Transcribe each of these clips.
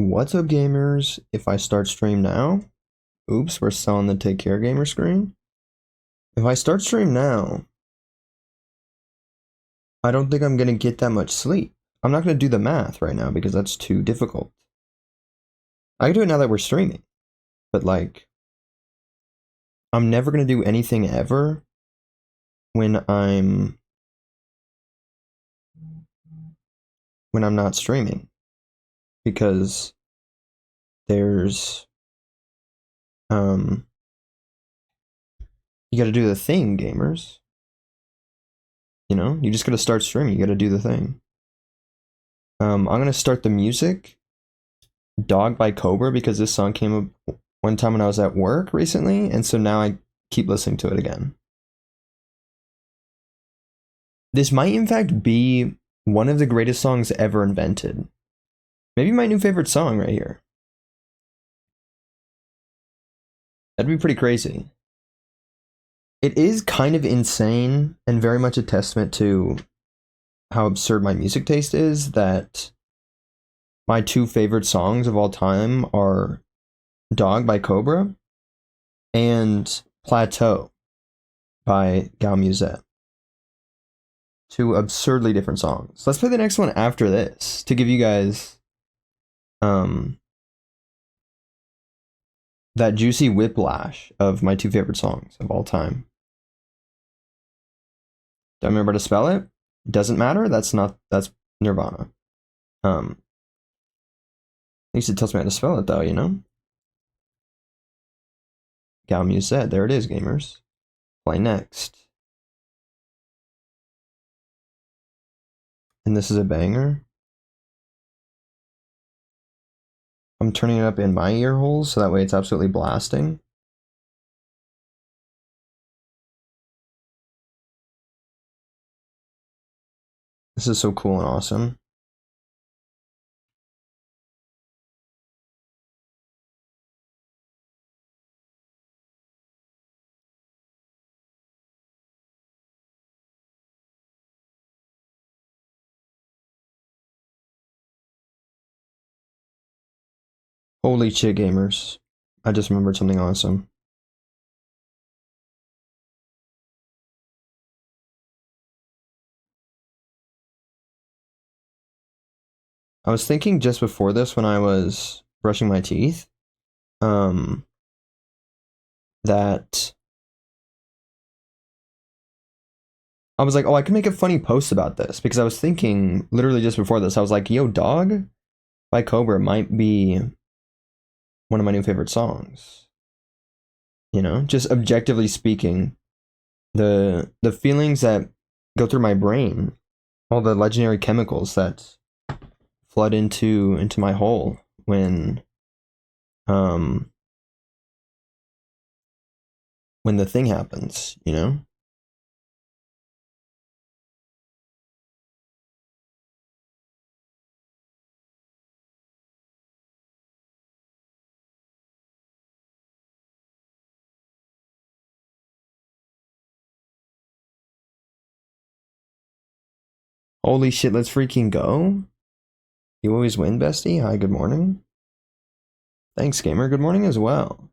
What's up, gamers? If I start stream now, oops, we're still on the Take Care Gamer screen. If I start stream now, I don't think I'm gonna get that much sleep. I'm not gonna do the math right now because that's too difficult. I can do it now that we're streaming, but like, I'm never gonna do anything ever when I'm not streaming because there's um you gotta do the thing, gamers. You know, you just gotta start streaming. You gotta do the thing. I'm gonna start the music, Dog by Cobra, because this song came up one time when I was at work recently, and so now I keep listening to it again. This might in fact be one of the greatest songs ever invented. Maybe my new favorite song right here. That'd be pretty crazy. It is kind of insane and very much a testament to how absurd my music taste is that my two favorite songs of all time are Dog by Cobra and Plateau by Gal Musette. Two absurdly different songs. Let's play the next one after this to give you guys that juicy whiplash of my two favorite songs of all time. Do I remember how to spell it? Doesn't matter. That's Nirvana. At least it tells me how to spell it though, you know? Gal Musette. There it is, gamers. Play next. And this is a banger. I'm turning it up in my ear holes so that way it's absolutely blasting. This is so cool and awesome. Holy shit, gamers. I just remembered something awesome. I was thinking just before this when I was brushing my teeth, that I was like, oh, I could make a funny post about this because I was thinking literally just before this, I was like, yo, Dog by Cobra might be one of my new favorite songs. You know, just objectively speaking, the feelings that go through my brain, all the legendary chemicals that flood into my hole um when the thing happens, you know? Holy shit, let's freaking go. You always win, bestie. Hi, good morning. Thanks, gamer. Good morning as well.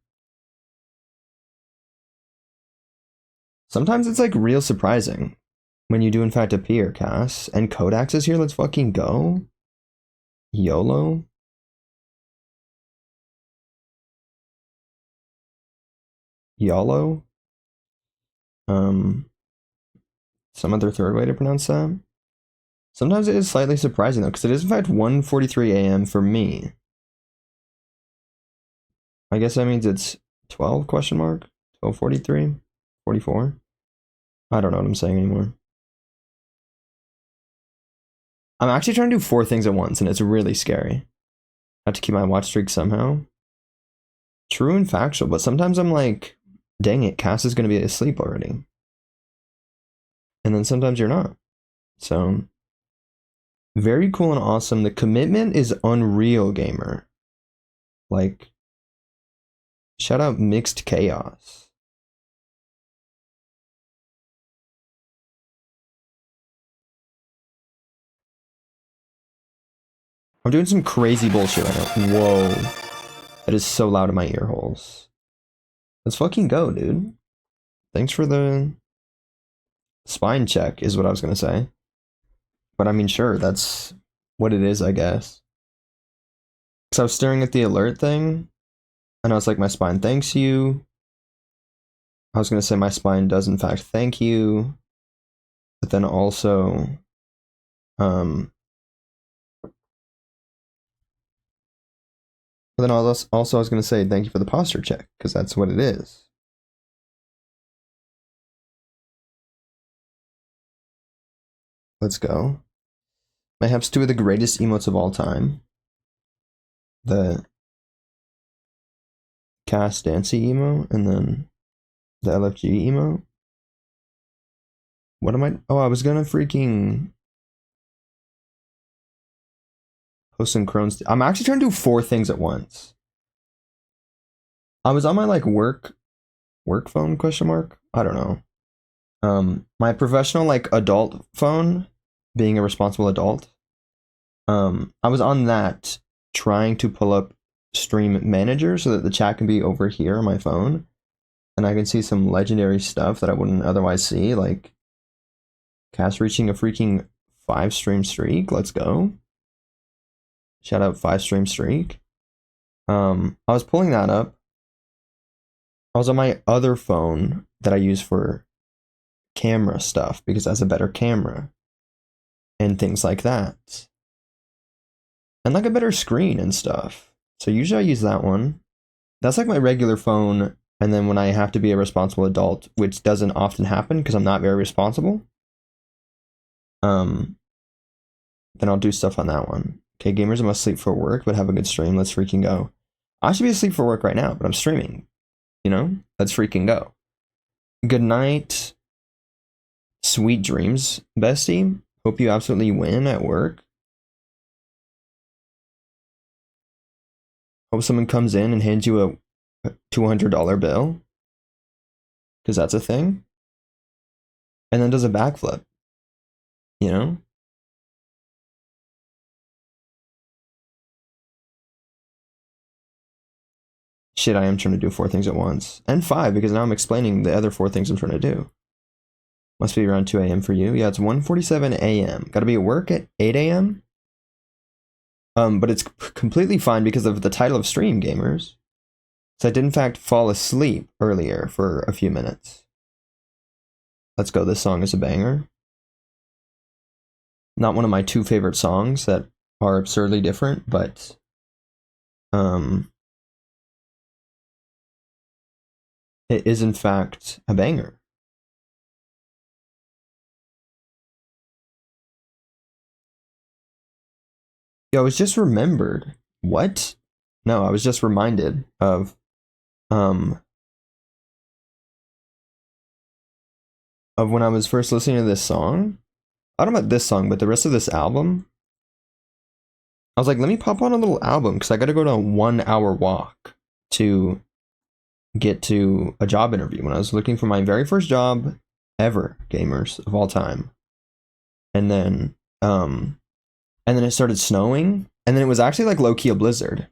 Sometimes it's like real surprising when you do in fact appear, Cass. And Kodak's is here. Let's fucking go. YOLO. YOLO. Some other third way to pronounce that. Sometimes it is slightly surprising though, because it is in fact 1:43 a.m. for me. I guess that means it's 12 question mark? 12:43? 44? I don't know what I'm saying anymore. I'm actually trying to do 4 things at once, and it's really scary. I have to keep my watch streak somehow. True and factual, but sometimes I'm like, dang it, Cass is gonna be asleep already. And then sometimes you're not. So very cool and awesome. The commitment is unreal, gamer. Like, shout out Mixed Chaos. I'm doing some crazy bullshit right now. Whoa. That is so loud in my ear holes. Let's fucking go, dude. Thanks for the spine check, is what I was gonna say. But I mean, sure, that's what it is, I guess. So I was staring at the alert thing, and I was like, my spine thanks you. I was gonna say my spine does in fact thank you. But then also, but then also I was gonna say thank you for the posture check, because that's what it is. Let's go. Mayhaps two of the greatest emotes of all time. The Cass Dancy emo, and then the LFG emo. What am I? Oh, I was gonna freaking post some Crohn's. I'm actually trying to do 4 things at once. I was on my like work phone question mark. I don't know. My professional like adult phone, being a responsible adult. I was on that trying to pull up Stream Manager so that the chat can be over here on my phone, and I can see some legendary stuff that I wouldn't otherwise see, like Cass reaching a freaking 5 stream streak. Let's go. Shout out 5 stream streak. I was pulling that up. I was on my other phone that I use for camera stuff because it has a better camera and things like that. And like a better screen and stuff. So usually I use that one. That's like my regular phone. And then when I have to be a responsible adult, which doesn't often happen because I'm not very responsible, then I'll do stuff on that one. Okay, gamers must sleep for work, but have a good stream. Let's freaking go. I should be asleep for work right now, but I'm streaming. You know? Let's freaking go. Good night. Sweet dreams, bestie. Hope you absolutely win at work. Hope someone comes in and hands you a $200 bill. Because that's a thing. And then does a backflip. You know? Shit, I am trying to do 4 things at once. And 5, because now I'm explaining the other 4 things I'm trying to do. Must be around 2 a.m. for you. Yeah, it's 1:47 a.m. Gotta be at work at 8 a.m. But it's completely fine because of the title of stream, gamers. So I did in fact fall asleep earlier for a few minutes. Let's go, this song is a banger. Not one of my 2 favorite songs that are absurdly different, but it is in fact a banger. Yo, I was just remembered. What? No, I was just reminded of when I was first listening to this song. I don't know about this song, but the rest of this album. I was like, let me pop on a little album because I got to go to a 1-hour walk to get to a job interview when I was looking for my very first job ever, gamers of all time. And then it started snowing, and then it was actually like low-key a blizzard.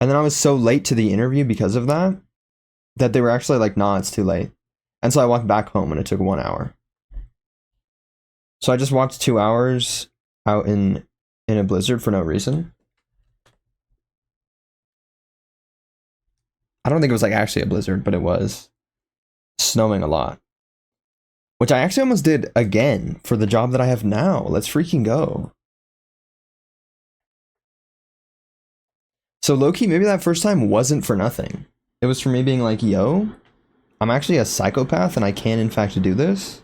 And then I was so late to the interview because of that they were actually like, nah, it's too late. And so I walked back home and it took 1 hour. So I just walked 2 hours out in a blizzard for no reason. I don't think it was like actually a blizzard, but it was snowing a lot. Which I actually almost did again for the job that I have now. Let's freaking go. So low-key, maybe that first time wasn't for nothing. It was for me being like, yo, I'm actually a psychopath and I can in fact do this.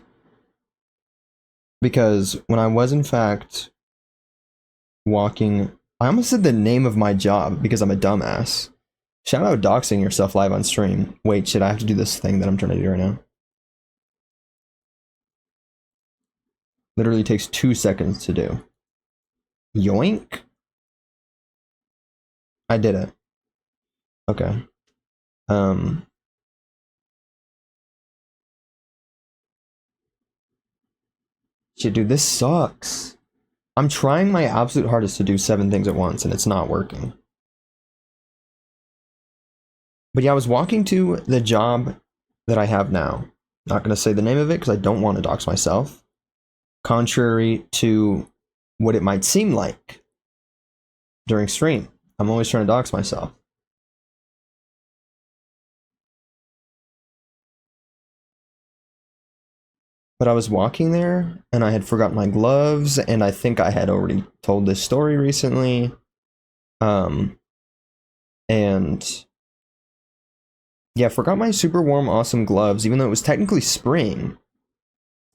Because when I was in fact walking, I almost said the name of my job because I'm a dumbass. Shout out doxing yourself live on stream. Wait, shit, I have to do this thing that I'm trying to do right now. Literally takes 2 seconds to do. Yoink. I did it. Okay. Shit, dude, this sucks. I'm trying my absolute hardest to do 7 things at once, and it's not working. But yeah, I was walking to the job that I have now. Not going to say the name of it because I don't want to dox myself. Contrary to what it might seem like during stream. I'm always trying to dox myself. But I was walking there and I had forgotten my gloves, and I think I had already told this story recently. And yeah, forgot my super warm, awesome gloves, even though it was technically spring.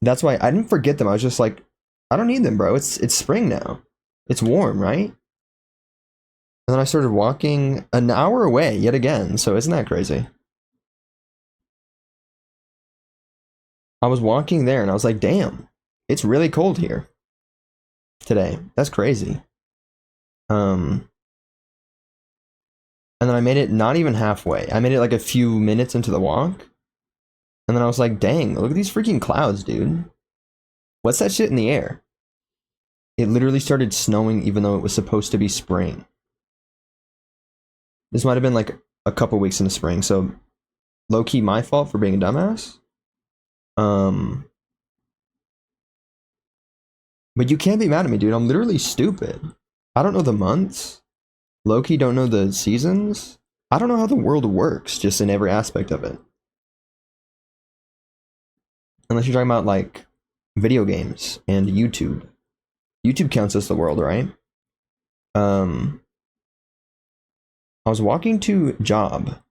That's why I didn't forget them. I was just like, I don't need them, bro. It's spring now. It's warm, right? And then I started walking an hour away yet again. So isn't that crazy? I was walking there and I was like, damn, it's really cold here today. That's crazy. And then I made it not even halfway. I made it like a few minutes into the walk. And then I was like, dang, look at these freaking clouds, dude. What's that shit in the air? It literally started snowing even though it was supposed to be spring. This might have been like a couple weeks in the spring, so low-key my fault for being a dumbass. But you can't be mad at me, dude. I'm literally stupid. I don't know the months. Low-key don't know the seasons. I don't know how the world works, just in every aspect of it. Unless you're talking about like video games and YouTube. YouTube counts as the world, right? I was walking to job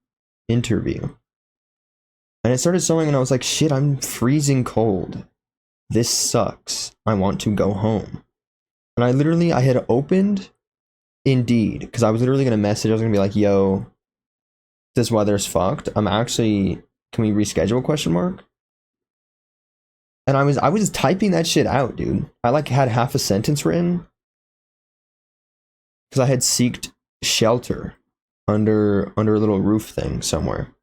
interview and it started snowing and I was like, shit, I'm freezing cold. This sucks. I want to go home. And I had opened Indeed because I was literally going to message. I was going to be like, yo, this weather's fucked. Can we reschedule, question mark? And I was typing that shit out, dude. I like had half a sentence written because I had seeked shelter under a little roof thing somewhere.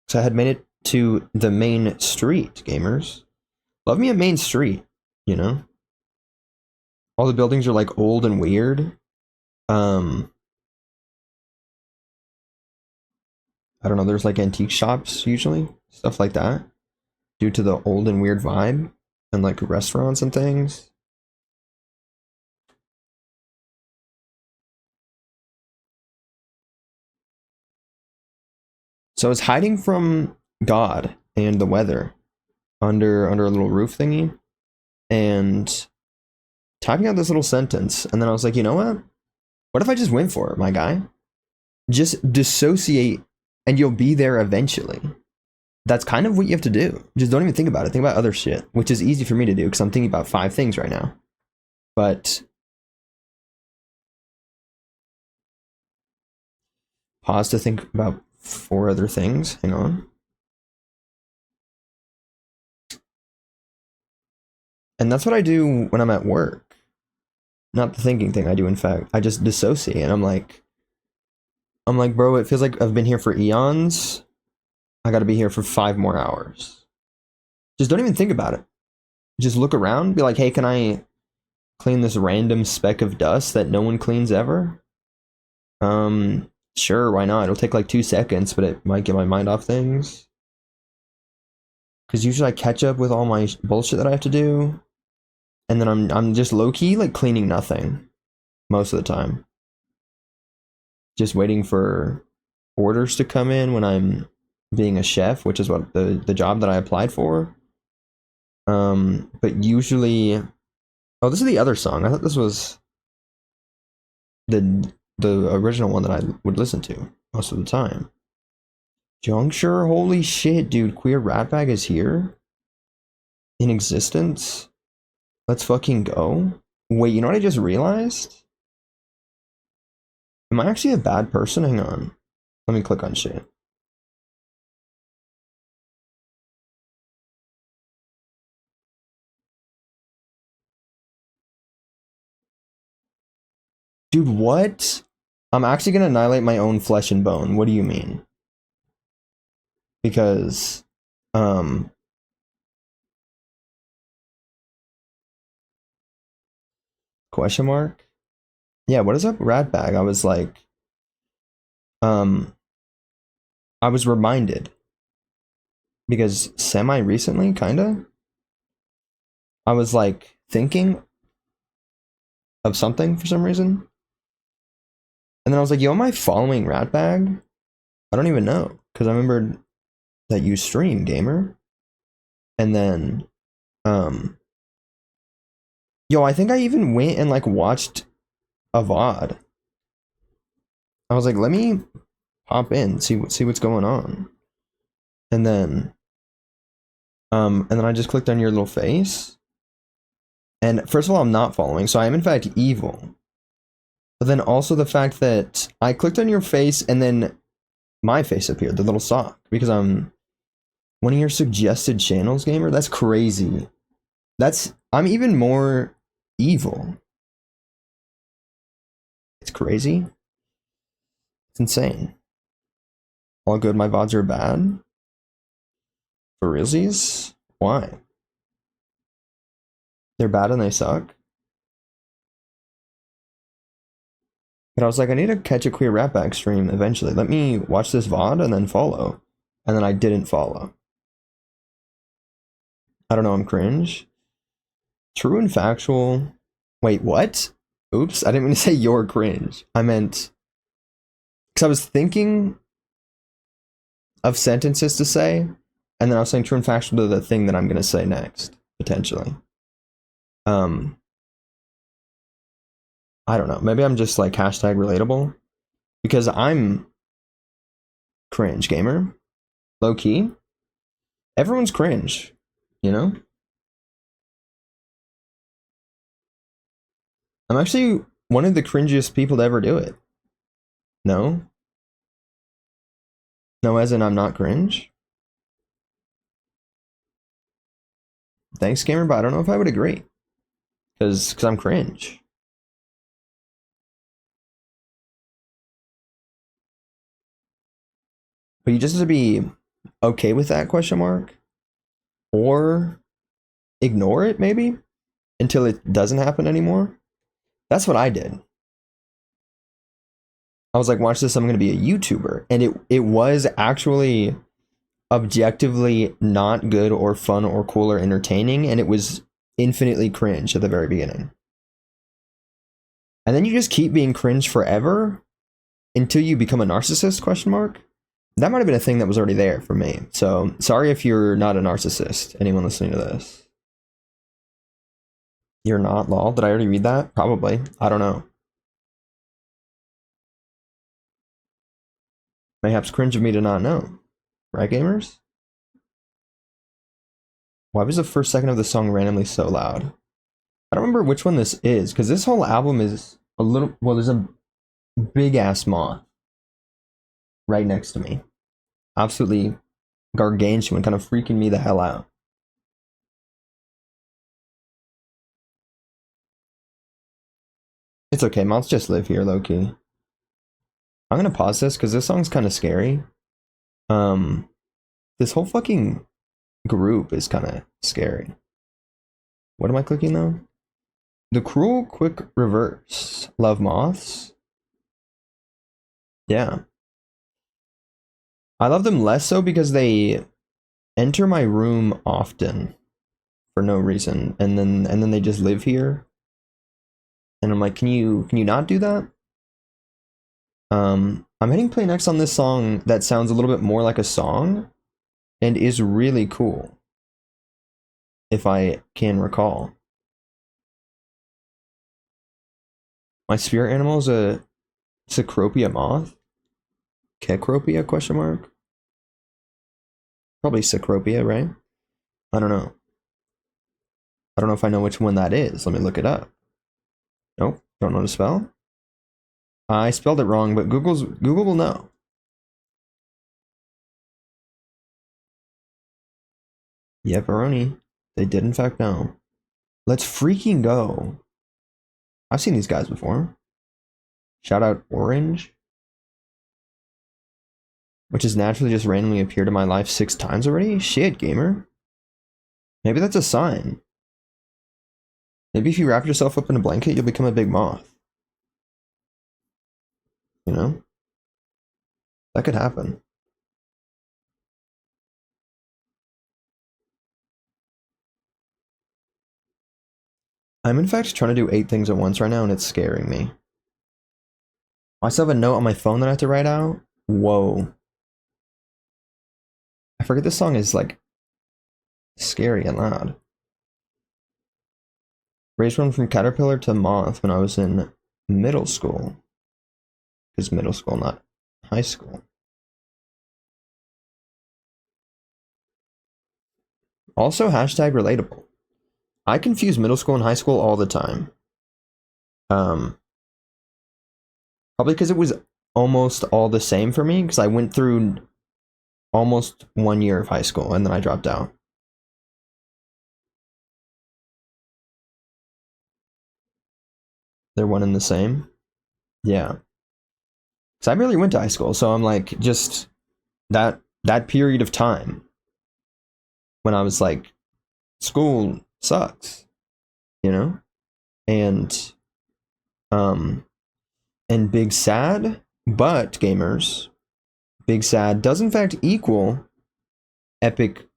So I had made it to the main street, gamers. Love me a main street, you know? All the buildings are like old and weird. I don't know, there's like antique shops usually, stuff like that. Due to the old and weird vibe and like restaurants and things. So I was hiding from God and the weather under a little roof thingy and typing out this little sentence, and then I was like, you know what if I just went for it, my guy? Just dissociate and you'll be there eventually. That's kind of what you have to do. Just don't even think about it. Think about other shit, which is easy for me to do because I'm thinking about 5 things right now. But pause to think about 4 other things. Hang on. And that's what I do when I'm at work. Not the thinking thing I do, in fact. I just dissociate and I'm like, bro, it feels like I've been here for eons. I gotta be here for 5 more hours. Just don't even think about it. Just look around, be like, hey, can I clean this random speck of dust that no one cleans ever? Sure, why not? It'll take like 2 seconds, but it might get my mind off things. Because usually I catch up with all my bullshit that I have to do, and then I'm just low key like cleaning nothing most of the time. Just waiting for orders to come in when I'm being a chef, which is what the job that I applied for. But usually, oh, this is the other song. I thought this was the original one that I would listen to most of the time. Juncture, holy shit, dude! Queer Rat Bag is here, in existence. Let's fucking go. Wait, you know what I just realized? Am I actually a bad person? Hang on. Let me click on shit. Dude, what? I'm actually gonna annihilate my own flesh and bone. What do you mean? Because, Question mark? Yeah, what is up, Ratbag? I was like, um, I was reminded because semi recently, kinda, I was like thinking of something for some reason. And then I was like, yo, am I following Ratbag? I don't even know. Because I remembered that you stream, gamer. And then, yo, I think I even went and like watched a VOD. I was like, let me pop in, see what's going on. And then I just clicked on your little face. And first of all, I'm not following, so I am in fact evil. But then also the fact that I clicked on your face and then my face appeared, the little sock, because I'm one of your suggested channels, gamer. That's crazy. I'm even more evil. It's crazy. It's insane. All good, my VODs are bad. For realsies? Why? They're bad and they suck. But I was like, I need to catch a queer Ratbag stream eventually. Let me watch this VOD and then follow. And then I didn't follow. I don't know, I'm cringe. True and factual. Wait, what? Oops, I didn't mean to say you're cringe. I meant, because I was thinking of sentences to say, and then I was saying true and factual to the thing that I'm going to say next, potentially. I don't know. Maybe I'm just like hashtag relatable, because I'm cringe gamer. Low key. Everyone's cringe, you know? I'm actually one of the cringiest people to ever do it. No? No, as in I'm not cringe? Thanks, gamer, but I don't know if I would agree. Because I'm cringe. But you just have to be okay with that question mark, or ignore it maybe until it doesn't happen anymore. That's what I did. I was like, watch this, I'm going to be a YouTuber. And it was actually objectively not good or fun or cool or entertaining, and it was infinitely cringe at the very beginning. And then you just keep being cringe forever until you become a narcissist, question mark. That might have been a thing that was already there for me. So sorry if you're not a narcissist, anyone listening to this. You're not, lol. Did I already read that? Probably. I don't know. Mayhaps cringe of me to not know. Right, gamers? Why was the first second of the song randomly so loud? I don't remember which one this is, because this whole album is a little... Well, there's a big-ass moth right next to me. Absolutely gargantuan, kind of freaking me the hell out. It's okay, moths just live here, low-key. I'm gonna pause this, because this song's kind of scary. This whole fucking group is kind of scary. What am I clicking, though? The Cruel Quick Reverse. Love moths? Yeah. I love them less so because they enter my room often for no reason, and then they just live here. And I'm like, can you not do that? I'm hitting play next on this song that sounds a little bit more like a song and is really cool, if I can recall. My spirit animal is a Cecropia moth. Kekropia, question mark? Probably Cecropia, right? I don't know. I don't know if I know which one that is. Let me look it up. Nope, don't know to spell. I spelled it wrong, but Google will know. Yeah, Baroni. They did in fact know. Let's freaking go. I've seen these guys before. Shout out Orange. Which has naturally just randomly appeared in my life 6 times already? Shit, gamer. Maybe that's a sign. Maybe if you wrap yourself up in a blanket, you'll become a big moth. You know? That could happen. I'm in fact trying to do 8 things at once right now, and it's scaring me. I still have a note on my phone that I have to write out. Whoa. I forget this song is like scary and loud. Raised one from caterpillar to moth when I was in middle school. Because middle school, not high school. Also, hashtag relatable. I confuse middle school and high school all the time. Probably because it was almost all the same for me, because I went through almost 1 year of high school and then I dropped out. They're one and the same. Yeah. Because I barely went to high school, so I'm like, just that period of time when I was like, school sucks, you know? And big sad, but gamers, big sad does in fact equal epic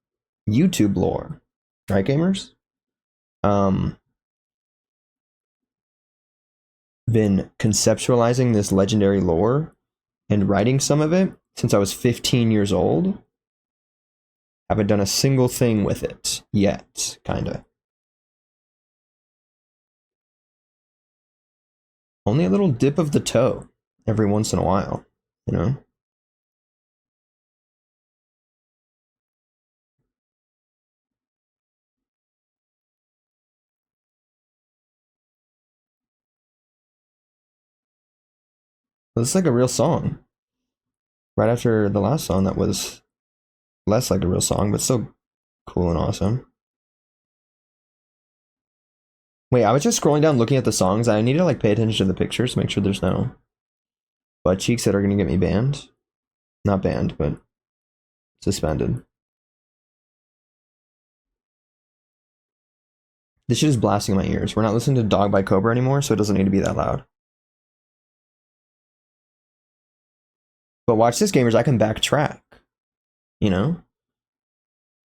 YouTube lore, right, gamers? Been conceptualizing this legendary lore and writing some of it since I was 15 years old. Haven't done a single thing with it yet, kinda. Only a little dip of the toe every once in a while, you know? This is like a real song. Right after the last song that was less like a real song, but still cool and awesome. Wait, I was just scrolling down looking at the songs. I need to like pay attention to the pictures, make sure there's no butt cheeks that are gonna get me banned. Not banned, but suspended. This shit is blasting in my ears. We're not listening to Dog by Cobra anymore, so it doesn't need to be that loud. But watch this, gamers. I can backtrack. You know?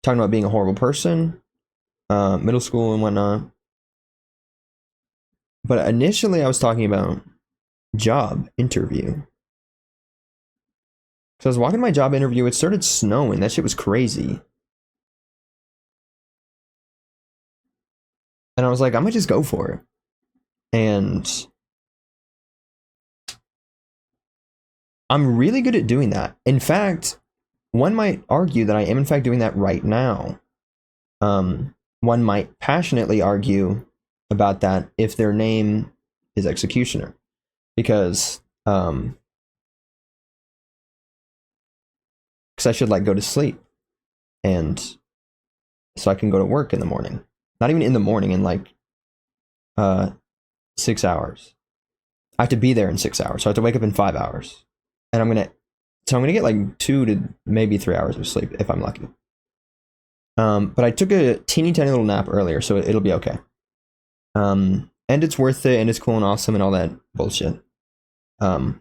Talking about being a horrible person, middle school and whatnot. But initially, I was talking about job interview. So I was walking my job interview. It started snowing. That shit was crazy. And I was like, I might just go for it. And I'm really good at doing that. In fact, one might argue that I am in fact doing that right now. One might passionately argue about that if their name is Executioner. Because I should like go to sleep. And so I can go to work in the morning. Not even in the morning, in like 6 hours. I have to be there in 6 hours. So I have to wake up in 5 hours. And I'm gonna get like 2 to maybe 3 hours of sleep if I'm lucky. But I took a teeny tiny little nap earlier, so it'll be okay. And it's worth it, and it's cool and awesome and all that bullshit. But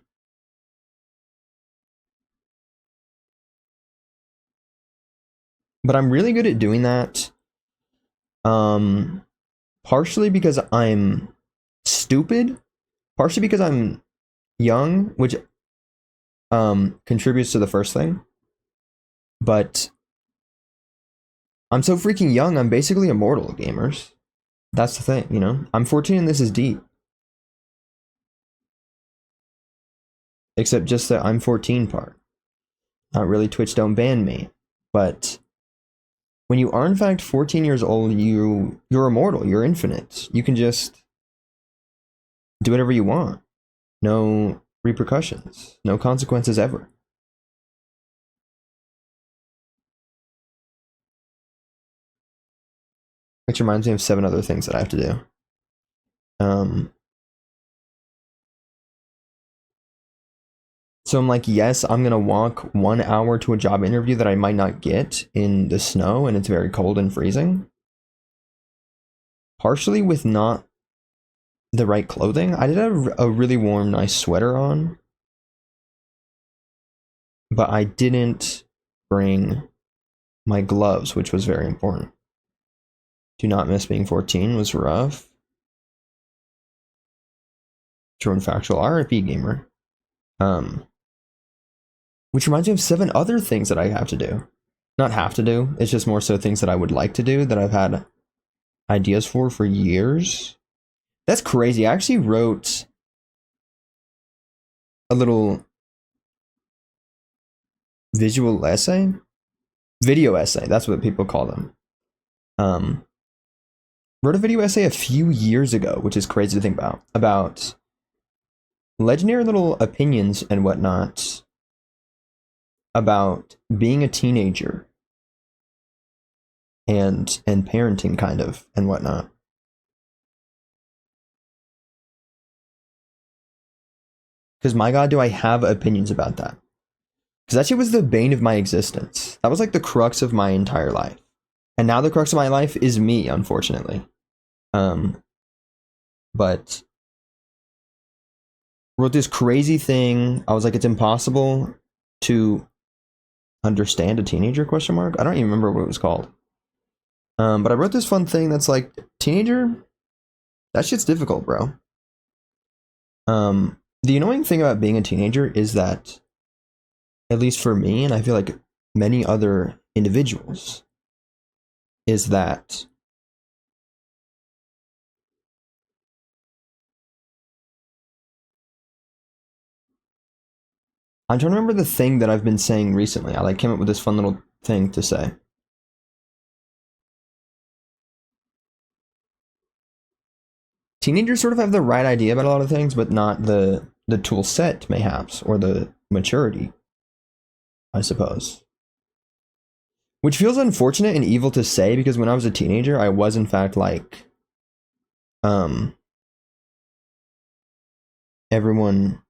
I'm really good at doing that. Partially because I'm stupid, partially because I'm young, which contributes to the first thing. But I'm so freaking young, I'm basically immortal, gamers. That's the thing, you know? I'm 14 and this is deep. Except just the I'm 14 part. Not really Twitch don't ban me. But when you are in fact 14 years old, you're immortal, you're infinite. You can just do whatever you want. No repercussions, no consequences ever. Which reminds me of 7 other things that I have to do. So I'm like, yes, I'm gonna walk 1 hour to a job interview that I might not get in the snow and it's very cold and freezing. partially with not the right clothing. I did have a really warm, nice sweater on, but I didn't bring my gloves, which was very important. Do not miss being 14 was rough. True and factual. RIP gamer. Which reminds me of 7 other things that I have to do. Not have to do. It's just more so things that I would like to do that I've had ideas for years. That's crazy. I actually wrote a little visual essay, video essay. That's what people call them. Wrote a video essay a few years ago, which is crazy to think about legendary little opinions and whatnot about being a teenager and parenting kind of and whatnot. Because my God, do I have opinions about that? Because that shit was the bane of my existence. That was like the crux of my entire life. And now the crux of my life is me, unfortunately. But wrote this crazy thing. I was like, it's impossible to understand a teenager, question mark? I don't even remember what it was called. But I wrote this fun thing that's like, teenager, that shit's difficult, bro. The annoying thing about being a teenager is that, at least for me, and I feel like many other individuals, is that I'm trying to remember the thing that I've been saying recently. I like came up with this fun little thing to say. Teenagers sort of have the right idea about a lot of things, but not the tool set, mayhaps, or the maturity, I suppose. Which feels unfortunate and evil to say, because when I was a teenager, I was in fact like, everyone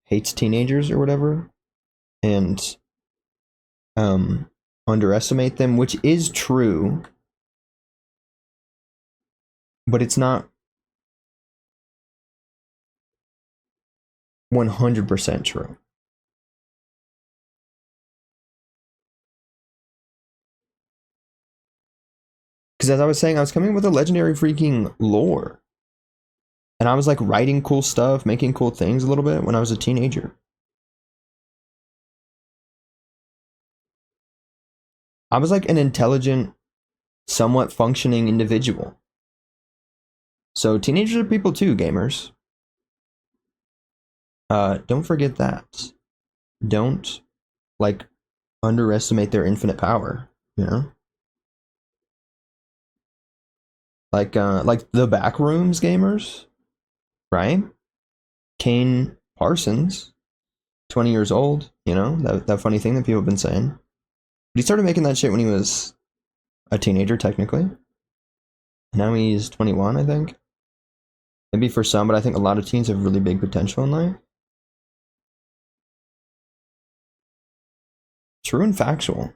hates teenagers or whatever, and underestimate them, which is true, but it's not 100% true. Because as I was saying, I was coming up with a legendary freaking lore. And I was like writing cool stuff, making cool things a little bit when I was a teenager. I was like an intelligent, somewhat functioning individual. So teenagers are people too, gamers. Don't forget that. Don't like underestimate their infinite power, you know? Like the Backrooms gamers, right? Kane Parsons, 20 years old, you know, that funny thing that people have been saying. But he started making that shit when he was a teenager, technically. Now he's 21, I think. Maybe for some, but I think a lot of teens have really big potential in life. True and factual.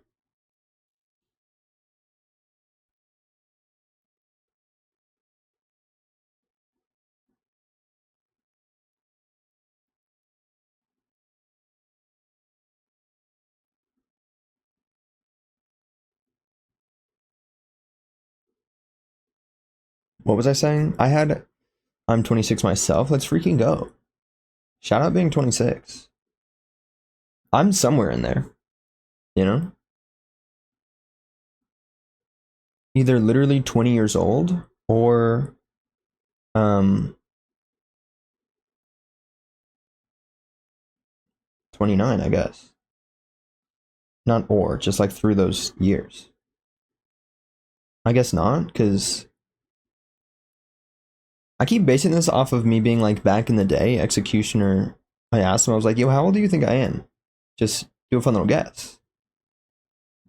What was I saying? I'm 26 myself. Let's freaking go. Shout out being 26. I'm somewhere in there, you know? Either literally 20 years old or 29, I guess. Not or, just like through those years. I guess not, because I keep basing this off of me being like back in the day, Executioner. I asked him, I was like, yo, how old do you think I am? Just do a fun little guess.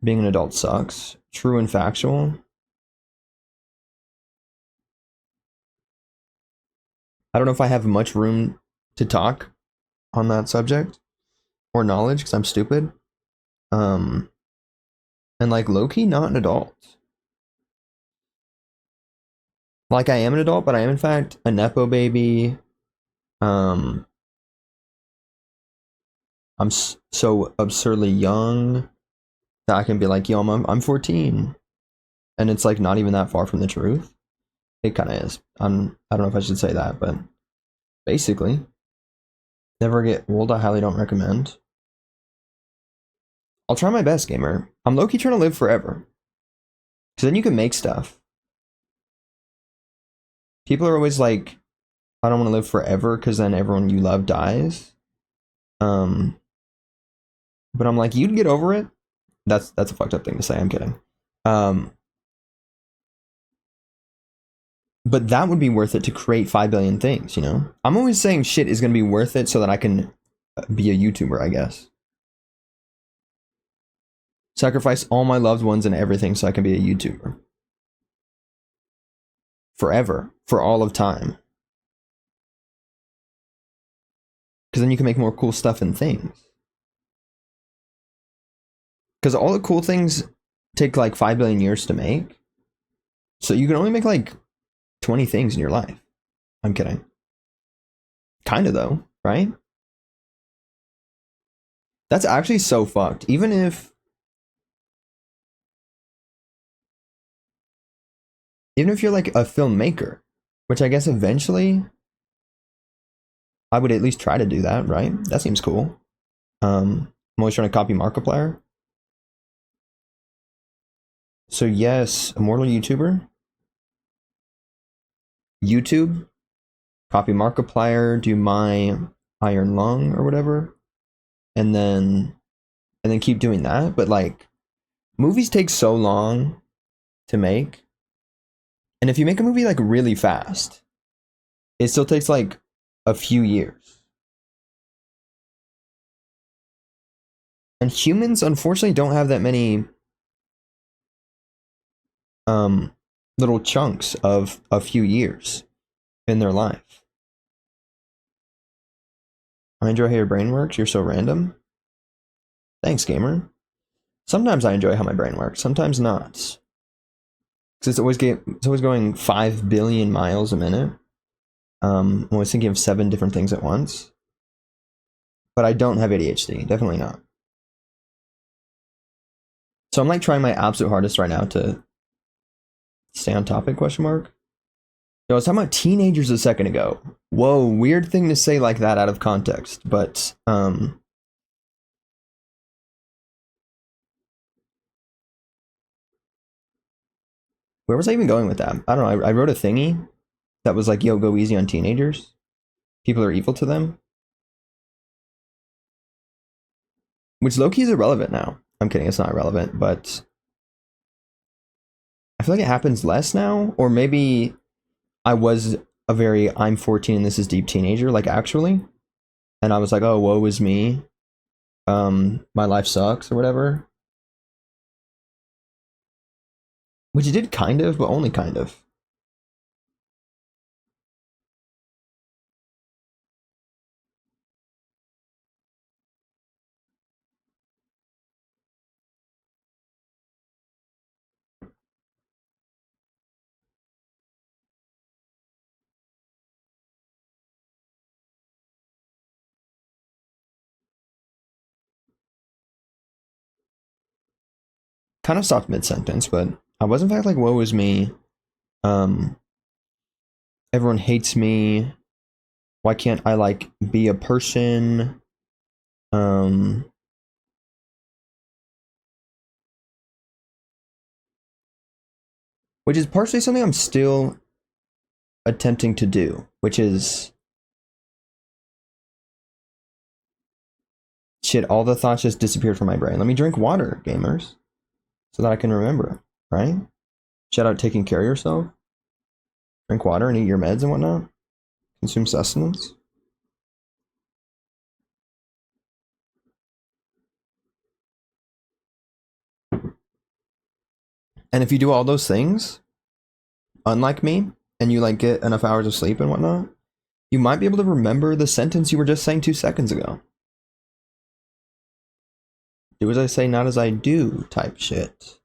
Being an adult sucks. True and factual. I don't know if I have much room to talk on that subject or knowledge because I'm stupid. And like low-key, not an adult. Like I am an adult, but I am in fact a nepo baby. Um, I'm so absurdly young that I can be like, yo, I'm 14, and it's like not even that far from the truth. It kind of is. I don't know if I should say that, but basically, never get old. I highly don't recommend. I'll try my best, gamer. I'm low-key trying to live forever, because then you can make stuff. People are always like, I don't want to live forever because then everyone you love dies. Um, but I'm like, you'd get over it. That's a fucked up thing to say. I'm kidding. Um, but that would be worth it to create 5 billion things, you know? I'm always saying shit is going to be worth it so that I can be a YouTuber, I guess. Sacrifice all my loved ones and everything so I can be a YouTuber. Forever. For all of time. Because then you can make more cool stuff and things. Because all the cool things take like 5 billion years to make. So you can only make like 20 things in your life. I'm kidding. Kind of though, right? That's actually so fucked. Even if you're like a filmmaker, which I guess eventually I would at least try to do that, right? That seems cool. I'm always trying to copy Markiplier. So yes, immortal YouTuber. YouTube, copy Markiplier, do my Iron Lung or whatever, and then keep doing that. But like, movies take so long to make, and if you make a movie like really fast, it still takes like a few years. And humans unfortunately don't have that many little chunks of a few years in their life. I enjoy how your brain works. You're so random. Thanks, gamer. Sometimes I enjoy how my brain works, sometimes not. Because it's always going 5 billion miles a minute. I'm always thinking of 7 different things at once. But I don't have ADHD, definitely not. So I'm like trying my absolute hardest right now to stay on topic, question mark. Yo, I was talking about teenagers a second ago. Whoa, weird thing to say like that out of context, but where was I even going with that? I don't know. I wrote a thingy that was like, yo, go easy on teenagers. People are evil to them. Which low-key is irrelevant now. I'm kidding, it's not irrelevant, but I feel like it happens less now, or maybe I was a very I'm 14 and this is deep teenager, like actually. And I was like, oh, woe is me. My life sucks or whatever. Which it did kind of, but only kind of. Kind of stopped mid-sentence, but I was in fact like, woe is me. Um, Everyone hates me. Why can't I like be a person? Um, which is partially something I'm still attempting to do, which is shit, all the thoughts just disappeared from my brain. Let me drink water, gamers, so that I can remember, right? Shout out taking care of yourself. Drink water and eat your meds and whatnot. Consume sustenance. And if you do all those things, unlike me, and you like get enough hours of sleep and whatnot, you might be able to remember the sentence you were just saying 2 seconds ago. Do as I say, not as I do type shit.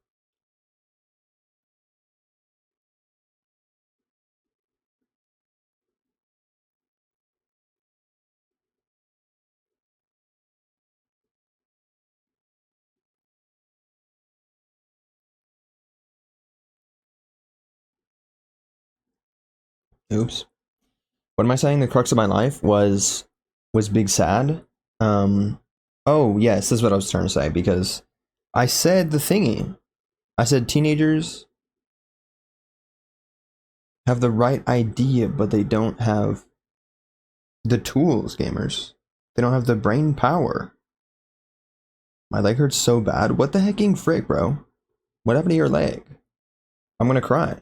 Oops. What am I saying? The crux of my life was Big Sad. Oh yes, this is what I was trying to say because I said the thingy. I said teenagers have the right idea, but they don't have the tools, gamers. They don't have the brain power. My leg hurts so bad. What the hecking frick, bro? What happened to your leg? I'm gonna cry.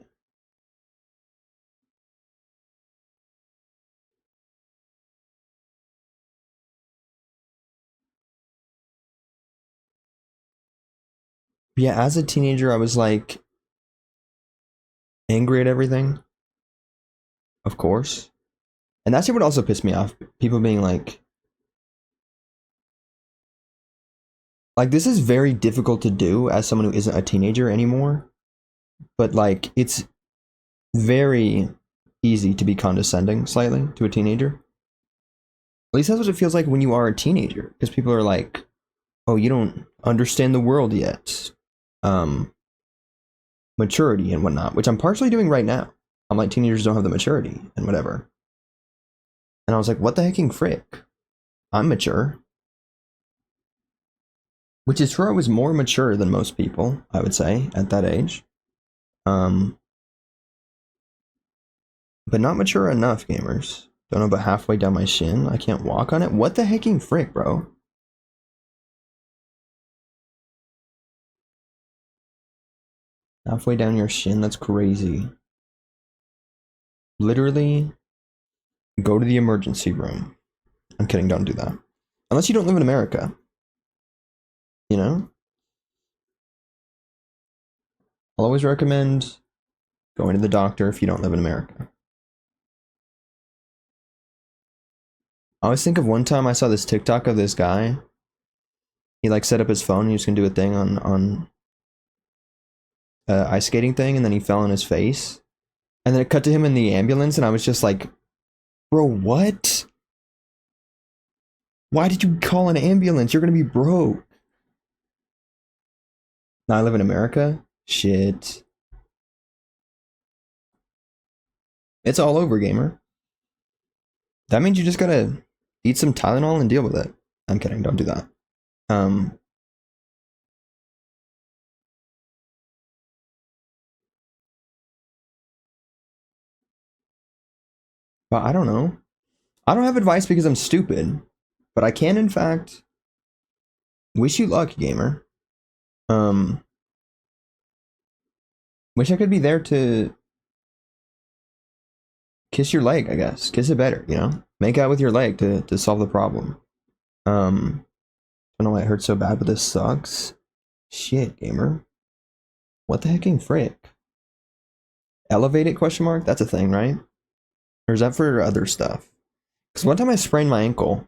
Yeah, as a teenager, I was like angry at everything, of course. And that's what also pissed me off. People being like this is very difficult to do as someone who isn't a teenager anymore. But like it's very easy to be condescending slightly to a teenager. At least that's what it feels like when you are a teenager, because people are like, "Oh, you don't understand the world yet." Maturity and whatnot, which I'm partially doing right now. I'm like, teenagers don't have the maturity and whatever. And I was like, what the hecking frick? I'm mature. Which is true, I was more mature than most people, I would say, at that age. But not mature enough, gamers. Don't know about halfway down my shin. I can't walk on it. What the hecking frick, bro? Halfway down your shin? That's crazy. Literally, go to the emergency room. I'm kidding, don't do that. Unless you don't live in America. You know? I'll always recommend going to the doctor if you don't live in America. I always think of one time I saw this TikTok of this guy. He like set up his phone and he was gonna do a thing on ice skating thing, and then he fell on his face. And then it cut to him in the ambulance, and I was just like, bro, what? Why did you call an ambulance? You're gonna be broke. Now I live in America? Shit. It's all over, gamer. That means you just gotta eat some Tylenol and deal with it. I'm kidding, don't do that. But I don't know. I don't have advice because I'm stupid, but I can, in fact, wish you luck, gamer. Wish I could be there to kiss your leg, I guess. Kiss it better, you know? Make out with your leg to solve the problem. I don't know why it hurts so bad, but this sucks. Shit, gamer. What the hecking frick? Elevate it, question mark? That's a thing, right? Or is that for other stuff? Because one time I sprained my ankle.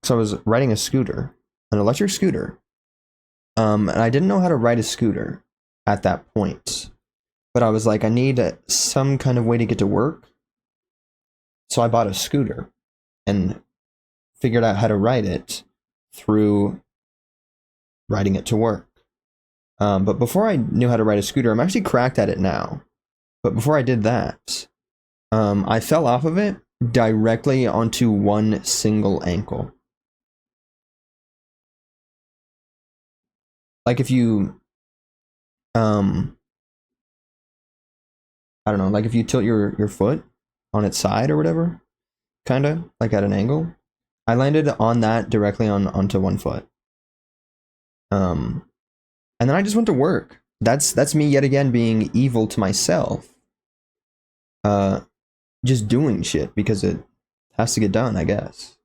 So I was riding a scooter, an electric scooter. And I didn't know how to ride a scooter at that point. But I was like, I need some kind of way to get to work. So I bought a scooter and figured out how to ride it through riding it to work. But before I knew how to ride a scooter, I'm actually cracked at it now. But before I did that, I fell off of it directly onto one single ankle. Like if you, I don't know, like if you tilt your foot on its side or whatever, kind of like at an angle. I landed on that directly onto one foot. And then I just went to work. That's me yet again being evil to myself. Just doing shit because it has to get done, I guess.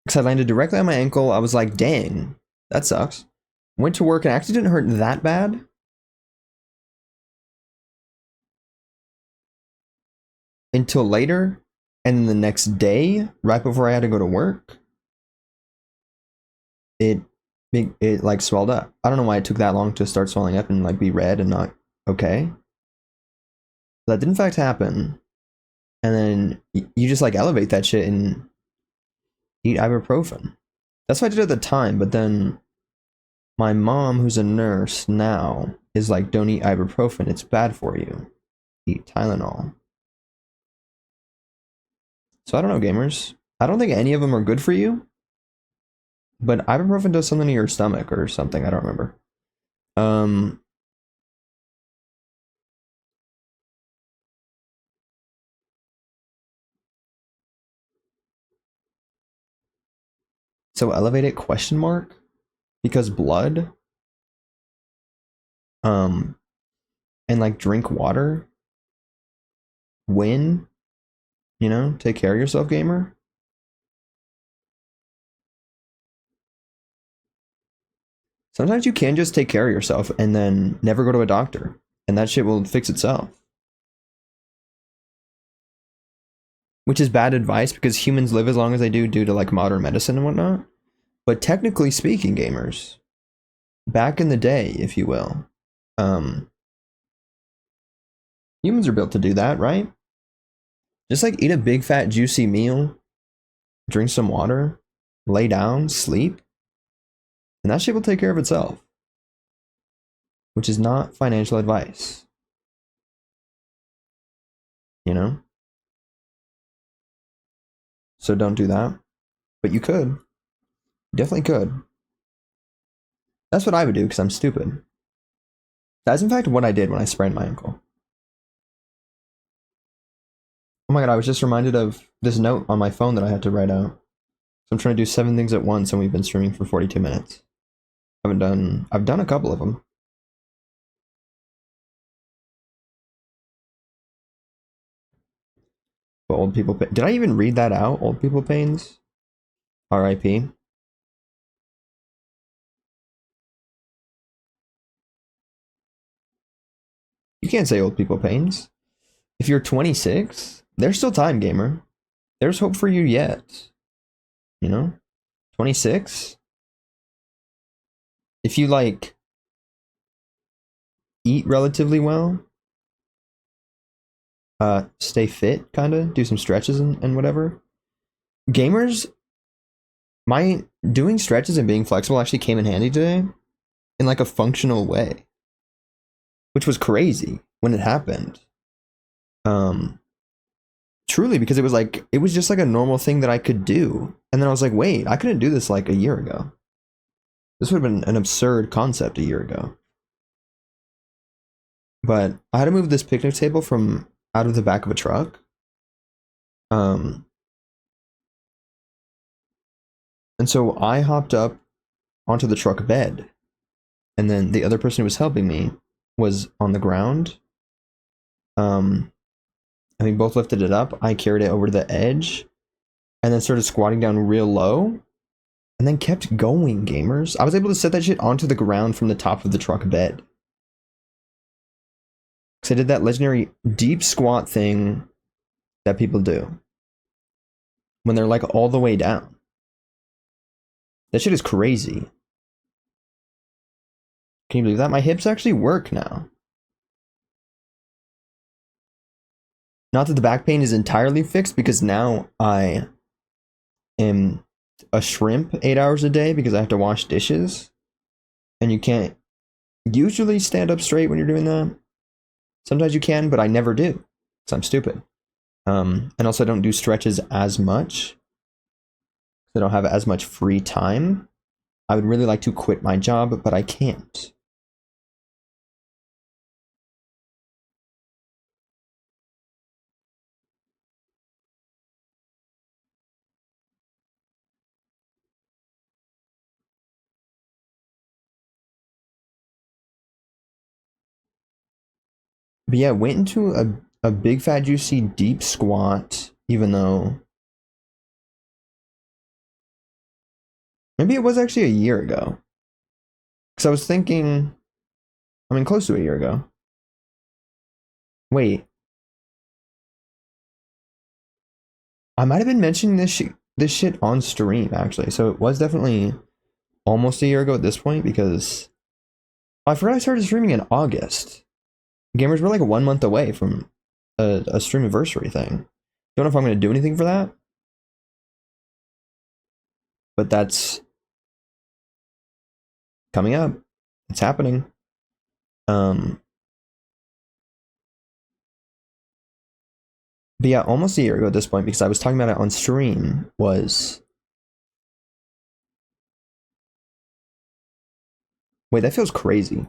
Because I landed directly on my ankle. I was like, dang, that sucks. Went to work and actually didn't hurt that bad. Until later. And then the next day, right before I had to go to work, it like swelled up. I don't know why it took that long to start swelling up and like be red and not okay. That did in fact happen. And then you just like elevate that shit and eat ibuprofen. That's what I did at the time, but then My mom, who's a nurse now, is like, don't eat ibuprofen. It's bad for you. Eat Tylenol. So I don't know, gamers. I don't think any of them are good for you. But ibuprofen does something to your stomach or something. I don't remember. So elevate it question mark? Because blood? And like drink water? Win? You know, take care of yourself, gamer. Sometimes you can just take care of yourself and then never go to a doctor, and that shit will fix itself. Which is bad advice because humans live as long as they do due to like modern medicine and whatnot. But technically speaking, gamers, back in the day, if you will, humans are built to do that, right? Just like eat a big fat juicy meal, drink some water, lay down, sleep, and that shit will take care of itself. Which is not financial advice. You know? So don't do that. But you could. Definitely could. That's what I would do because I'm stupid. That's in fact what I did when I sprained my ankle. Oh my god, I was just reminded of this note on my phone that I had to write out. So I'm trying to do 7 things at once and we've been streaming for 42 minutes. I've done a couple of them. But old people pain. Did I even read that out? Old people pains? R.I.P. You can't say old people pains. If you're 26, there's still time, gamer. There's hope for you yet. You know? 26? If you like eat relatively well, stay fit, kind of do some stretches and whatever. Gamers, my doing stretches and being flexible actually came in handy today in like a functional way, which was crazy when it happened. Truly, because it was just like a normal thing that I could do, and then I was like, wait, I couldn't do this like a year ago. This would have been an absurd concept a year ago. But I had to move this picnic table from out of the back of a truck. And so I hopped up onto the truck bed, and then the other person who was helping me was on the ground. And we both lifted it up. I carried it over to the edge, and then started squatting down real low, and then kept going, gamers. I was able to set that shit onto the ground from the top of the truck bed. Because I did that legendary deep squat thing that people do when they're like all the way down. That shit is crazy. Can you believe that? My hips actually work now. Not that the back pain is entirely fixed, because now I am a shrimp 8 hours a day because I have to wash dishes. And you can't usually stand up straight when you're doing that. Sometimes you can, but I never do. Because I'm stupid. And also I don't do stretches as much. I don't have as much free time. I would really like to quit my job, but I can't. But yeah, went into a big fat juicy deep squat, even though maybe it was actually a year ago. Because I was thinking, I mean, close to a year ago. Wait. I might have been mentioning this shit on stream, actually. So it was definitely almost a year ago at this point, because I forgot I started streaming in August. Gamers were like 1 month away from a stream anniversary thing. Don't know if I'm going to do anything for that. But that's coming up. It's happening. But yeah, almost a year ago at this point, because I was talking about it on stream, was... Wait, that feels crazy.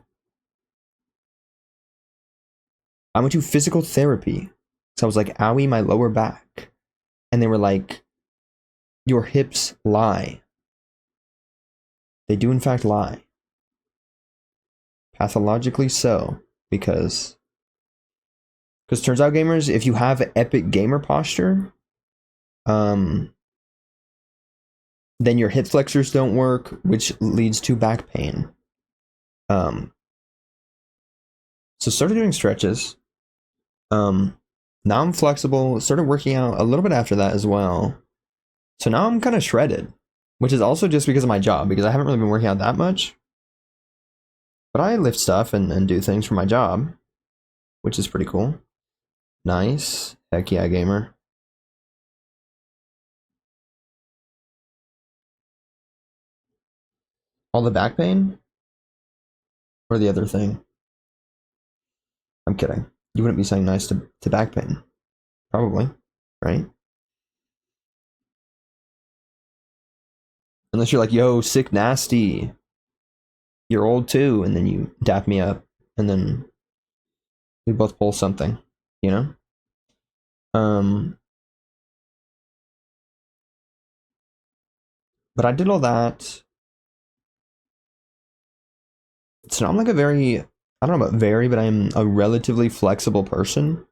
I went to physical therapy. So I was like, owie, my lower back. And they were like, your hips lie. They do in fact lie. Pathologically so. Because turns out, gamers, if you have epic gamer posture, then your hip flexors don't work, which leads to back pain. So started doing stretches. Now I'm flexible. Started working out a little bit after that as well. So now I'm kind of shredded, which is also just because of my job, because I haven't really been working out that much. But I lift stuff and do things for my job, which is pretty cool. Nice. Heck yeah, gamer. All the back pain? Or the other thing? I'm kidding. You wouldn't be saying nice to back pain. Probably, right? Unless you're like, yo, sick nasty. You're old too, and then you dap me up, and then we both pull something, you know? But I did all that. So I'm like a very, I don't know about very, but I'm a relatively flexible person.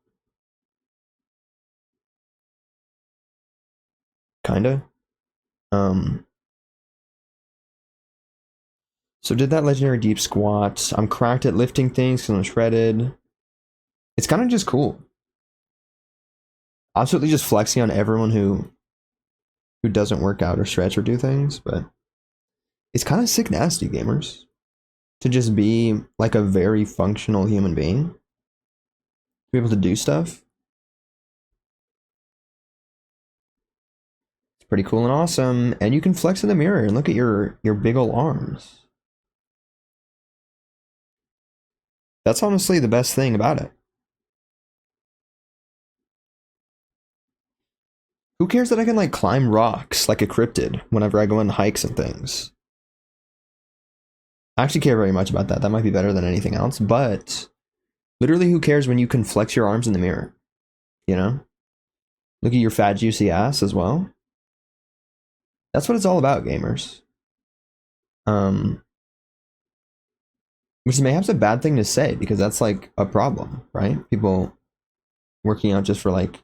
Kinda. So did that legendary deep squat. I'm cracked at lifting things because I'm shredded. It's kind of just cool. Absolutely just flexing on everyone who doesn't work out or stretch or do things, but it's kind of sick nasty, gamers. To just be like a very functional human being. To be able to do stuff. It's pretty cool and awesome. And you can flex in the mirror and look at your big ol' arms. That's honestly the best thing about it. Who cares that I can like climb rocks like a cryptid whenever I go on hikes and things? I actually care very much about that. That might be better than anything else, but literally who cares when you can flex your arms in the mirror? You know? Look at your fat juicy ass as well. That's what it's all about, gamers. Which is mayhaps a bad thing to say because that's like a problem, right? People working out just for like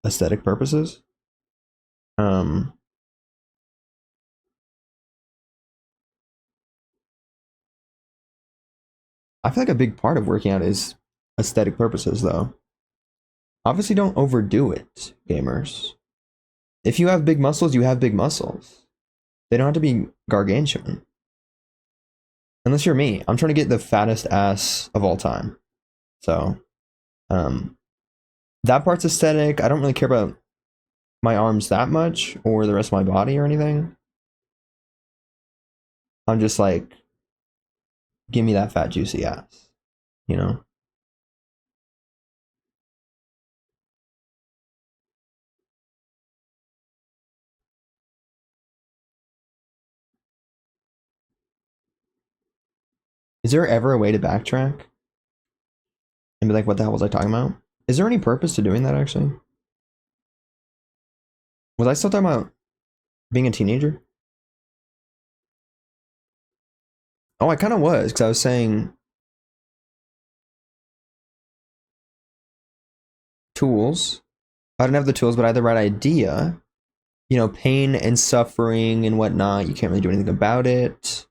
aesthetic purposes. I feel like a big part of working out is aesthetic purposes, though. Obviously, don't overdo it, gamers. If you have big muscles, you have big muscles. They don't have to be gargantuan. Unless you're me. I'm trying to get the fattest ass of all time. So, that part's aesthetic. I don't really care about my arms that much or the rest of my body or anything. I'm just like, give me that fat, juicy ass. You know? Is there ever a way to backtrack and be like, what the hell was I talking about? Is there any purpose to doing that, actually? Was I still talking about being a teenager? Oh, I kind of was, because I was saying tools. I didn't have the tools, but I had the right idea. You know, pain and suffering and whatnot. You can't really do anything about it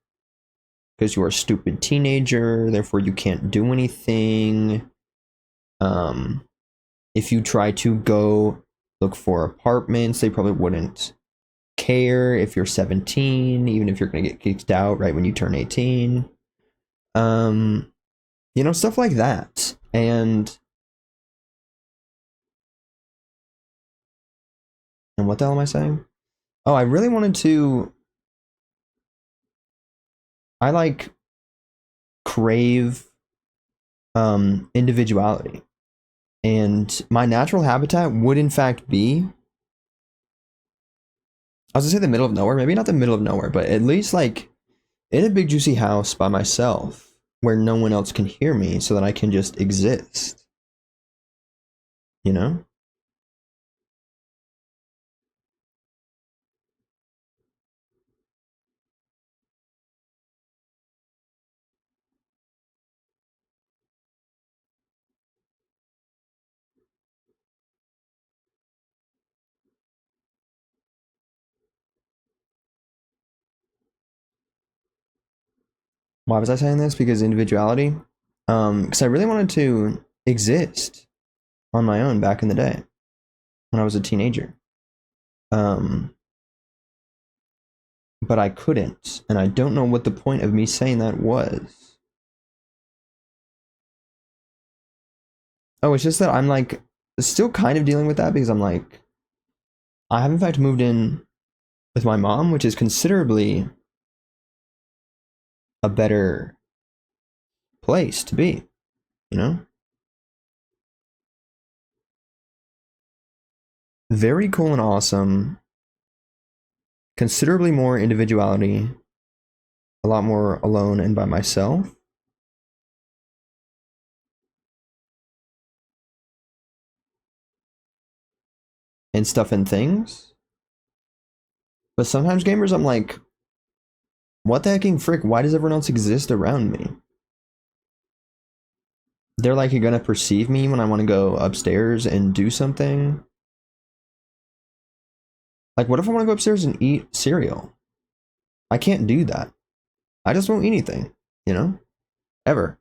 because you are a stupid teenager. Therefore, you can't do anything. If you try to go look for apartments, they probably wouldn't care if you're 17, even if you're gonna get kicked out right when you turn 18. You know, stuff like that. And what the hell am I saying? Oh, I really wanted to I like crave individuality. And my natural habitat would in fact be, I was gonna say the middle of nowhere, maybe not the middle of nowhere, but at least like in a big juicy house by myself where no one else can hear me so that I can just exist. You know? Why was I saying this? Because individuality. Because I really wanted to exist on my own back in the day when I was a teenager. Um, but I couldn't, and I don't know what the point of me saying that was. Oh, it's just that I'm like still kind of dealing with that because I'm like I have in fact moved in with my mom, which is considerably a better place to be, you know? Very cool and awesome, considerably more individuality, a lot more alone and by myself. And stuff and things. But sometimes gamers, I'm like, what the hecking frick? Why does everyone else exist around me? They're like, you're gonna perceive me when I want to go upstairs and do something. Like, what if I want to go upstairs and eat cereal? I can't do that. I just won't eat anything, you know? Ever.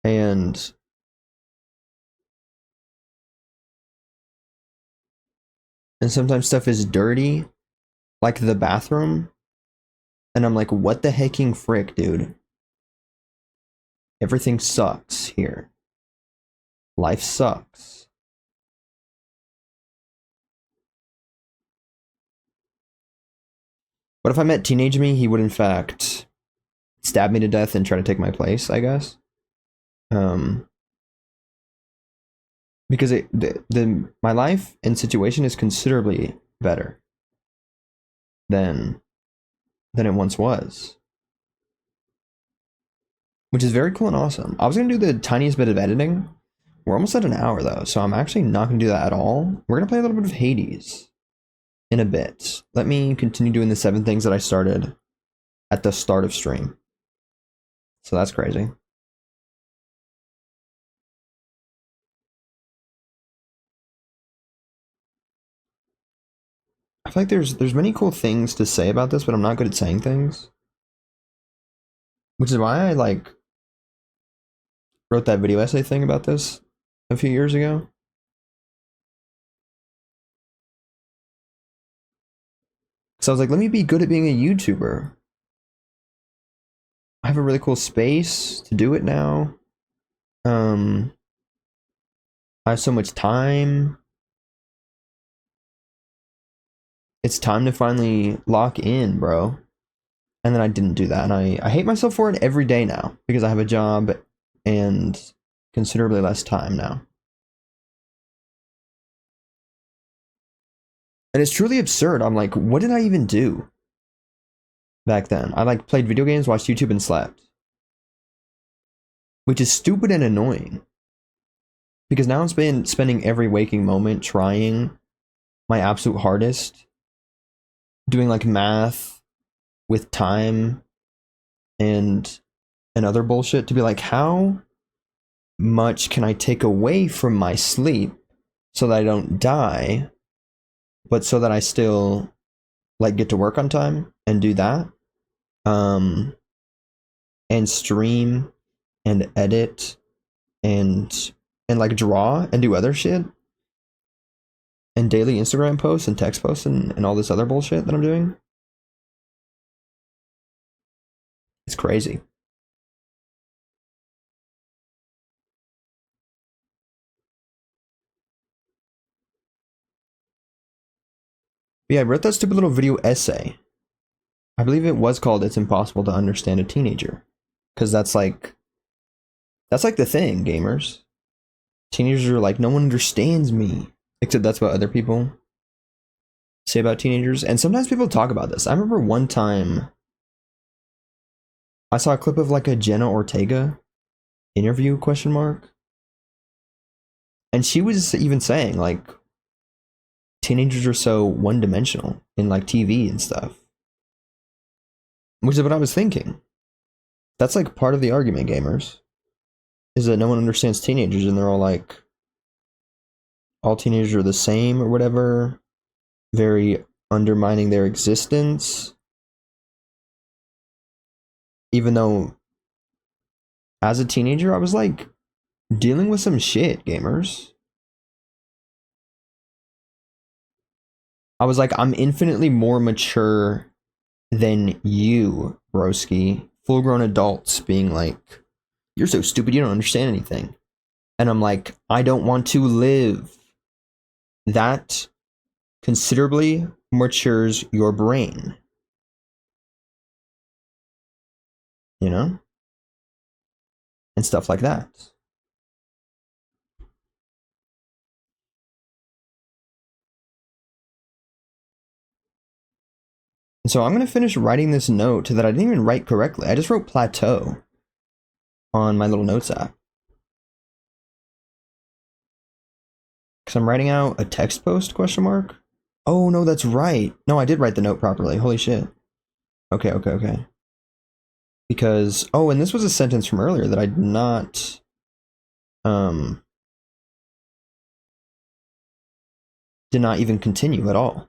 And sometimes stuff is dirty, like the bathroom. And I'm like, what the hecking frick, dude? Everything sucks here. Life sucks. What if I met teenage me? He would, in fact, stab me to death and try to take my place, I guess. Um, because my life and situation is considerably better than it once was, which is very cool and awesome. I was gonna do the tiniest bit of editing. We're almost at an hour though, so I'm actually not gonna do that at all. We're gonna play a little bit of Hades in a bit. Let me continue doing the 7 things that I started at the start of stream. So that's crazy. I feel like there's many cool things to say about this, but I'm not good at saying things. Which is why I like wrote that video essay thing about this a few years ago. So I was like, let me be good at being a YouTuber. I have a really cool space to do it now. Um, I have so much time. It's time to finally lock in, bro. And then I didn't do that. And I hate myself for it every day now because I have a job and considerably less time now. And it's truly absurd. I'm like, what did I even do back then? I like played video games, watched YouTube, and slept. Which is stupid and annoying. Because now I'm spending every waking moment trying my absolute hardest, doing like math with time and other bullshit to be like, how much can I take away from my sleep so that I don't die, but so that I still like get to work on time and do that, um, and stream and edit and like draw and do other shit and daily Instagram posts and text posts and all this other bullshit that I'm doing. It's crazy. But yeah, I wrote that stupid little video essay I believe it was called "It's Impossible to Understand a Teenager," because that's like the thing, gamers. Teenagers are like, no one understands me, except that's what other people say about teenagers. And sometimes people talk about this. I remember one time I saw a clip of like a Jenna Ortega interview question mark, and she was even saying like teenagers are so one-dimensional in like TV and stuff, which is what I was thinking. That's like part of the argument, gamers, is that no one understands teenagers, and they're all like, all teenagers are the same or whatever, very undermining their existence. Even though as a teenager I was like dealing with some shit, gamers. I was like, I'm infinitely more mature than you, broski. Full grown adults being like, you're so stupid, you don't understand anything. And I'm like, I don't want to live. That considerably matures your brain. You know? And stuff like that. And so I'm going to finish writing this note that I didn't even write correctly. I just wrote plateau on my little notes app. Because I'm writing out a text post, question mark. Oh, no, that's right. No, I did write the note properly. Holy shit. Okay. Because, oh, and this was a sentence from earlier that I did not, did not even continue at all.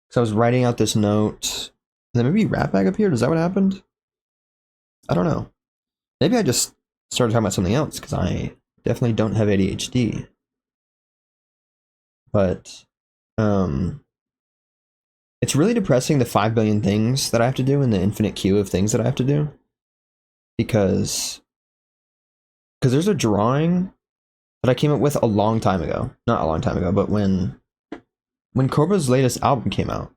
Because I was writing out this note, and then maybe Rat Bag appeared. Is that what happened? I don't know. Maybe I just started talking about something else, because I definitely don't have ADHD. But, it's really depressing, the 5 billion things that I have to do and the infinite queue of things that I have to do. Because there's a drawing that I came up with a long time ago. Not a long time ago, but when Cobra's latest album came out.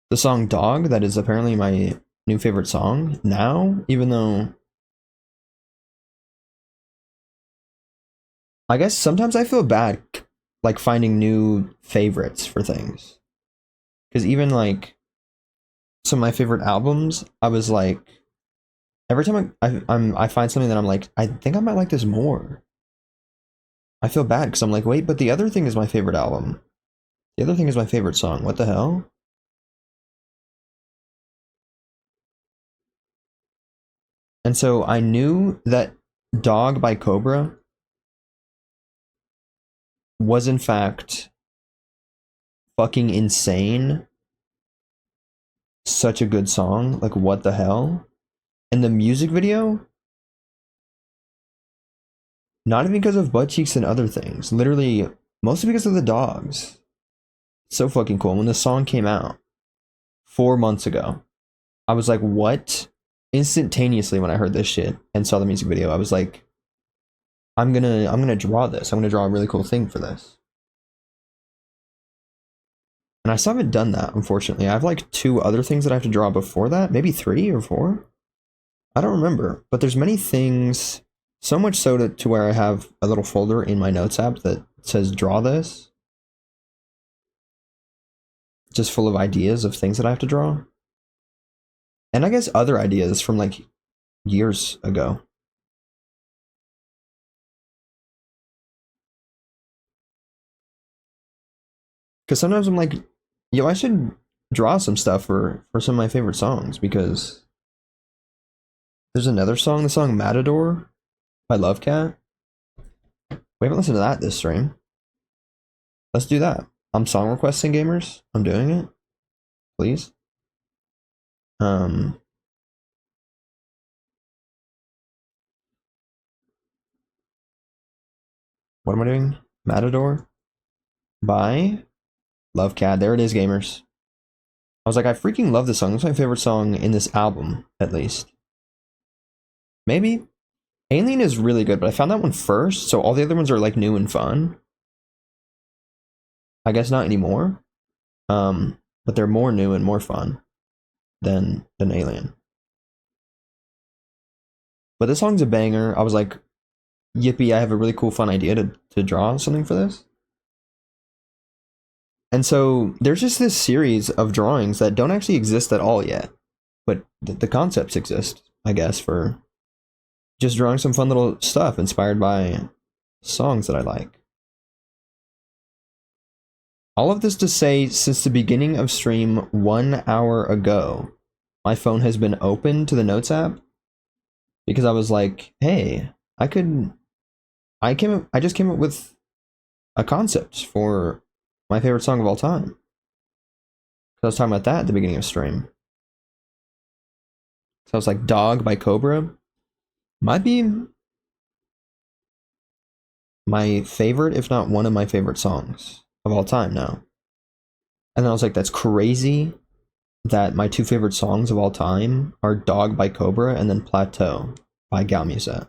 The song Dog, that is apparently my new favorite song now, even though I guess sometimes I feel bad like finding new favorites for things. Because even like some of my favorite albums, I was like, every time I find something that I'm like, I think I might like this more. I feel bad because I'm like, wait, but the other thing is my favorite album. The other thing is my favorite song. What the hell? And so I knew that Dog by Cobra was in fact fucking insane. Such a good song. Like, what the hell? And the music video, not even because of butt cheeks and other things. Literally, mostly because of the dogs. So fucking cool. When the song came out 4 months ago, I was like, what? Instantaneously when I heard this shit and saw the music video, I was like, I'm gonna draw this. I'm gonna draw a really cool thing for this. And I still haven't done that, unfortunately. I have like 2 other things that I have to draw before that. Maybe 3 or 4. I don't remember. But there's many things, so much so to where I have a little folder in my notes app that says draw this. Just full of ideas of things that I have to draw. And I guess other ideas from like years ago. Because sometimes I'm like, yo, I should draw some stuff for some of my favorite songs, because there's another song, the song Matador by Lovecat. We haven't listened to that this stream. Let's do that. I'm song requesting, gamers. I'm doing it. Please. What am I doing? Matador by Lovecat. There it is, gamers. I was like, I freaking love this song. It's my favorite song in this album, at least. Maybe. Alien is really good, but I found that one first, so all the other ones are like new and fun. I guess not anymore. But they're more new and more fun. than Alien. But this song's a banger. I was like, yippee, I have a really cool fun idea to draw something for this. And so there's just this series of drawings that don't actually exist at all yet. But the concepts exist, I guess, for just drawing some fun little stuff inspired by songs that I like. All of this to say, since the beginning of stream 1 hour ago, my phone has been open to the Notes app because I was like, hey, I just came up with a concept for my favorite song of all time. I was talking about that at the beginning of stream. So I was like, Dog by Cobra might be my favorite, if not one of my favorite songs of all time now. And then I was like, that's crazy that my two favorite songs of all time are Dog by Cobra and then Plateau by Gal Musette.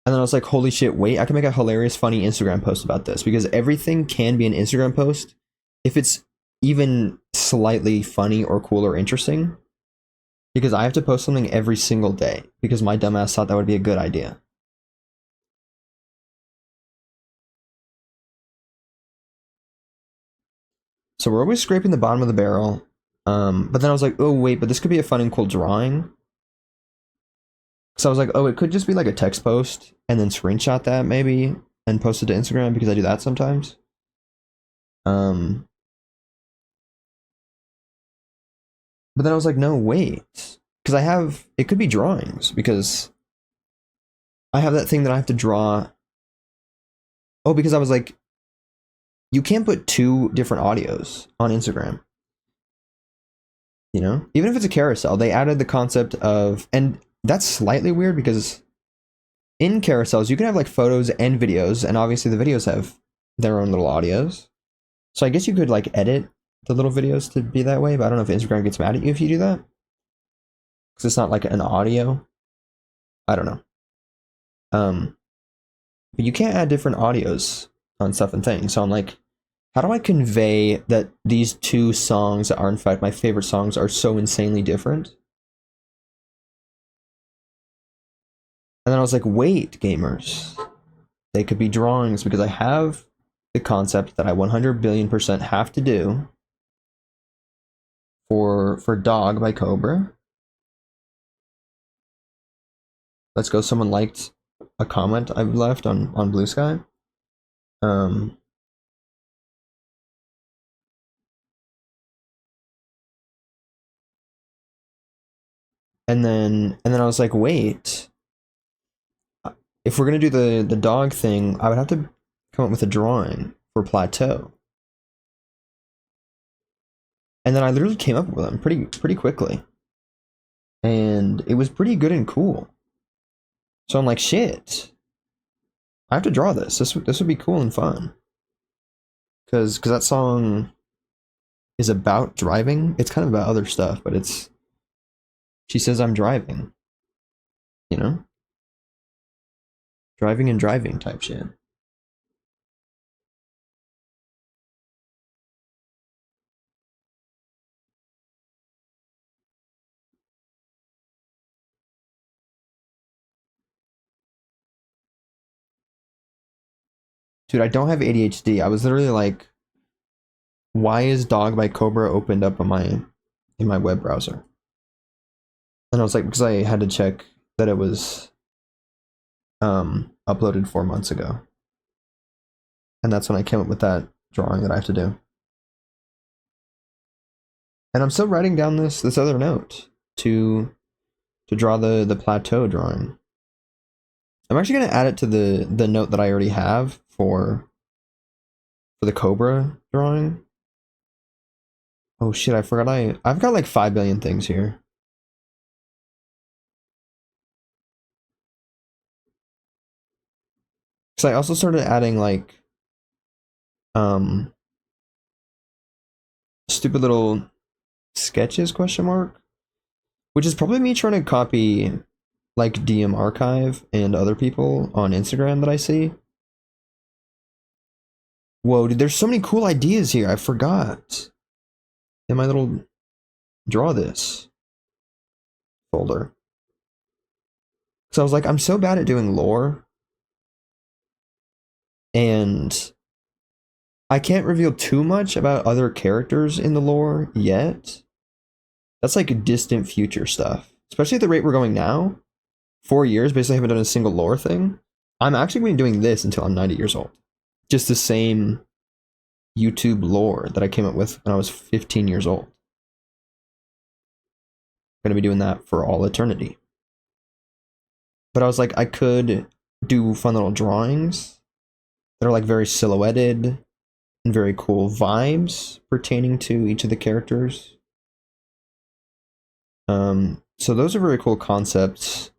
And then I was like, holy shit, wait, I can make a hilarious, funny Instagram post about this because everything can be an Instagram post if it's even slightly funny or cool or interesting. Because I have to post something every single day because my dumbass thought that would be a good idea. So we're always scraping the bottom of the barrel. But then I was like, oh wait, but this could be a fun and cool drawing. So I was like, oh, it could just be like a text post and then screenshot that maybe and post it to Instagram because I do that sometimes. But then I was like, no, wait. Because it could be drawings because I have that thing that I have to draw. Oh, because I was like, you can't put two different audios on Instagram. You know, even if it's a carousel, they added the concept of, and that's slightly weird because in carousels, you can have like photos and videos, and obviously the videos have their own little audios. So I guess you could like edit the little videos to be that way, but I don't know if Instagram gets mad at you if you do that. Because it's not like an audio. I don't know. But you can't add different audios on stuff and things. So I'm like, how do I convey that these two songs that are in fact my favorite songs are so insanely different? And then I was like, wait, gamers. They could be drawings because I have the concept that I 100 billion% have to do for Dog by Cobra. Let's go. Someone liked a comment I've left on Blue Sky. And then I was like, wait. If we're gonna do the dog thing, I would have to come up with a drawing for Plateau. And then I literally came up with them pretty quickly. And it was pretty good and cool. So I'm like, shit. I have to draw this. This would be cool and fun. Cause that song is about driving. It's kind of about other stuff, but it's she says I'm driving. You know? Driving and driving type shit. Dude, I don't have ADHD. I was literally like, why is Dog by Cobra opened up on in my web browser? And I was like, because I had to check that it was uploaded 4 months ago. And that's when I came up with that drawing that I have to do. And I'm still writing down this other note to draw the plateau drawing. I'm actually gonna add it to the note that I already have for the Cobra drawing. Oh shit, I forgot I've got like 5 billion things here. Cause I also started adding like stupid little sketches question mark, which is probably me trying to copy like DM Archive and other people on Instagram that I see. Whoa, dude, there's so many cool ideas here. I forgot. In my little draw this folder. So I was like, I'm so bad at doing lore, and I can't reveal too much about other characters in the lore yet. That's like distant future stuff. Especially at the rate we're going now. 4 years, basically I haven't done a single lore thing. I'm actually going to be doing this until I'm 90 years old. Just the same YouTube lore that I came up with when I was 15 years old. I'm going to be doing that for all eternity. But I was like, I could do fun little drawings that are like very silhouetted and very cool vibes pertaining to each of the characters. So those are very cool concepts.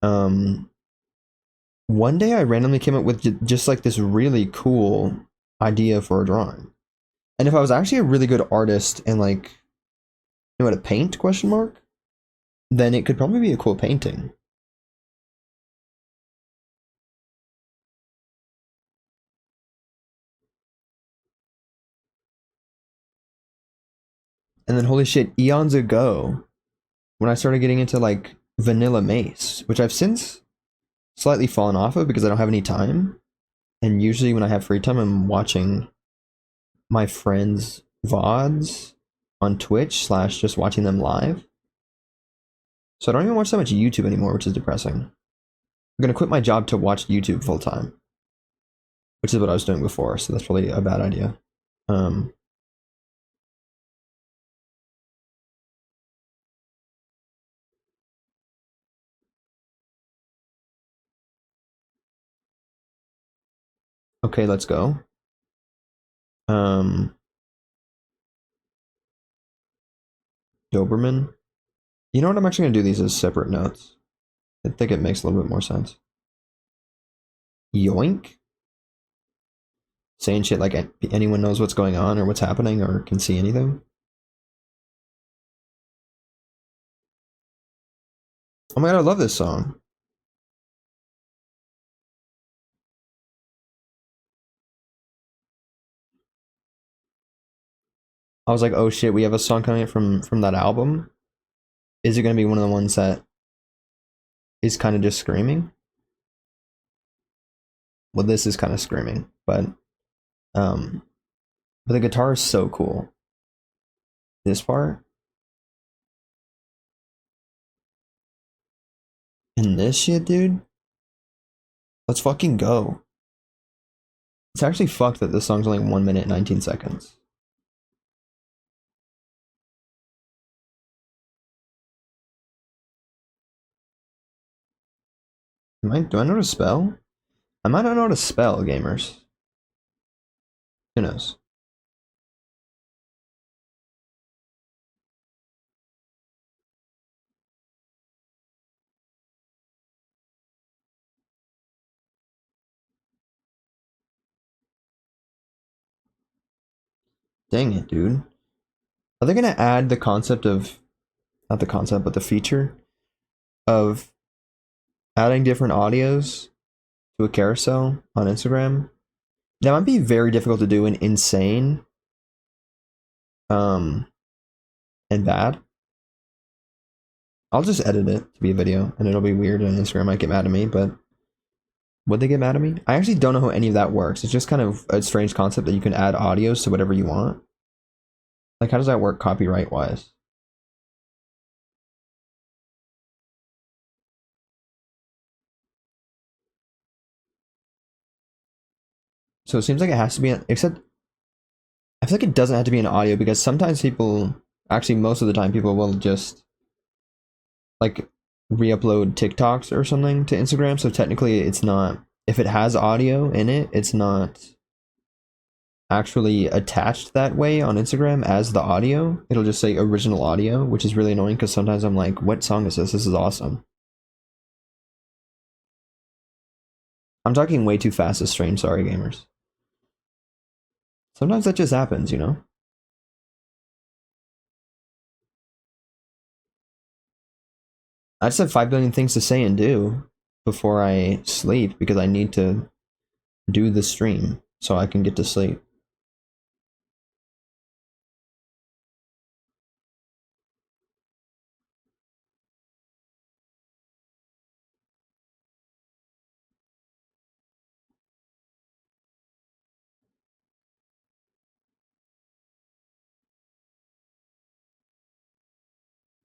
One day I randomly came up with just like this really cool idea for a drawing. And if I was actually a really good artist and like knew how to paint, question mark, then it could probably be a cool painting. And then holy shit, eons ago, when I started getting into like Vanilla Mace, which I've since slightly fallen off of because I don't have any time. And usually when I have free time, I'm watching my friends' VODs on Twitch / just watching them live. So I don't even watch that much YouTube anymore, which is depressing. I'm gonna quit my job to watch YouTube full time, which is what I was doing before, so that's probably a bad idea. Okay, let's go. Doberman. You know what? I'm actually gonna do these as separate notes. I think it makes a little bit more sense. Yoink. Saying shit like anyone knows what's going on or what's happening or can see anything. Oh my god, I love this song. I was like, oh shit, we have a song coming from that album. Is it gonna be one of the ones that is kind of just screaming? Well, this is kind of screaming, but the guitar is so cool. This part and this shit, dude. Let's fucking go. It's actually fucked that this song's only 1 minute 19 seconds. Do I know how to spell? I might not know how to spell, gamers. Who knows? Dang it, dude. Are they gonna add the concept of, not the concept, but the feature of adding different audios to a carousel on Instagram? That might be very difficult to do and insane. And bad. I'll just edit it to be a video and it'll be weird and Instagram might get mad at me, but would they get mad at me? I actually don't know how any of that works. It's just kind of a strange concept that you can add audios to whatever you want. Like, how does that work copyright wise? So it seems like it has to be, except I feel like it doesn't have to be an audio because sometimes people, actually most of the time, people will just like re-upload TikToks or something to Instagram. So technically it's not, if it has audio in it, it's not actually attached that way on Instagram as the audio. It'll just say original audio, which is really annoying because sometimes I'm like, what song is this? This is awesome. I'm talking way too fast to stream, sorry gamers. Sometimes that just happens, you know? I just have 5 billion things to say and do before I sleep because I need to do the stream so I can get to sleep.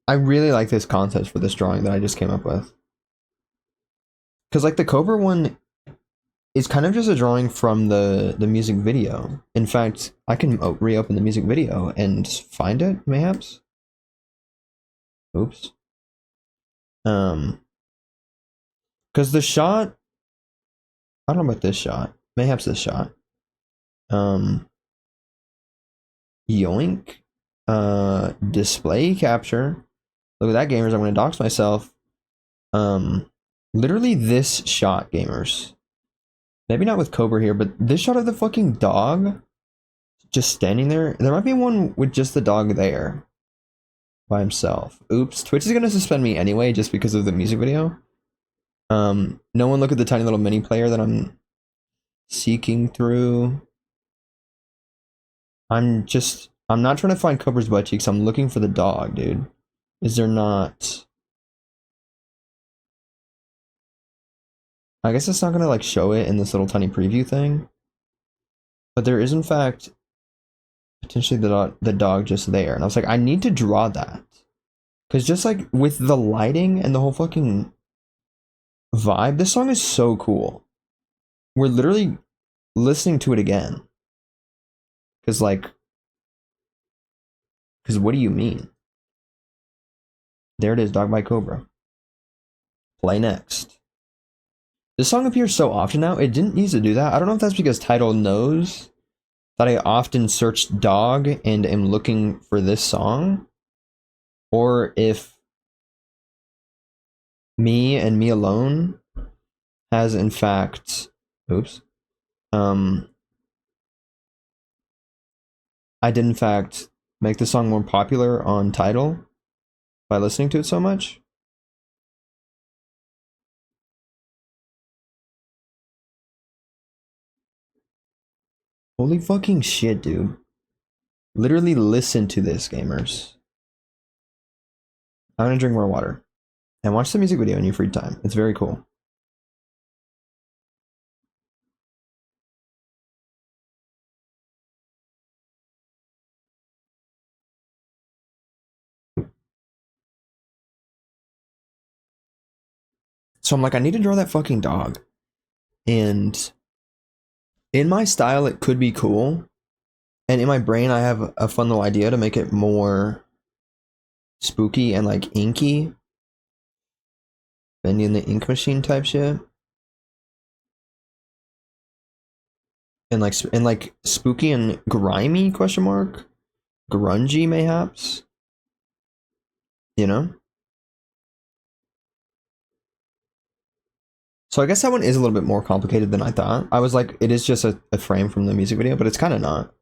I really like this concept for this drawing that I just came up with. Because like the Cobra one is kind of just a drawing from the music video. In fact, I can reopen the music video and find it, mayhaps. Oops. Because the shot, I don't know about this shot. Mayhaps this shot. Yoink. Display capture. Look at that, gamers. I'm gonna dox myself. Literally this shot, gamers. Maybe not with Cobra here, but this shot of the fucking dog just standing there. There might be one with just the dog there by himself. Oops. Twitch is gonna suspend me anyway just because of the music video. No one look at the tiny little mini player that I'm seeking through. I'm not trying to find Cobra's butt cheeks. I'm looking for the dog, dude. Is there not? I guess it's not gonna like show it in this little tiny preview thing. But there is in fact potentially the dog just there. And I was like, I need to draw that. Cause just like with the lighting and the whole fucking vibe, this song is so cool. We're literally listening to it again. Cause what do you mean? There it is, Dog by Cobra. Play next. This song appears so often now, it didn't need to do that. I don't know if that's because Tidal knows that I often search dog and am looking for this song, or if me and me alone has in fact, oops, I did in fact make the song more popular on Tidal by listening to it so much. Holy fucking shit, dude. Literally listen to this, gamers. I'm gonna drink more water. And watch the music video in your free time. It's very cool. So I'm like, I need to draw that fucking dog. And in my style, it could be cool. And in my brain, I have a fun little idea to make it more spooky and like inky. Bendy in the ink machine type shit. And like spooky and grimy question mark. Grungy mayhaps. You know? So I guess that one is a little bit more complicated than I thought. I was like, it is just a frame from the music video, but it's kind of not.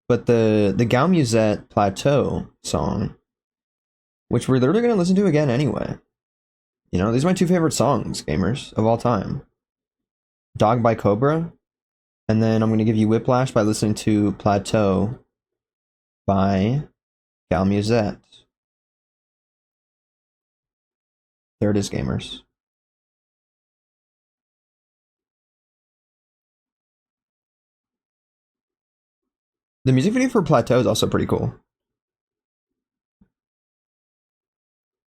But the Gal Musette Plateau song, which we're literally going to listen to again anyway. You know, these are my two favorite songs, gamers, of all time. Dog by Cobra, and then I'm going to give you Whiplash by listening to Plateau by Gal Musette. There it is, gamers. The music video for Plateau is also pretty cool.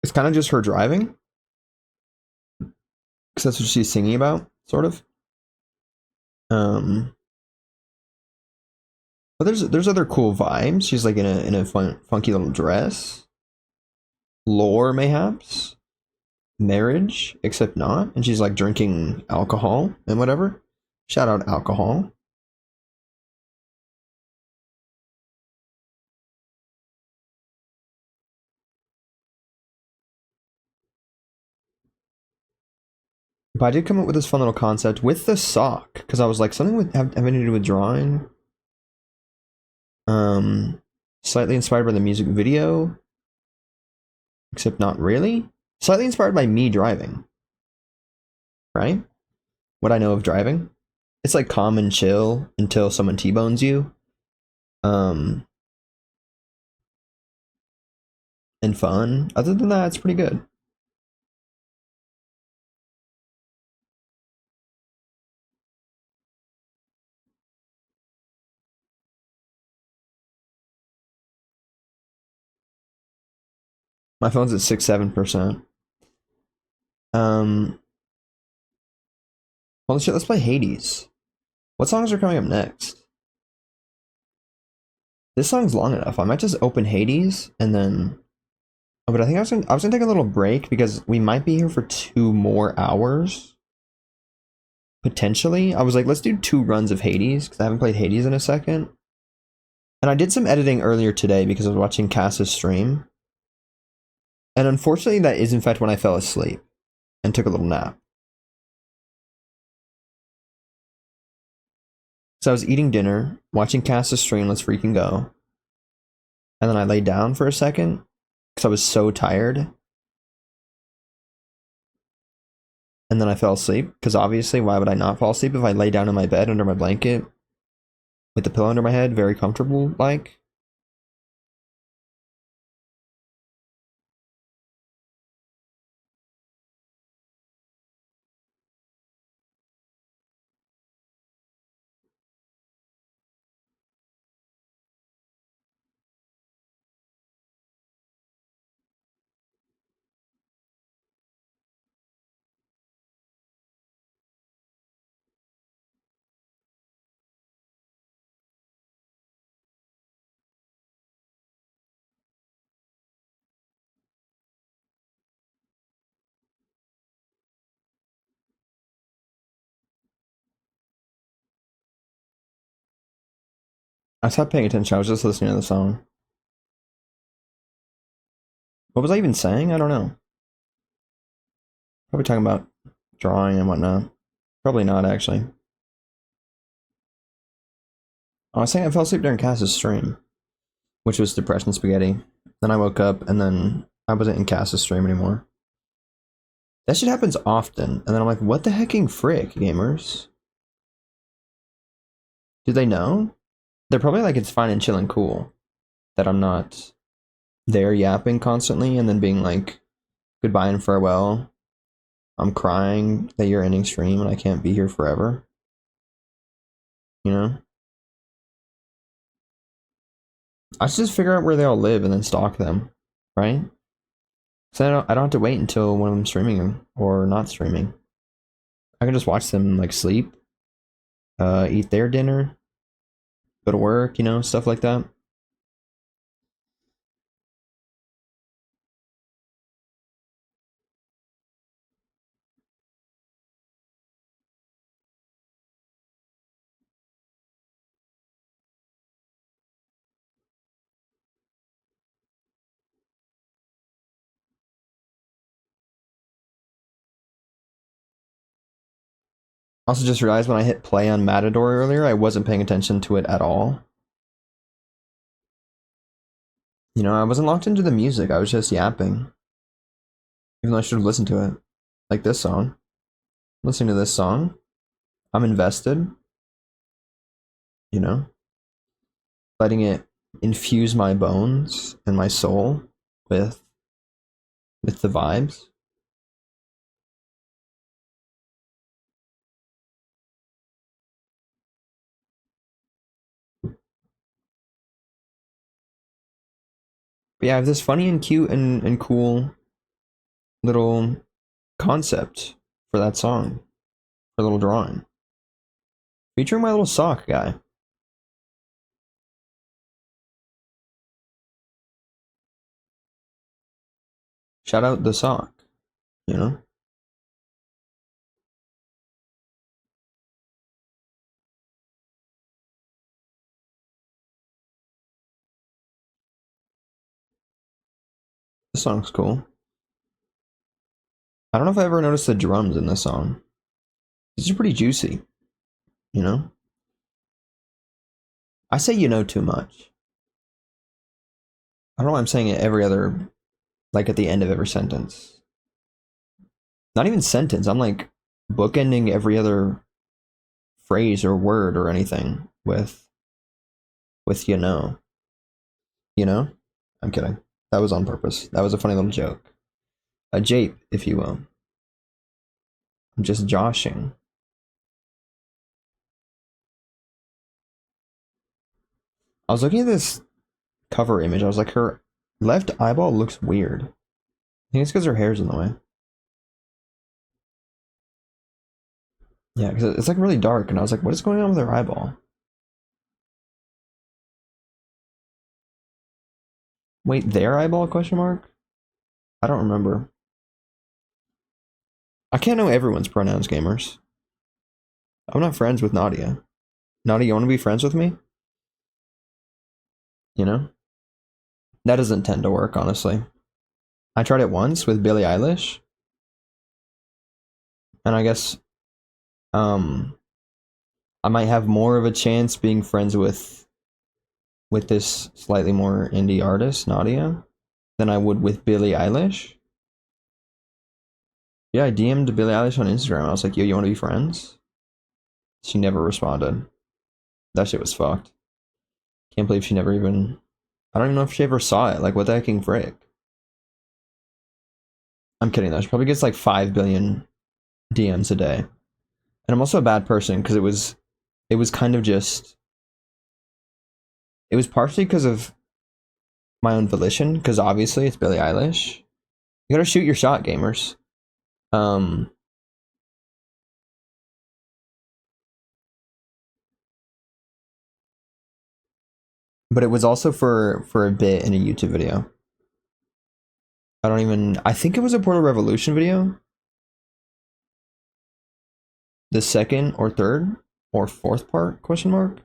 It's kind of just her driving. Because that's what she's singing about, sort of. But there's other cool vibes. She's like in a funky little dress. Lore, mayhaps. Marriage, except not. And she's like drinking alcohol and whatever. Shout out alcohol. But I did come up with this fun little concept with the sock, because I was like, something with having to do with drawing. Slightly inspired by the music video, except not really. Slightly inspired by me driving, right? What I know of driving. It's like calm and chill until someone T-bones you. And fun. Other than that, it's pretty good. My phone's at 6-7%. Um, Holy shit, let's play Hades. What songs are coming up next? This song's long enough. I might just open Hades and then. Oh, but I think I was gonna take a little break because we might be here for 2 more hours. Potentially. I was like, let's do 2 runs of Hades, because I haven't played Hades in a second. And I did some editing earlier today because I was watching Cass's stream. And unfortunately, that is in fact when I fell asleep and took a little nap. So I was eating dinner, watching Cass's stream, let's freaking go. And then I laid down for a second because I was so tired. And then I fell asleep because obviously, why would I not fall asleep if I lay down in my bed under my blanket with the pillow under my head, very comfortable like? I stopped paying attention. I was just listening to the song. What was I even saying? I don't know. Probably talking about drawing and whatnot. Probably not, actually. I was saying I fell asleep during Cass's stream, which was Depression Spaghetti. Then I woke up, and then I wasn't in Cass's stream anymore. That shit happens often, and then I'm like, what the hecking frick, gamers? Do they know? They're probably like, it's fine and chill and cool that I'm not there yapping constantly and then being like, goodbye and farewell. I'm crying that you're ending stream and I can't be here forever. You know? I should just figure out where they all live and then stalk them, right? So I don't have to wait until one of them streaming or not streaming. I can just watch them like sleep, eat their dinner, go to work, you know, stuff like that. Also, just realized when I hit play on Matador earlier, I wasn't paying attention to it at all. You know, I wasn't locked into the music, I was just yapping. Even though I should have listened to it. Like this song. Listening to this song, I'm invested. You know? Letting it infuse my bones and my soul with the vibes. But yeah, I have this funny and cute and cool little concept for that song. For a little drawing. Featuring my little sock guy. Shout out the sock, you know? This song's cool. I don't know if I ever noticed the drums in this song. These are pretty juicy, you know? I say you know too much. I don't know why I'm saying it every other, like at the end of every sentence. Not even sentence, I'm like bookending every other phrase or word or anything with you know. You know? I'm kidding. That was on purpose. That was a funny little joke. A jape, if you will. I'm just joshing. I was looking at this cover image. I was like, her left eyeball looks weird. think it's because her hair's in the way. Yeah, because it's like really dark, and I was like, what is going on with her eyeball? Wait, their eyeball, question mark? I don't remember. I can't know everyone's pronouns, gamers. I'm not friends with Nadia. Nadia, you want to be friends with me? You know? That doesn't tend to work, honestly. I tried it once with Billie Eilish, and I guess I might have more of a chance being friends with this slightly more indie artist, Nadia, than I would with Billie Eilish. Yeah, I DM'd Billie Eilish on Instagram. I was like, yo, you want to be friends? She never responded. That shit was fucked. Can't believe she never even. I don't even know if she ever saw it. Like, what the hecking frick? I'm kidding though. She probably gets like 5 billion DMs a day. And I'm also a bad person because it was kind of just. It was partially because of my own volition, because obviously it's Billie Eilish. You gotta shoot your shot, gamers. Um, but it was also for a bit in a YouTube video. I don't even. I think it was a Portal Revolution video. The second or third or fourth part? Question mark.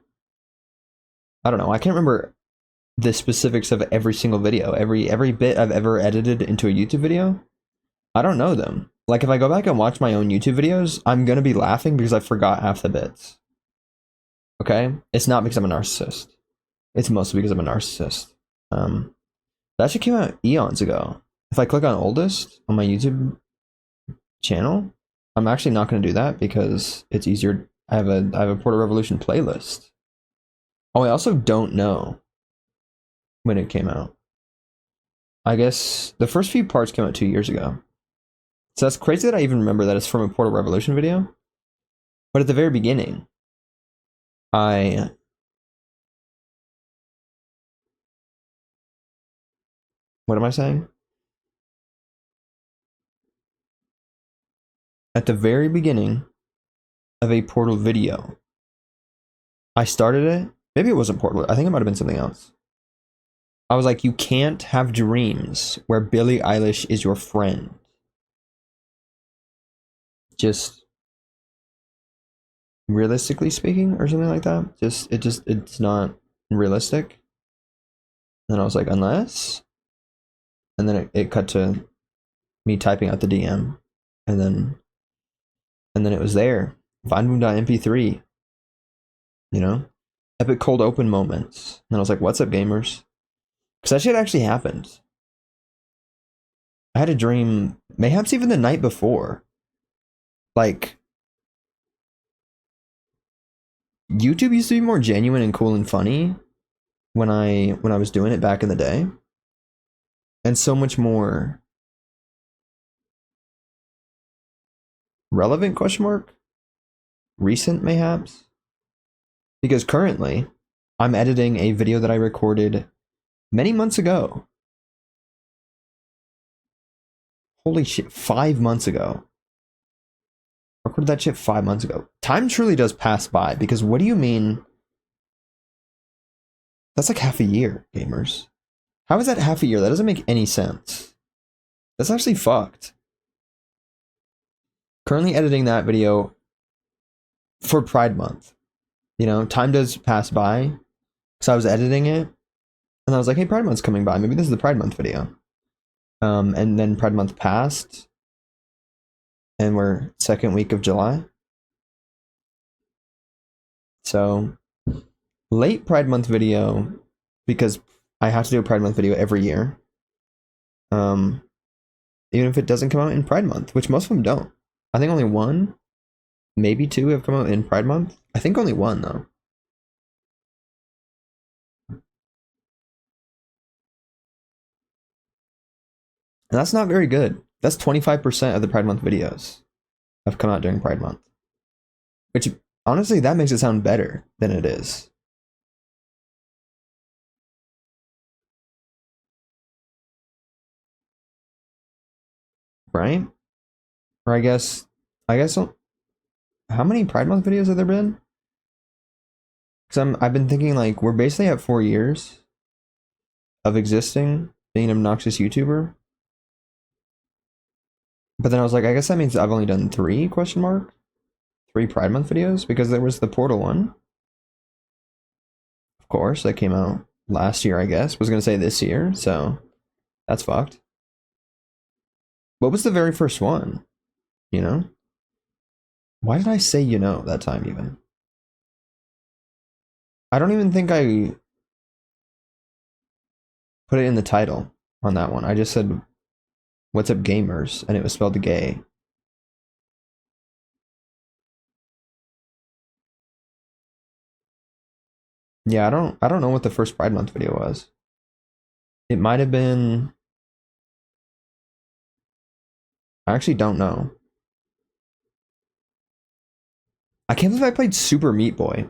I don't know. I can't remember the specifics of every single video. Every bit I've ever edited into a YouTube video. I don't know them. Like if I go back and watch my own YouTube videos, I'm gonna be laughing because I forgot half the bits. Okay? It's not because I'm a narcissist. It's mostly because I'm a narcissist. That shit came out eons ago. If I click on oldest on my YouTube channel, I'm actually not gonna do that because it's easier. I have a Portal Revolution playlist. Oh, I also don't know when it came out. I guess the first few parts came out 2 years ago. So that's crazy that I even remember that it's from a Portal Revolution video. But at the very beginning, I what am I saying? At the very beginning of a Portal video, I started it. Maybe it wasn't Portal. I think it might have been something else. I was like, you can't have dreams where Billie Eilish is your friend. Just realistically speaking, or something like that. It's not realistic. And I was like, unless. And then it cut to me typing out the DM, and then it was there. Vineboom.mp3, you know? Epic cold open moments. And I was like, what's up, gamers? Because that shit actually happened. I had a dream, mayhaps even the night before. Like, YouTube used to be more genuine and cool and funny when I was doing it back in the day. And so much more relevant, question mark? Recent, mayhaps? Because currently, I'm editing a video that I recorded many months ago. Holy shit, 5 months ago. Recorded that shit 5 months ago. Time truly does pass by, because what do you mean? That's like half a year, gamers. How is that half a year? That doesn't make any sense. That's actually fucked. Currently editing that video for Pride Month. You know, time does pass by. So I was editing it, and I was like, hey, Pride Month's coming by. Maybe this is the Pride Month video. And then Pride Month passed, and we're second week of July. So late Pride Month video, because I have to do a Pride Month video every year. Even if it doesn't come out in Pride Month, which most of them don't. I think only one, maybe two have come out in Pride Month. I think only one though. And that's not very good. That's 25% of the Pride Month videos have come out during Pride Month. Which honestly, that makes it sound better than it is. right? Or I guess, how many Pride Month videos have there been? Because I've been thinking like we're basically at 4 years of existing, being an obnoxious YouTuber. But then I was like, I guess that means I've only done 3 question mark? 3 Pride Month videos? Because there was the Portal one. Of course, that came out last year, I guess. Was gonna say this year, so that's fucked. What was the very first one? You know? Why did I say you know that time even? I don't even think I put it in the title on that one. I just said, "What's up, gamers?" and it was spelled gay. Yeah, I don't know what the first Pride Month video was. It might have been. I actually don't know. I can't believe I played Super Meat Boy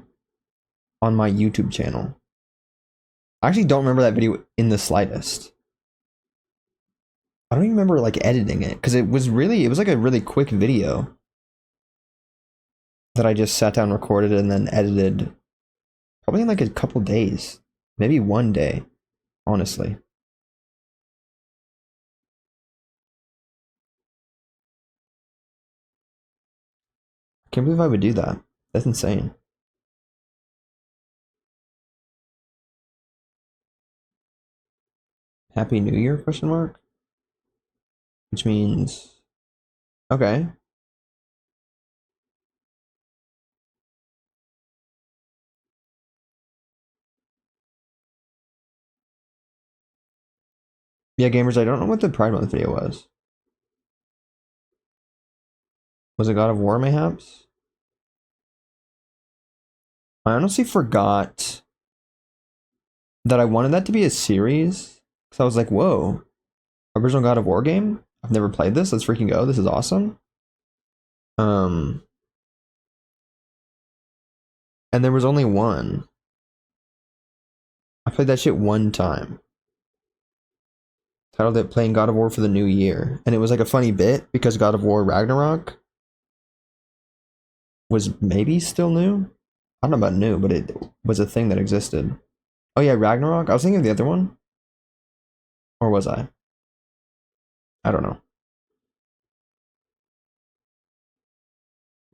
on my YouTube channel. I actually don't remember that video in the slightest. I don't even remember like editing it because it was like a really quick video that I just sat down, recorded, and then edited probably in like a couple days, maybe one day, honestly. I can't believe I would do that. That's insane. Happy New Year? Question mark. Which means okay. Yeah, gamers. I don't know what the Pride Month video was. Was it God of War, mayhaps? I honestly forgot that I wanted that to be a series. Because I was like, whoa, original God of War game? I've never played this. Let's freaking go. This is awesome. Um, and there was only one. I played that shit one time. Titled it Playing God of War for the New Year. And it was like a funny bit because God of War Ragnarok was maybe still new. I don't know about new, but it was a thing that existed. Oh yeah, Ragnarok? I was thinking of the other one. Or was I? I don't know.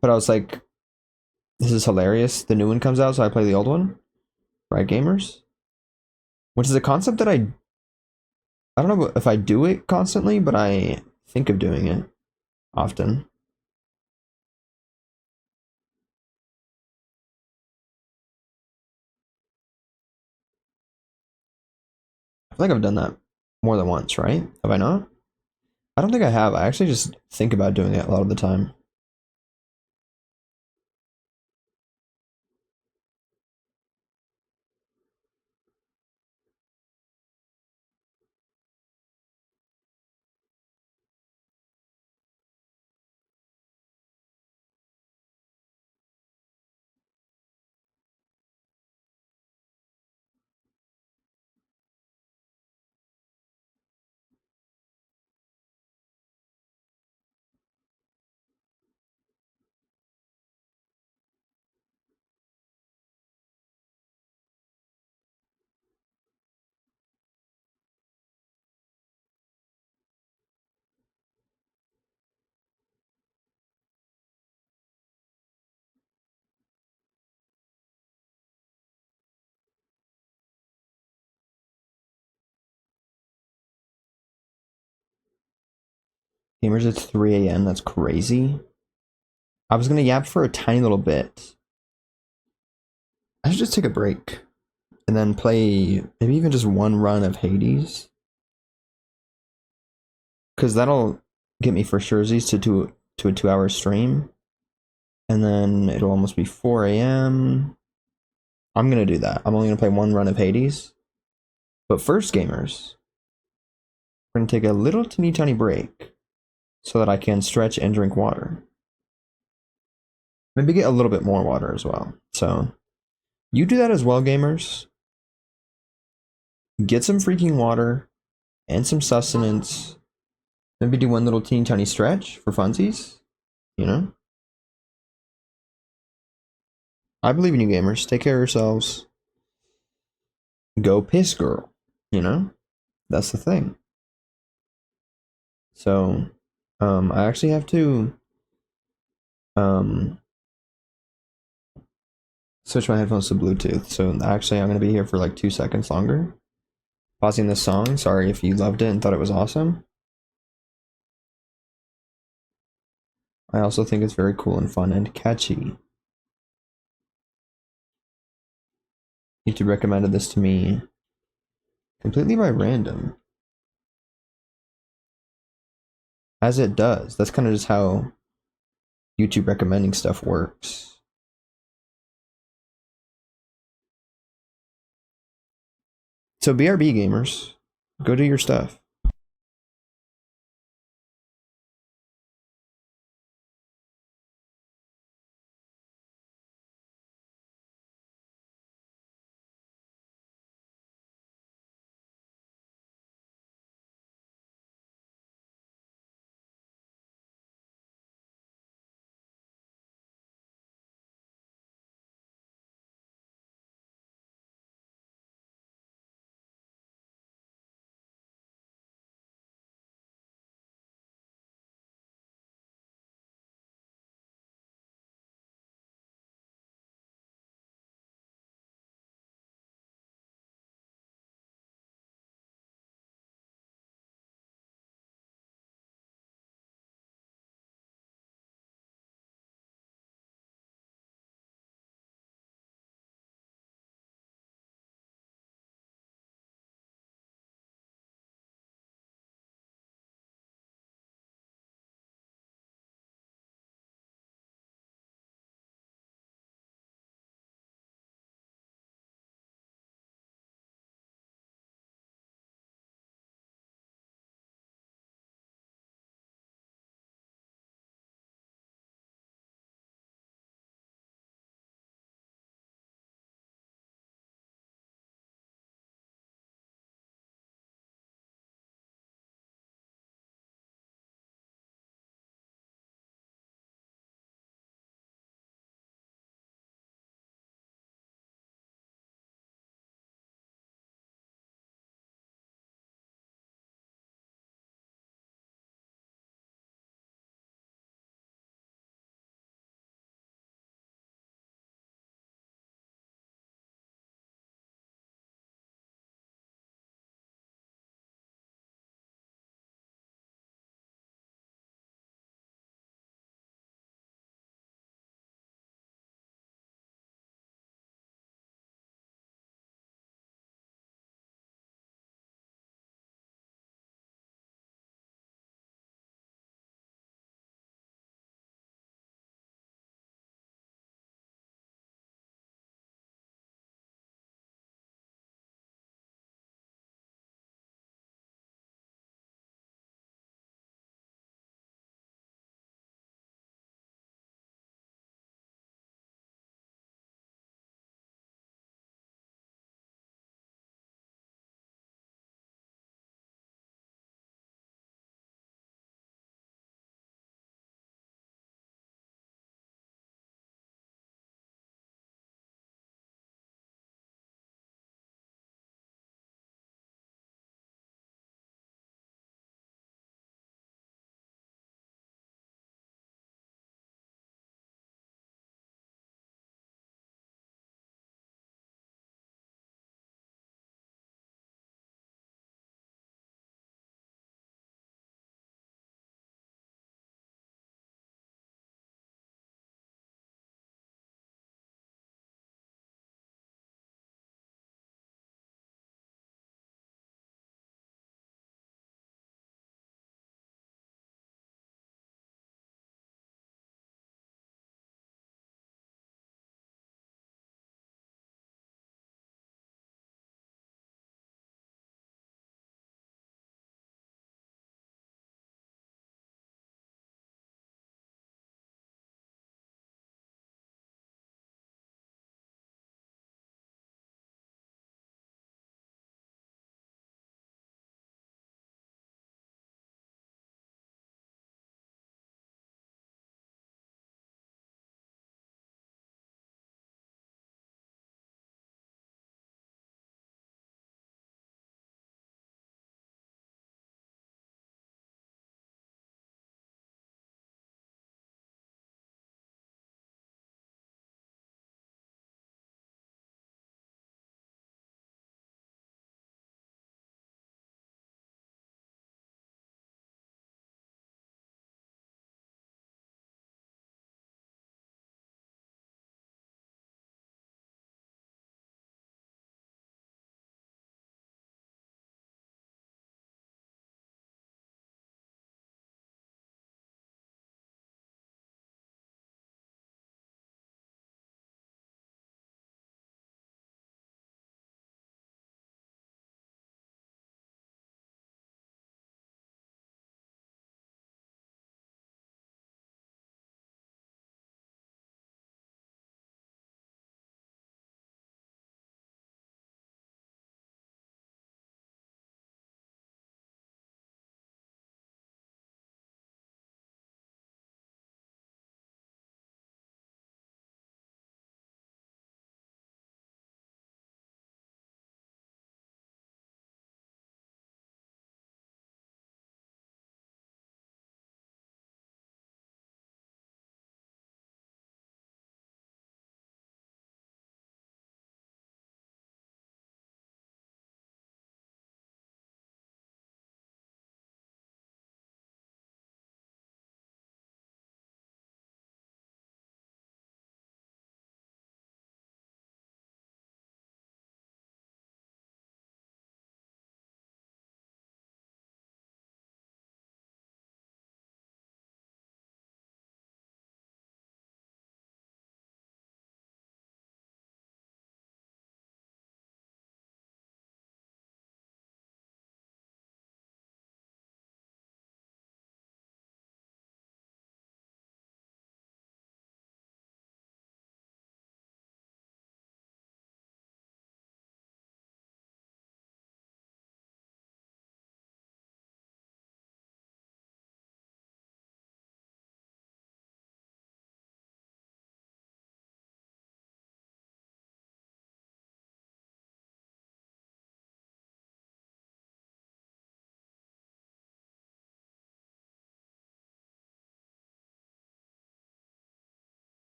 But I was like, this is hilarious. The new one comes out, so I play the old one. Right, gamers? Which is a concept that I don't know if I do it constantly, but I think of doing it often. I feel like I've done that more than once, right? Have I not? I don't think I have. I actually just think about doing it a lot of the time. Gamers, it's 3 a.m. That's crazy. I was gonna yap for a tiny little bit. I should just take a break and then play maybe even just one run of Hades. Because that'll get me for surezies to a 2 hour stream. And then it'll almost be 4 a.m. I'm gonna do that. I'm only gonna play one run of Hades. But first, gamers, we're gonna take a little teeny tiny break so that I can stretch and drink water. Maybe get a little bit more water as well. So you do that as well, gamers. Get some freaking water and some sustenance Maybe do one little teeny tiny stretch for funsies, you know? I believe in you gamers. Take care of yourselves. Go piss, girl. You know? That's the thing. So, I actually have to, um, switch my headphones to Bluetooth. So, actually, I'm going to be here for like 2 seconds longer. Pausing this song. Sorry if you loved it and thought it was awesome. I also think it's very cool and fun and catchy. YouTube recommended this to me completely by random. As it does. That's kind of just how YouTube recommending stuff works. So BRB gamers, go do your stuff.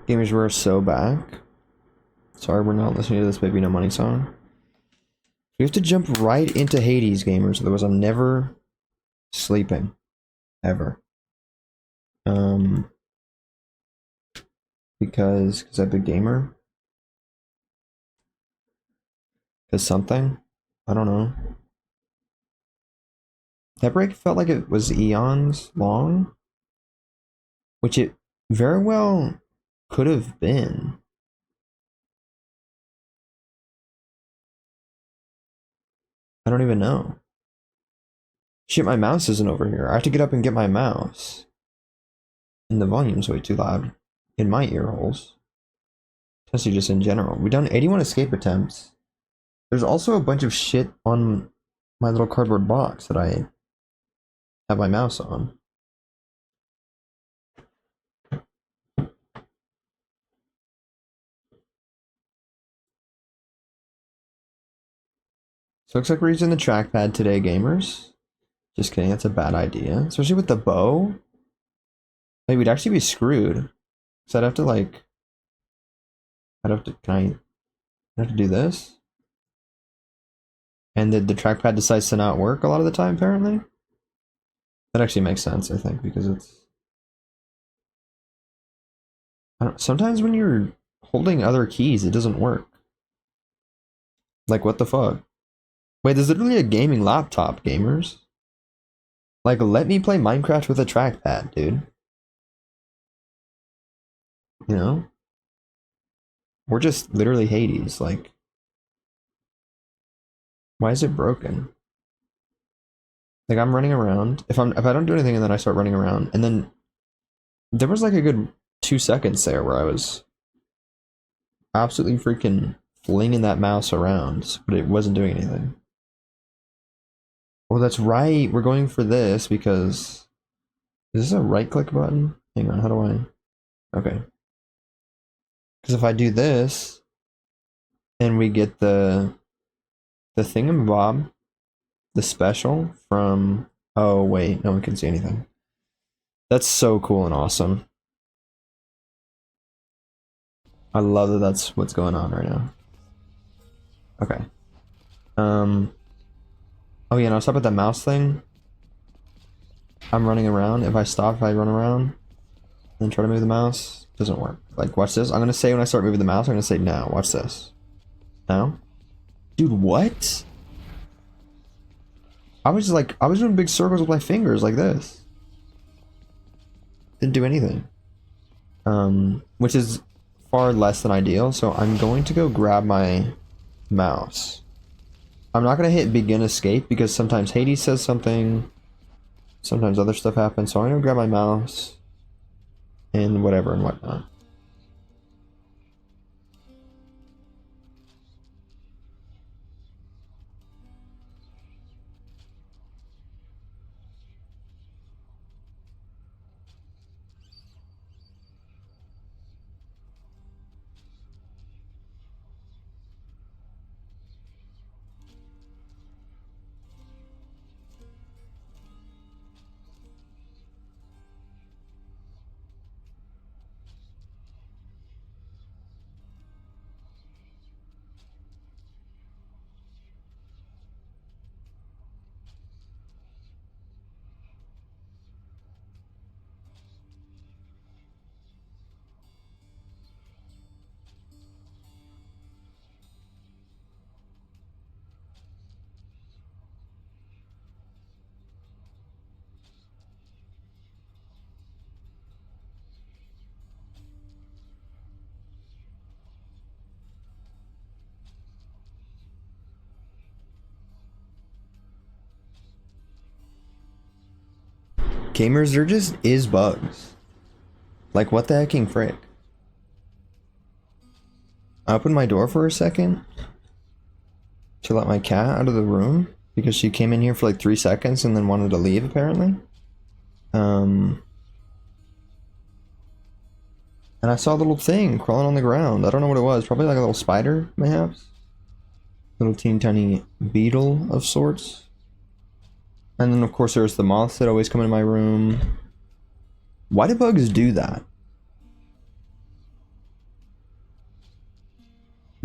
Gamers, we're so back. Sorry, we're not listening to this Baby No Money song. We have to jump right into Hades, gamers, otherwise I'm never sleeping. Ever. Because I'm a big gamer? Because something? I don't know. That break felt like it was eons long, which it very well could have been. I don't even know. Shit, my mouse isn't over here. I have to get up and get my mouse. And the volume's way too loud in my ear holes. Especially just in general. We've done 81 escape attempts. There's also a bunch of shit on my little cardboard box that I have my mouse on. So it looks like we're using the trackpad today, gamers. Just kidding, that's a bad idea. Especially with the bow. Like, we'd actually be screwed. So I'd have to, like... I'd have to do this? And the trackpad decides to not work a lot of the time, apparently? That actually makes sense, I think, because it's... sometimes when you're holding other keys, it doesn't work. Like, what the fuck? Wait, there's literally a gaming laptop, gamers. Like, let me play Minecraft with a trackpad, dude. You know? We're just literally Hades, like... Why is it broken? Like, I'm running around. If I don't do anything and then I start running around, and then... There was like a good 2 seconds there where I was... absolutely freaking flinging that mouse around, but it wasn't doing anything. Oh, that's right. We're going for this because... Is this a right-click button? Hang on, how do I... Okay. Because if I do this, and we get the thingamabob, the special from... Oh, wait, no one can see anything. That's so cool and awesome. I love that that's what's going on right now. Okay. Oh yeah, now stop at the mouse thing. I'm running around. If I run around and try to move the mouse, it doesn't work. Like, watch this. I'm gonna say when I start moving the mouse, I'm gonna say now. Watch this. Now? Dude, what? I was doing big circles with my fingers like this. Didn't do anything. Which is far less than ideal, so I'm going to go grab my mouse. I'm not going to hit begin escape because sometimes Hades says something, sometimes other stuff happens, so I'm going to grab my mouse and whatever and whatnot. Gamers, there just is bugs. Like, what the hecking frick? I opened my door for a second to let my cat out of the room because she came in here for like 3 seconds and then wanted to leave, apparently. And I saw a little thing crawling on the ground. I don't know what it was. Probably like a little spider, mayhaps. Little teeny tiny beetle of sorts. And then, of course, there's the moths that always come into my room. Why do bugs do that?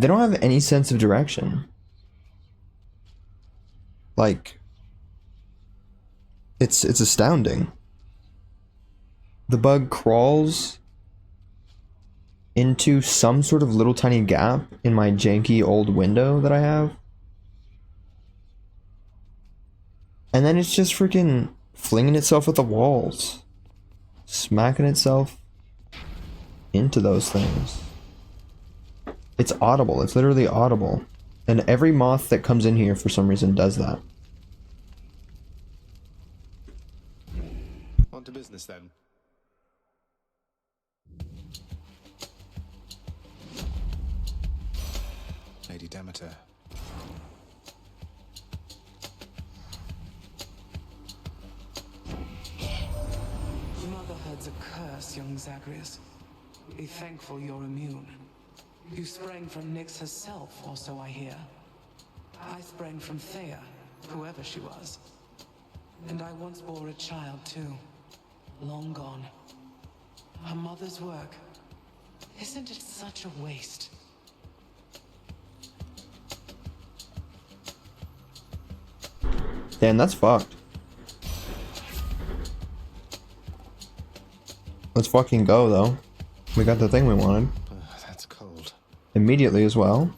They don't have any sense of direction. Like, it's astounding. The bug crawls into some sort of little tiny gap in my janky old window that I have. And then it's just freaking flinging itself at the walls. Smacking itself into those things. It's audible. It's literally audible. And every moth that comes in here for some reason does that. On to business then. Lady Demeter. Motherhood's a curse, young Zagreus. Be thankful you're immune. You sprang from Nyx herself, or so I hear. I sprang from Thea, whoever she was. And I once bore a child too. Long gone. Her mother's work. Isn't it such a waste? Damn, that's fucked. Let's fucking go, though. We got the thing we wanted. That's cold. Immediately as well.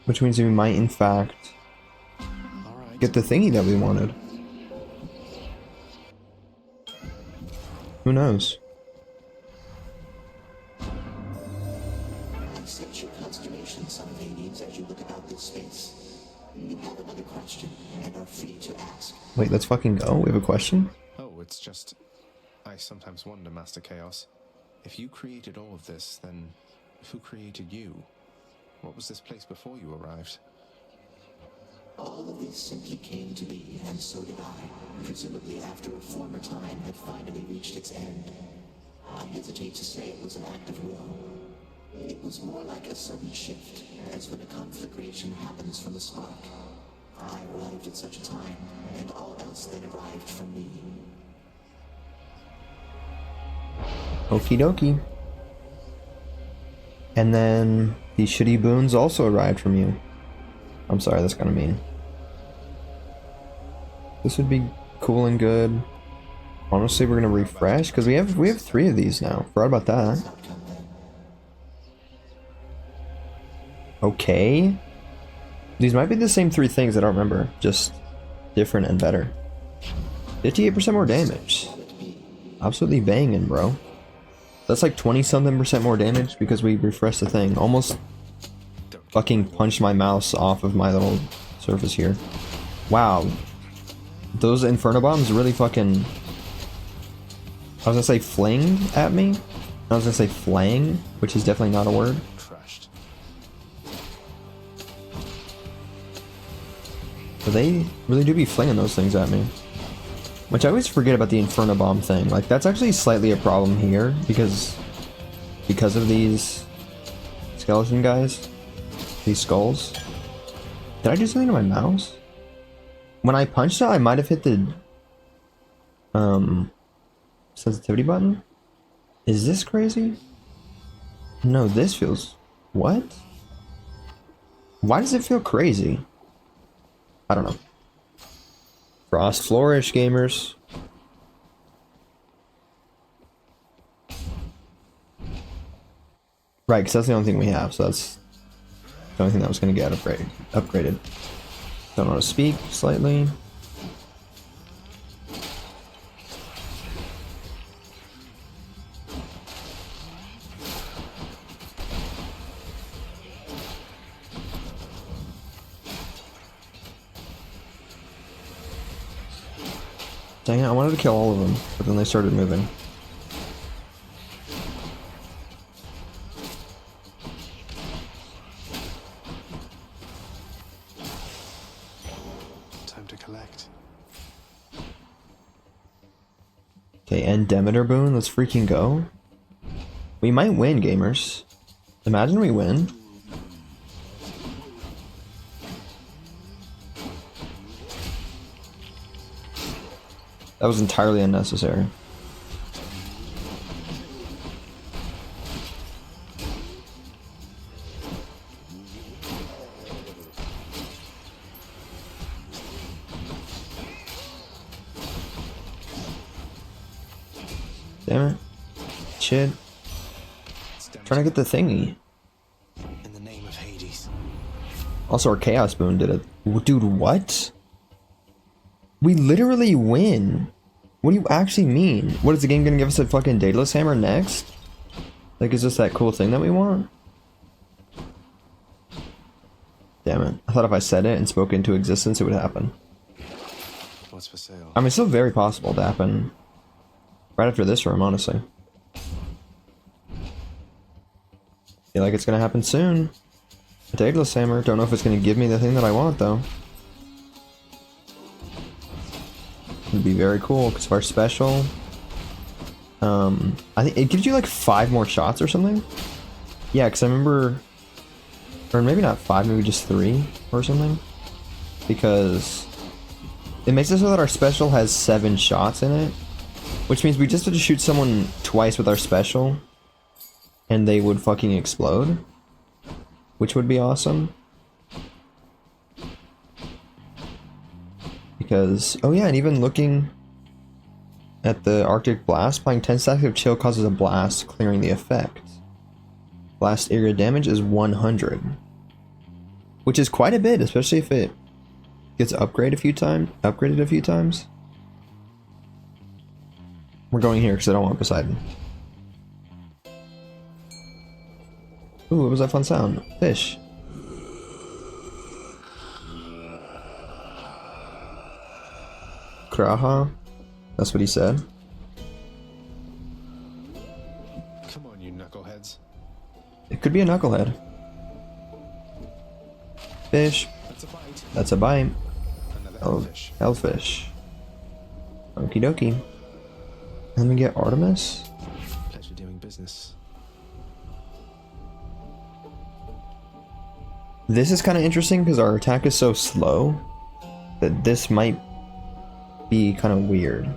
Which means we might, in fact, get the thingy that we wanted. Who knows? I sense your consternation, son of Hades, as you look about this space. You have another question, and are free to ask. Wait, let's fucking go. We have a question? Oh, it's just... I sometimes wonder, Master Chaos. If you created all of this, then who created you? What was this place before you arrived? All of this simply came to be, and so did I, presumably after a former time had finally reached its end. I hesitate to say it was an act of will. It was more like a sudden shift, as when a conflagration happens from a spark. I arrived at such a time, and all else then arrived from me. Okie dokie. And then these shitty boons also arrived from you. I'm sorry, that's kind of mean. This would be cool and good. Honestly, we're gonna refresh because we have 3 of these now. Forgot about that. Okay. These might be the same 3 things, I don't remember. Just different and better. 58% more damage. Absolutely banging, bro. That's like 20-something% more damage because we refreshed the thing. Almost fucking punched my mouse off of my little surface here. Wow. Those Inferno Bombs really fucking... I was gonna say fling at me. I was gonna say flang, which is definitely not a word. Crushed. But they really do be flinging those things at me. Which I always forget about the Inferno Bomb thing. Like, that's actually slightly a problem here, because of these skeleton guys. These skulls. Did I do something to my mouse? When I punched it, I might have hit the sensitivity button. Is this crazy? No, this feels... What? Why does it feel crazy? I don't know. Frost Flourish, gamers. Right, because that's the only thing we have, so that's the only thing that was going to get upgraded. Don't know how to speak slightly. Dang it, I wanted to kill all of them, but then they started moving. Time to collect. Okay, and Demeter boon, let's freaking go. We might win, gamers. Imagine we win. That was entirely unnecessary. Damn it. Shit. Trying to get the thingy. In the name of Hades. Also, our Chaos Boon did it. Dude, what? We literally win. What do you actually mean? What is the game gonna give us a fucking Daedalus Hammer next? Like, is this that cool thing that we want? Damn it. I thought if I said it and spoke it into existence, it would happen. What's for sale? I mean, it's still very possible to happen. Right after this room, honestly. Feel like it's gonna happen soon. A Daedalus Hammer. Don't know if it's gonna give me the thing that I want, though. It'd be very cool, because of our special. I think it gives you like 5 more shots or something. Yeah, because I remember, or maybe not 5, maybe just 3 or something. Because it makes it so that our special has 7 shots in it, which means we just have to shoot someone twice with our special, and they would fucking explode, which would be awesome. Because, oh yeah, and even looking at the Arctic Blast, applying 10 stacks of chill causes a blast, clearing the effect. Blast area damage is 100. Which is quite a bit, especially if it gets upgraded a few times. We're going here because I don't want Poseidon. Ooh, what was that fun sound? Fish. Kraha? That's what he said. Come on, you knuckleheads. It could be a knucklehead. Fish. That's a bite. That's a bite. Another Oh, hellfish. hellfish. Okie dokie. Let me get Artemis. Pleasure doing business. This is kind of interesting because our attack is so slow that this might be kind of weird.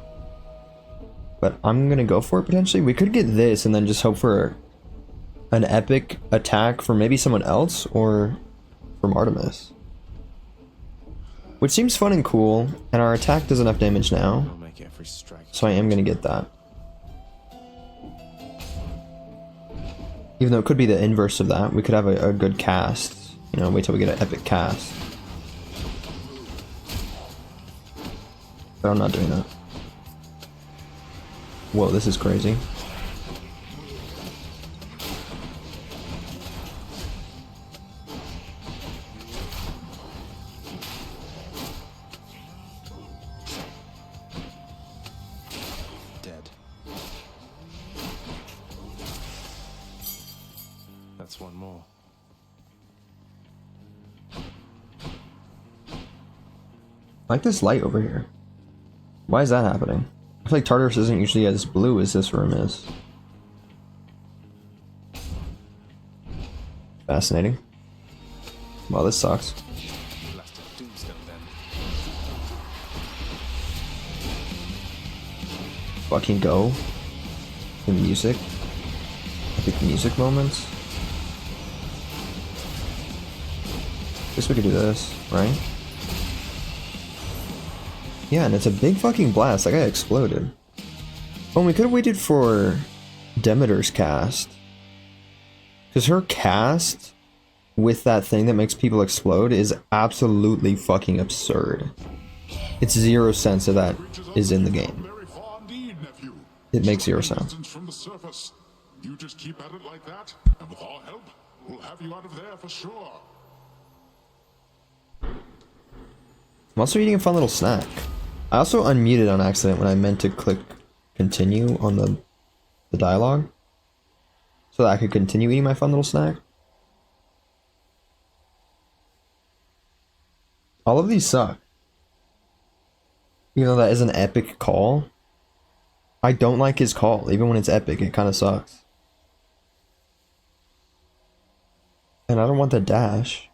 But I'm gonna go for it potentially. We could get this and then just hope for an epic attack from maybe someone else or from Artemis. Which seems fun and cool, and our attack does enough damage now, I'll make every strike. so I am gonna get that. Even though it could be the inverse of that, we could have a good cast. You know, wait till we get an epic cast. But I'm not doing that. Whoa, this is crazy. Dead. That's one more. I like this light over here. Why is that happening? I feel like Tartarus isn't usually as blue as this room is. Fascinating. Well, this sucks. Blasted doomstone then. Fucking go. The music. Epic music moments. Guess we could do this, right? Yeah, and it's a big fucking blast. That guy exploded. Oh, we could have waited for Demeter's cast. Because her cast with that thing that makes people explode is absolutely fucking absurd. It's 0 sense that that is in the game. Very far indeed, nephew. It makes 0 sense. Distance from the surface. You just keep at it like that, and with our help, we'll have you out of there for sure. I'm also eating a fun little snack. I also unmuted on accident when I meant to click continue on the dialogue, so that I could continue eating my fun little snack. All of these suck. Even though that is an epic call, I don't like his call. Even when it's epic, it kind of sucks. And I don't want the dash.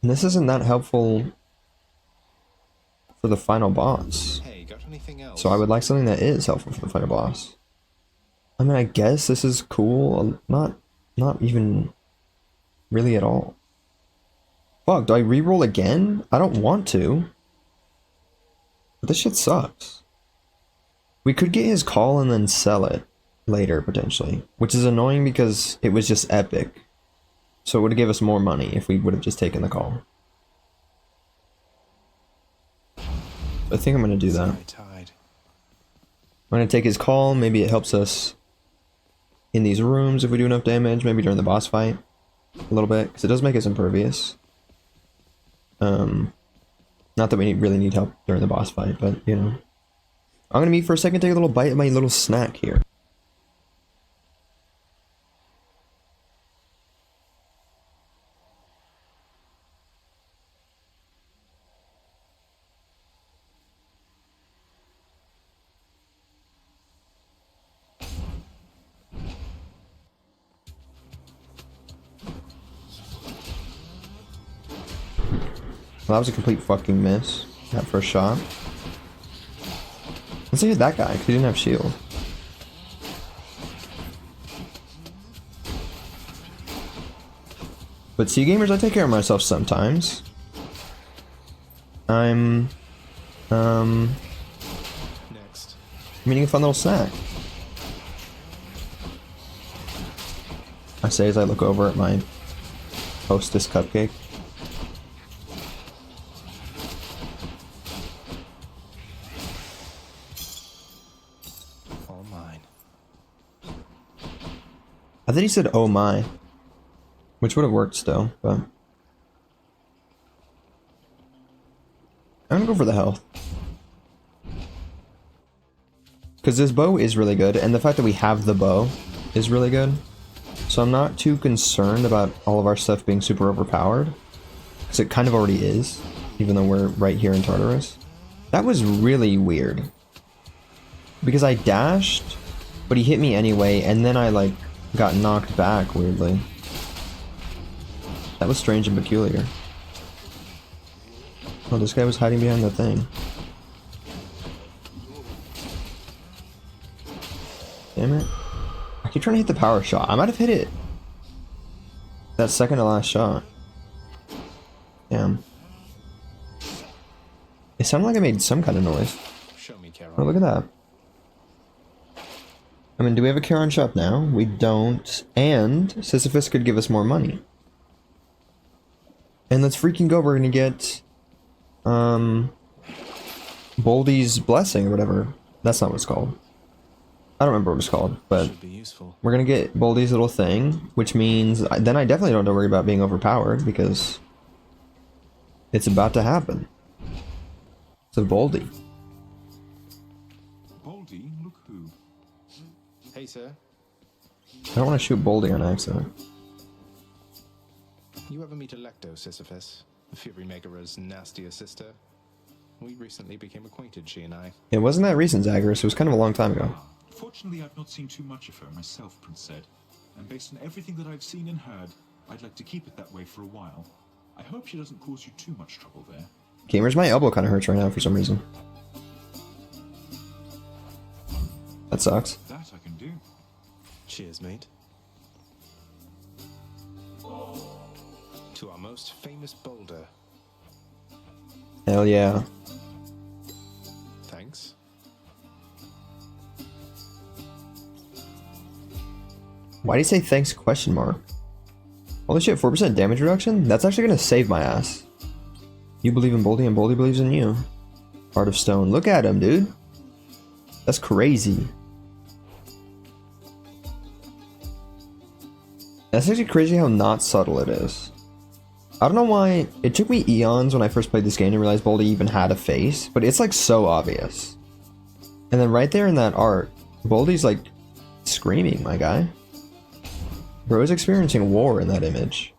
And this isn't that helpful for the final boss. Hey, got anything else? So I would like something that is helpful for the final boss. I mean, I guess this is cool. Not even really at all. Fuck, do I reroll again? I don't want to. But this shit sucks. We could get his call and then sell it later, potentially. Which is annoying because it was just epic. So it would have given us more money if we would have just taken the call. I think I'm going to do that. Tide. I'm going to take his call. Maybe it helps us in these rooms if we do enough damage. Maybe during the boss fight. A little bit. Because it does make us impervious. Not that we really need help during the boss fight, but, you know. I'm going to mute for a second, take a little bite of my little snack here. Well, that was a complete fucking miss. That first shot. Let's hit that guy, because he didn't have shield. But see, gamers, I take care of myself sometimes. I'm Next. eating a fun little snack. I say as I look over at my Hostess cupcake. All mine. I thought he said, oh my. Which would have worked still, but... I'm gonna go for the health. Because this bow is really good, and the fact that we have the bow is really good. So I'm not too concerned about all of our stuff being super overpowered. Because it kind of already is, even though we're right here in Tartarus. That was really weird. Because I dashed, but he hit me anyway, and then I, like, got knocked back weirdly. That was strange and peculiar. Oh, this guy was hiding behind the thing. Damn it. I keep trying to hit the power shot. I might have hit it. That second to last shot. Damn. It sounded like I made some kind of noise. Show me, Charon. Oh, look at that. I mean, do we have a Charon shop now? We don't. And Sisyphus could give us more money. And let's freaking go. We're gonna get Boldy's blessing or whatever. That's not what it's called. I don't remember what it's called, but Should be useful. we're gonna get Boldy's little thing, which means then I definitely don't have to worry about being overpowered because it's about to happen. So Boldy. Baldy, look who. Hey, sir. I don't want to shoot Boldy on accident. You ever meet Electo, Sisyphus? The Fury Megara's nastier sister? We recently became acquainted, she and I. It wasn't that recent, Zagreus. It was kind of a long time ago. Fortunately, I've not seen too much of her myself, Prince Zed. And based on everything that I've seen and heard, I'd like to keep it that way for a while. I hope she doesn't cause you too much trouble there. Gamers, my elbow kind of hurts right now for some reason. That sucks. That I can do. Cheers, mate. To our most famous boulder. Hell yeah. Thanks. Why do you say thanks question mark? Holy shit, 4% damage reduction? That's actually gonna save my ass. You believe in Boldy and Boldy believes in you. Heart of Stone. Look at him, dude. That's crazy. That's actually crazy how not subtle it is. I don't know why, it took me eons when I first played this game to realize Boldy even had a face, but it's like so obvious. And then right there in that art, Boldy's like screaming, my guy. Bro is experiencing war in that image.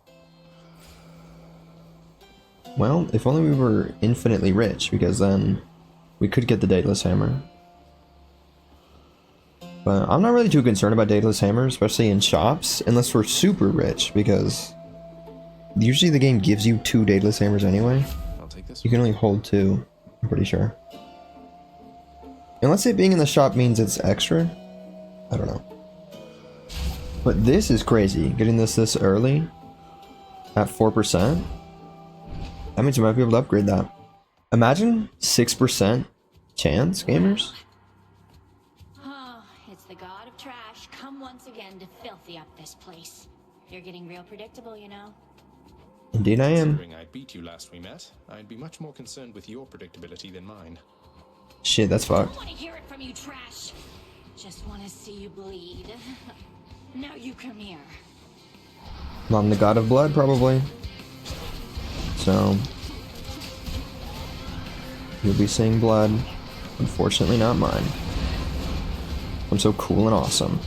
Well, if only we were infinitely rich, because then we could get the Daedalus Hammer. But I'm not really too concerned about Daedalus Hammer, especially in shops, unless we're super rich, because usually the game gives you 2 Daedalus Hammers anyway. I'll take this You can only hold 2, I'm pretty sure. Unless it being in the shop means it's extra. I don't know. But this is crazy, getting this early at 4%. That means you might be able to upgrade that. Imagine 6% chance, gamers? Oh, it's the god of trash come once again to filthy up this place. You're getting real predictable, you know. Indeed I am. Considering I beat you last we met, I'd be much more concerned with your predictability than mine. Shit, that's I fucked. want to hear it from you, trash. Just want to see you bleed. Now you come here. I'm the god of blood, probably. So you'll be seeing blood. Unfortunately, not mine. I'm so cool and awesome.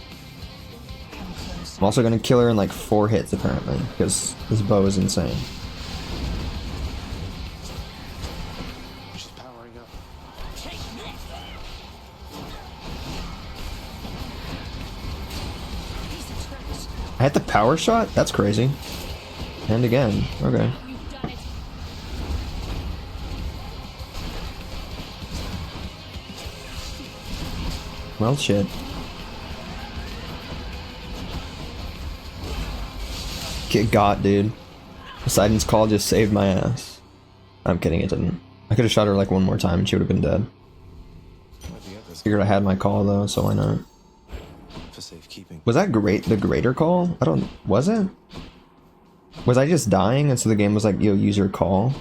I'm also gonna kill her in like 4 hits, apparently, because this bow is insane. She's powering up. Take this. Piece of trash. I had the power shot? That's crazy. And again. Okay. You've done it. Well, shit. Get got, dude. Poseidon's call just saved my ass. I'm kidding, it didn't. I could have shot her like 1 more time and she would have been dead. Where'd the others Figured I had my call though, so why not? go for safekeeping? Was that great? The greater call? I don't. Was it? Was I just dying and so the game was like, yo, use your call?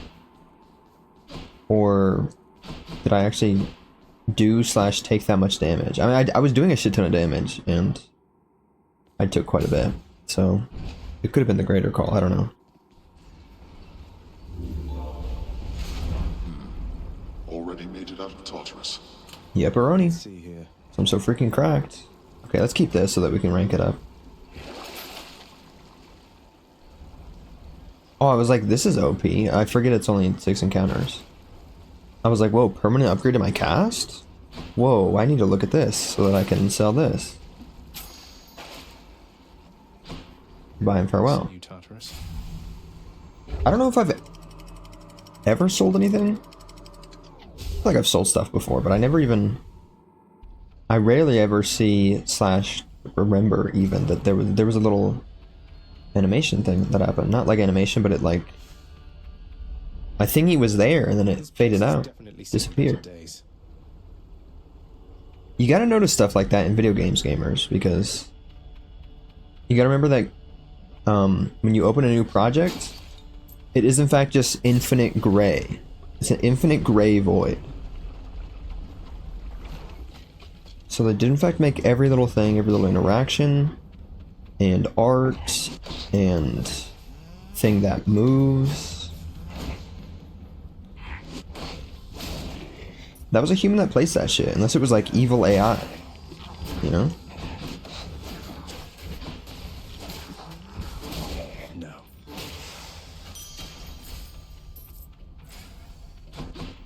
Or did I actually do / take that much damage? I mean, I was doing a shit ton of damage and I took quite a bit. So it could have been the greater call. I don't know. Already made it out of Tartarus. Yepperoni. Let's see here. I'm so freaking cracked. Okay, let's keep this so that we can rank it up. Oh, I was like, this is OP. I forget it's only 6 encounters. I was like, whoa, permanent upgrade to my cast? Whoa, I need to look at this so that I can sell this. Goodbye and farewell. See you, Tartarus. I don't know if I've ever sold anything. I feel like I've sold stuff before, but I never even... I rarely ever see / remember even that there was a little animation thing that happened. Not like animation, but it like... My thingy was there and then it This faded place is out. definitely seen Disappeared. better days. You gotta notice stuff like that in video games, gamers, because you gotta remember that when you open a new project, it is in fact just infinite gray. It's an infinite gray void. So they did in fact make every little thing, every little interaction, and art, and thing that moves. That was a human that placed that shit, unless it was like evil AI, you know? No.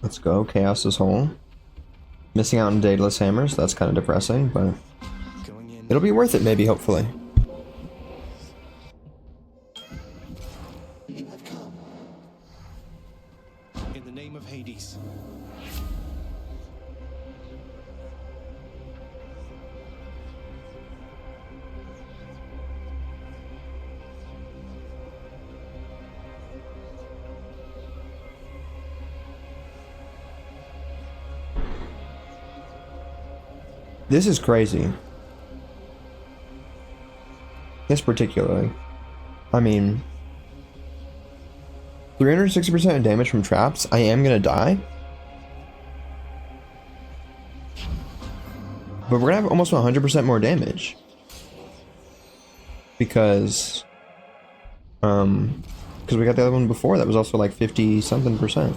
Let's go, Chaos's Hole. Missing out on Daedalus Hammers, that's kind of depressing, but Going in. it'll be worth it maybe, hopefully. You have come. In the name of Hades. This is crazy. This particularly. I mean, 360% of damage from traps. I am gonna die. But we're gonna have almost 100% more damage. Because we got the other one before that was also like 50 something percent.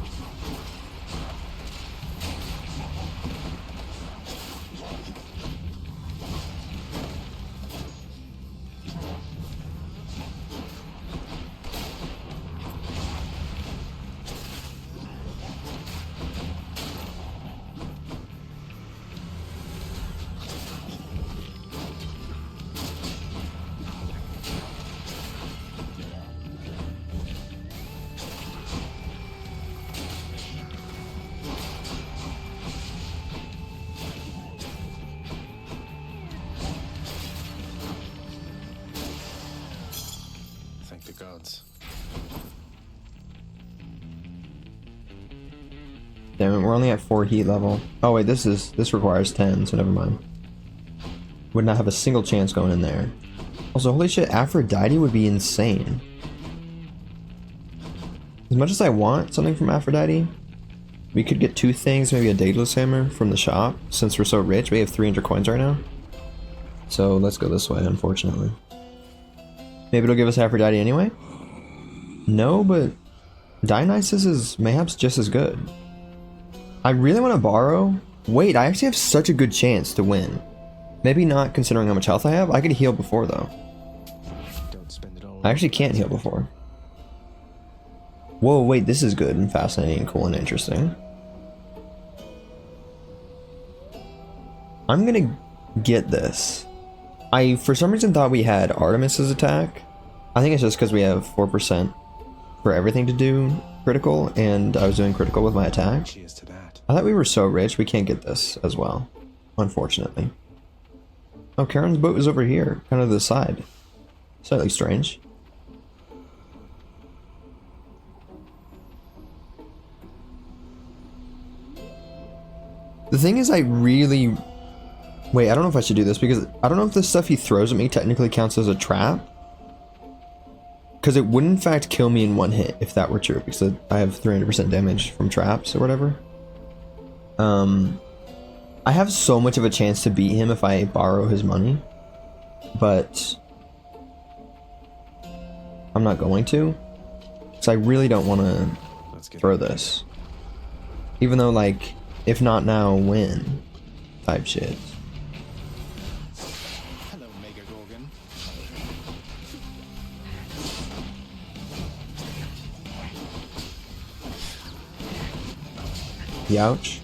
Damn it, we're only at 4 heat level. Oh wait, this requires 10, so never mind. Would not have a single chance going in there. Also, holy shit, Aphrodite would be insane. As much as I want something from Aphrodite, we could get 2 things, maybe a Daedalus hammer from the shop. Since we're so rich, we have 300 coins right now. So let's go this way, unfortunately. Maybe it'll give us Aphrodite anyway? No, but Dionysus is mayhaps just as good. I really want to borrow. Wait, I actually have such a good chance to win. Maybe not considering how much health I have. I could heal before though. Don't spend it all. I actually can't heal before. Whoa, wait, this is good and fascinating and cool and interesting. I'm gonna get this. I, for some reason, thought we had Artemis's attack. I think it's just because we have 4% for everything to do critical, and I was doing critical with my attack. Cheers to that. I thought we were so rich, we can't get this as well, unfortunately. Oh, Charon's boat is over here, kind of to the side. Slightly strange. The thing is, I really... Wait, I don't know if I should do this, because I don't know if the stuff he throws at me technically counts as a trap. Because it would in fact kill me in 1 hit, if that were true, because I have 300% damage from traps or whatever. I have so much of a chance to beat him if I borrow his money, but I'm not going to, because I really don't want to throw this. Even though, like, if not now, when? Type shit. Hello, Mega Gorgon. Youch.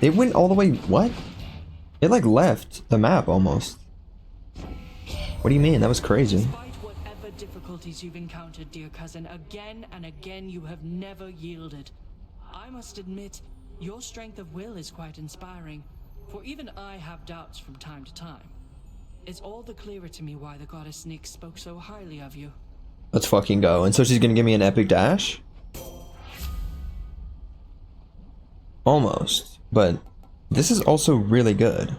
It went all the way, what? It like left the map almost. What do you mean? That was crazy. Despite whatever difficulties you've encountered, dear cousin, again and again you have never yielded. I must admit, your strength of will is quite inspiring, for even I have doubts from time to time. It's all the clearer to me why the goddess Nyx spoke so highly of you. Let's fucking go. And so she's gonna give me an epic dash? Almost. But this is also really good.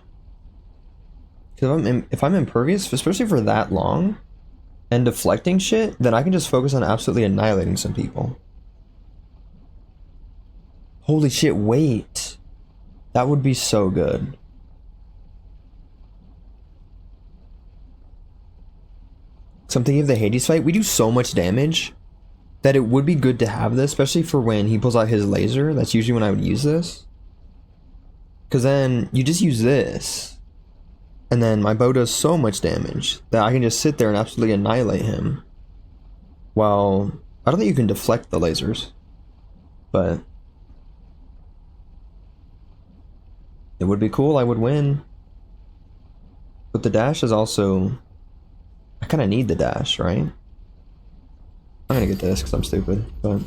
Because if I'm impervious, especially for that long, and deflecting shit, then I can just focus on absolutely annihilating some people. Holy shit, wait. That would be so good. So I'm thinking of the Hades fight. We do so much damage that it would be good to have this, especially for when he pulls out his laser. That's usually when I would use this. Because then you just use this. And then my bow does so much damage that I can just sit there and absolutely annihilate him. Well, I don't think you can deflect the lasers. But it would be cool, I would win. But the dash is also... I kind of need the dash, right? I'm gonna get this because I'm stupid, but...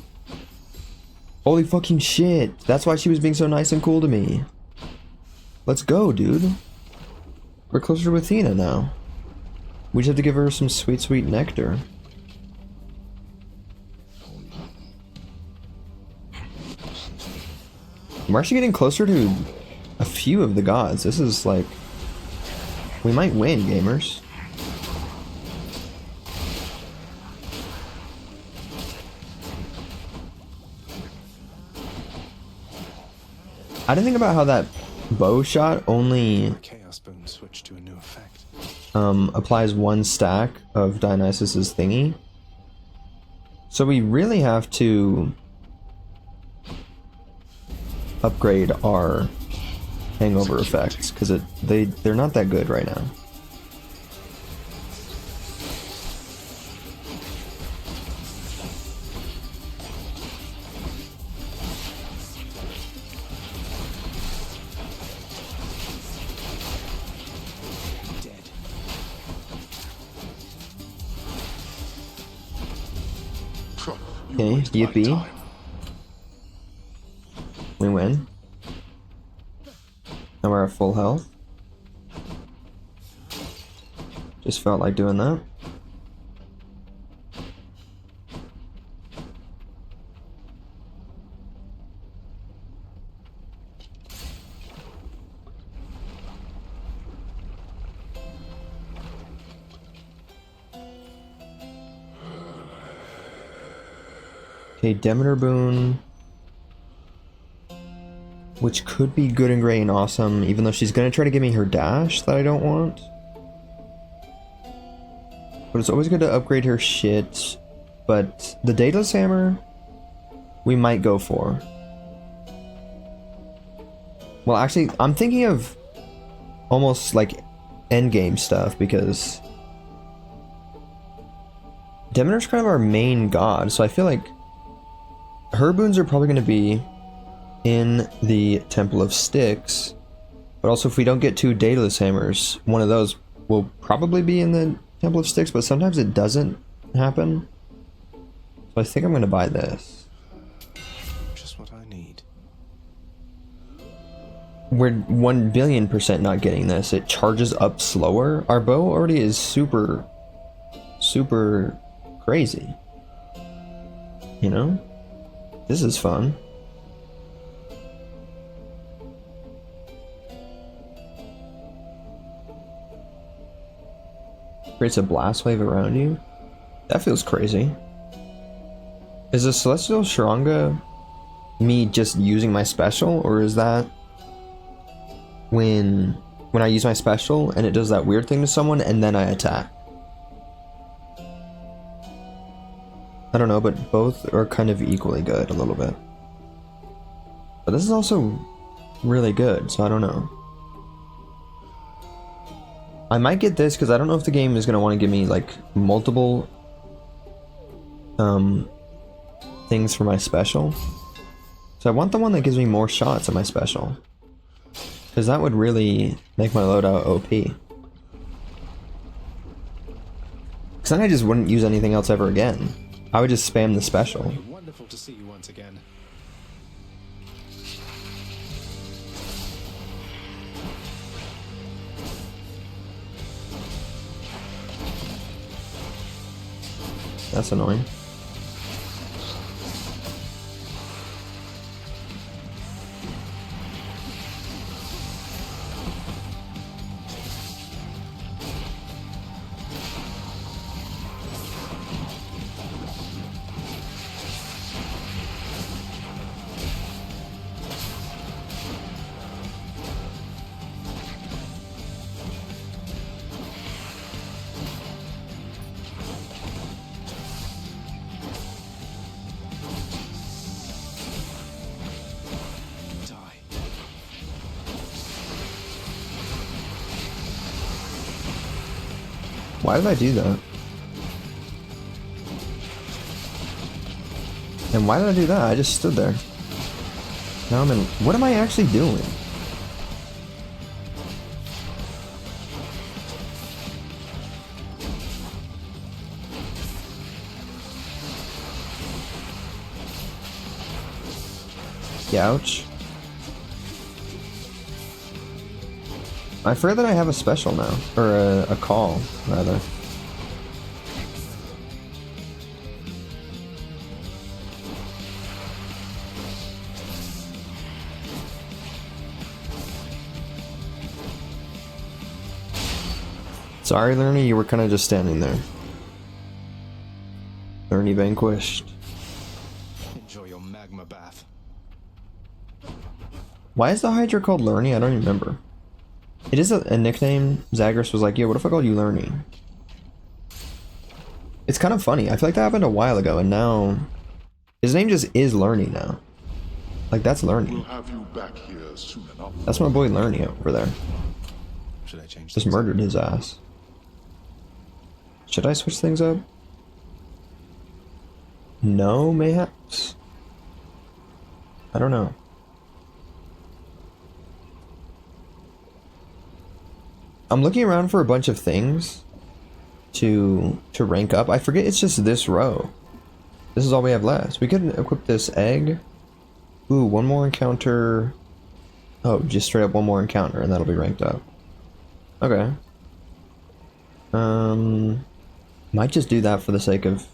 Holy fucking shit! That's why she was being so nice and cool to me. Let's go, dude. We're closer to Athena now. We just have to give her some sweet, sweet nectar. We're actually getting closer to a few of the gods. This is like... We might win, gamers. I didn't think about how that bow shot only Chaos Bone switched to a new effect. applies 1 stack of Dionysus's thingy. So we really have to upgrade our hangover effects because they're not that good right now. Dead. Huh, you Okay, waste my yippee. time. win. Now we're at full health. Just felt like doing that. Okay, Demeter Boon, which could be good and great and awesome, even though she's gonna try to give me her dash that I don't want. But it's always good to upgrade her shit. But the Daedalus Hammer, we might go for. Well, actually, I'm thinking of almost like endgame stuff, because Demeter's kind of our main god, so I feel like her boons are probably going to be in the Temple of Styx, but also if we don't get 2 Daedalus Hammers, one of those will probably be in the Temple of Styx, but sometimes it doesn't happen. So I think I'm going to buy this. Just what I need. We're 1,000,000,000% not getting this. It charges up slower. Our bow already is super crazy. You know? This is fun. Creates a blast wave around you. That feels crazy. Is the Celestial Sharanga me just using my special, or is that when I use my special and it does that weird thing to someone and then I attack? I don't know, but both are kind of equally good a little bit. But this is also really good, so I don't know. I might get this because I don't know if the game is going to want to give me like multiple things for my special. So I want the one that gives me more shots at my special, because that would really make my loadout OP. Because then I just wouldn't use anything else ever again. I would just spam the special. Wonderful to see you once again. That's annoying. Why did I do that? And why did I do that? I just stood there. Now I'm in... What am I actually doing? Ouch. I forget that I have a special now, or a call, rather. Sorry, Lernie, you were kind of just standing there. Lernie vanquished. Enjoy your magma bath. Why is the Hydra called Lernie? I don't even remember. It is a nickname. Zagreus was like, yo, what if I called you Lernie? It's kind of funny. I feel like that happened a while ago, and now his name just is Lernie now. Like, that's Lernie. We'll have you back here soon enough. That's my boy Lernie over there. Should I change Just things? murdered his ass. Should I switch things up? No, mayhaps? I don't know. I'm looking around for a bunch of things to rank up. I forget it's just this row. This is all we have left. We could equip this egg. Ooh, one more encounter. Oh, just straight up one more encounter and that'll be ranked up. Okay. Might just do that for the sake of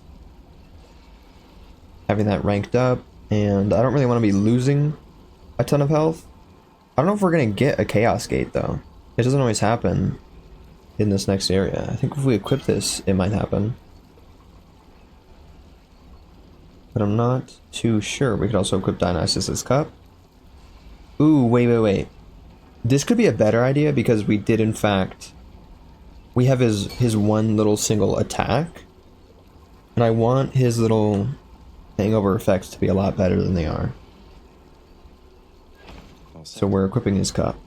having that ranked up, and I don't really want to be losing a ton of health. I don't know if we're gonna get a Chaos Gate though. It doesn't always happen in this next area. I think if we equip this, it might happen. But I'm not too sure. We could also equip Dionysus's Cup. Ooh, wait. This could be a better idea because we did in fact... We have his one little single attack. And I want his little hangover effects to be a lot better than they are. So we're equipping his cup.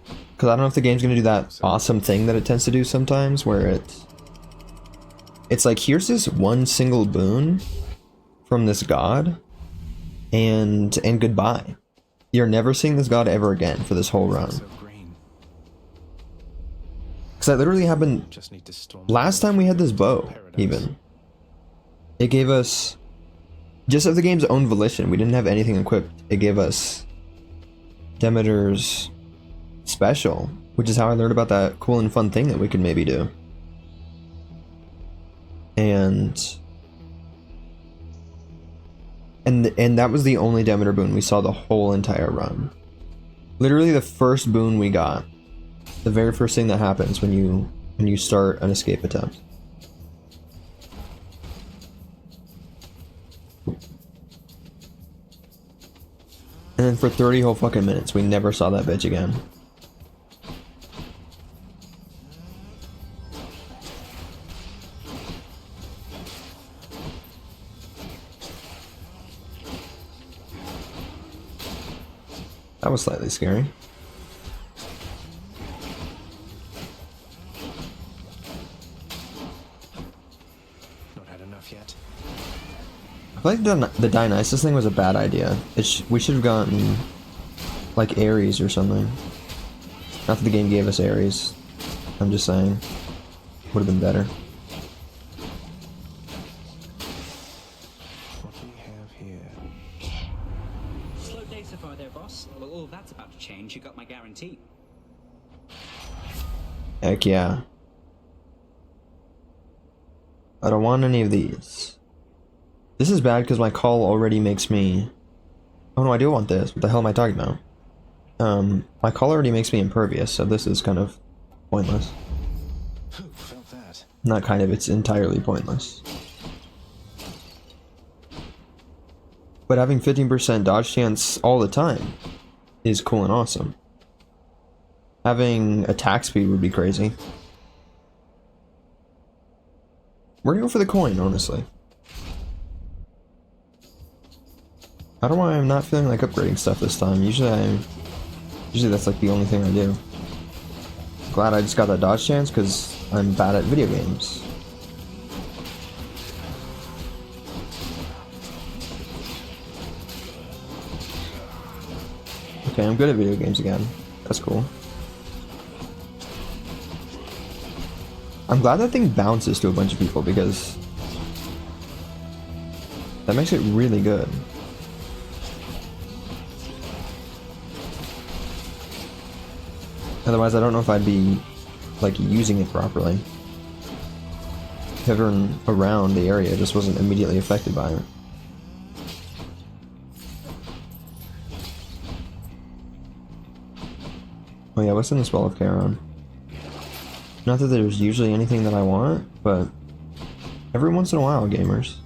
Because I don't know if the game's going to do that awesome thing that it tends to do sometimes, where it's like, here's this one single boon from this god, and goodbye. You're never seeing this god ever again for this whole run. Because that literally happened last time we had this bow, even. It gave us, just of the game's own volition, we didn't have anything equipped. It gave us Demeter's special, which is how I learned about that cool and fun thing that we could maybe do. And that was the only Demeter boon we saw the whole entire run. Literally the first boon we got. The very first thing that happens when you start an escape attempt. And then for 30 whole fucking minutes, we never saw that bitch again. That was slightly scary. Not had enough yet. I feel like the Dionysus thing was a bad idea. We should have gotten like Ares or something. Not that the game gave us Ares. I'm just saying. Would have been better. What do we have here? Slow day so far there, boss. Well, all that's about to change. You got my guarantee. Heck yeah. I don't want any of these. This is bad because my call already makes me... Oh no, I do want this. What the hell am I talking about? My call already makes me impervious, so this is kind of pointless. Who felt that? Not kind of, it's entirely pointless. But having 15% dodge chance all the time is cool and awesome. Having attack speed would be crazy. We're gonna go for the coin, honestly. I don't know why I'm not feeling like upgrading stuff this time. Usually that's like the only thing I do. Glad I just got that dodge chance because I'm bad at video games. Okay, I'm good at video games again. That's cool. I'm glad that thing bounces to a bunch of people because that makes it really good. Otherwise, I don't know if I'd be like using it properly. If everyone around the area just wasn't immediately affected by it. Oh yeah, what's in this Well of Charon? Not that there's usually anything that I want, but every once in a while, gamers.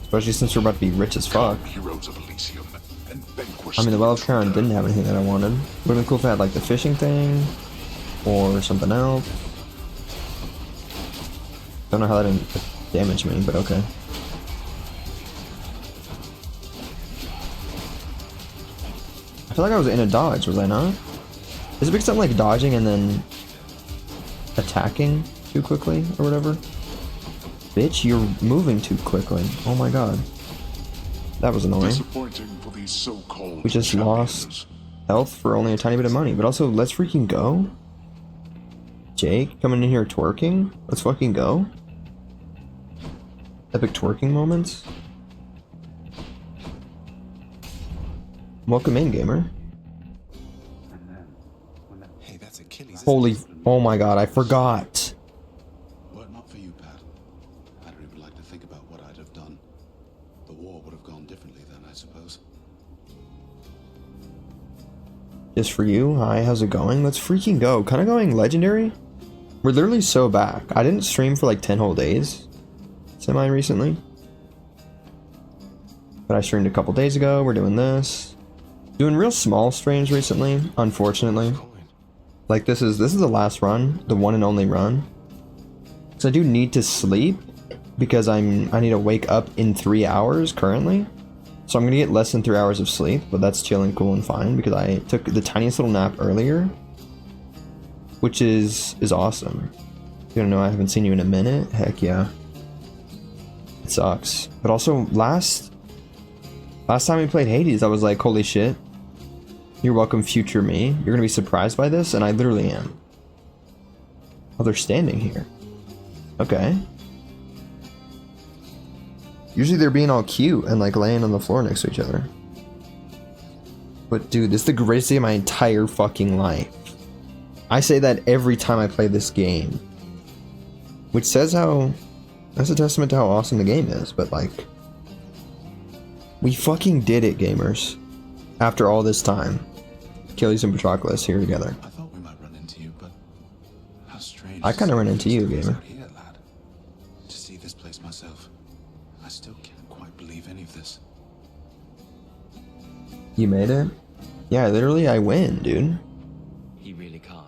Especially since we're about to be rich as fuck. Heroes of Elysium and vanquish I mean, the Well of Charon didn't have anything that I wanted. Would've been cool if it had like the fishing thing, or something else. Don't know how that didn't damage me, but okay. I feel like I was in a dodge, was I not? Is it because I'm like dodging and then attacking too quickly or whatever? Bitch, you're moving too quickly. Oh my god. That was annoying. Disappointing for these so-called We just lost health for only a tiny bit of money, but also let's freaking go. Jake coming in here twerking. Let's fucking go. Epic twerking moments. Welcome in, gamer. Hey, that's Achilles. Holy, oh my god, I forgot. Were it not for you, Pat, I don't even like to think about what I'd have done. The war would have gone differently then, I suppose. Just for you, hi, how's it going? Let's freaking go. Kind of going legendary? We're literally so back. I didn't stream for like 10 whole days. Semi recently. But I streamed a couple days ago. We're doing this. Doing real small streams recently, unfortunately. Like this is the last run, the one and only run. So I do need to sleep because I need to wake up in 3 hours currently. So I'm gonna get less than 3 hours of sleep, but that's chill and cool and fine because I took the tiniest little nap earlier, which is awesome. You don't know I haven't seen you in a minute. Heck yeah. It sucks. But also last time we played Hades, I was like, holy shit. You're welcome, future me. You're gonna be surprised by this, and I literally am. Oh, they're standing here. Okay. Usually they're being all cute and like laying on the floor next to each other. But dude, this is the greatest day of my entire fucking life. I say that every time I play this game. Which says how... That's a testament to how awesome the game is, but like... We fucking did it, gamers. After all this time. Achilles and Patroclus here together. I thought we might run into you, but how strange. I kind of ran into you, gamer. Here, lad. To see this place myself, I still can't quite believe any of this. You made it? Yeah, literally I win, dude. He really can't.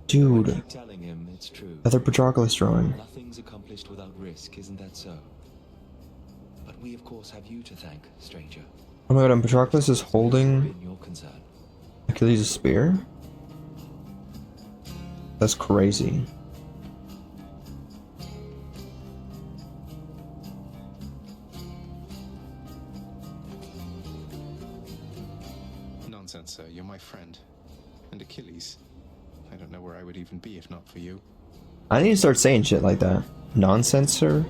Dude. I keep telling him it's true. Another Patroclus drawing. Nothing's accomplished without risk, isn't that so? But we of course have you to thank, stranger. Oh my god, and Patroclus is holding In your concern. Achilles' spear? That's crazy. Nonsense, sir. You're my friend. And Achilles. I don't know where I would even be if not for you. I need to start saying shit like that. Nonsense, sir?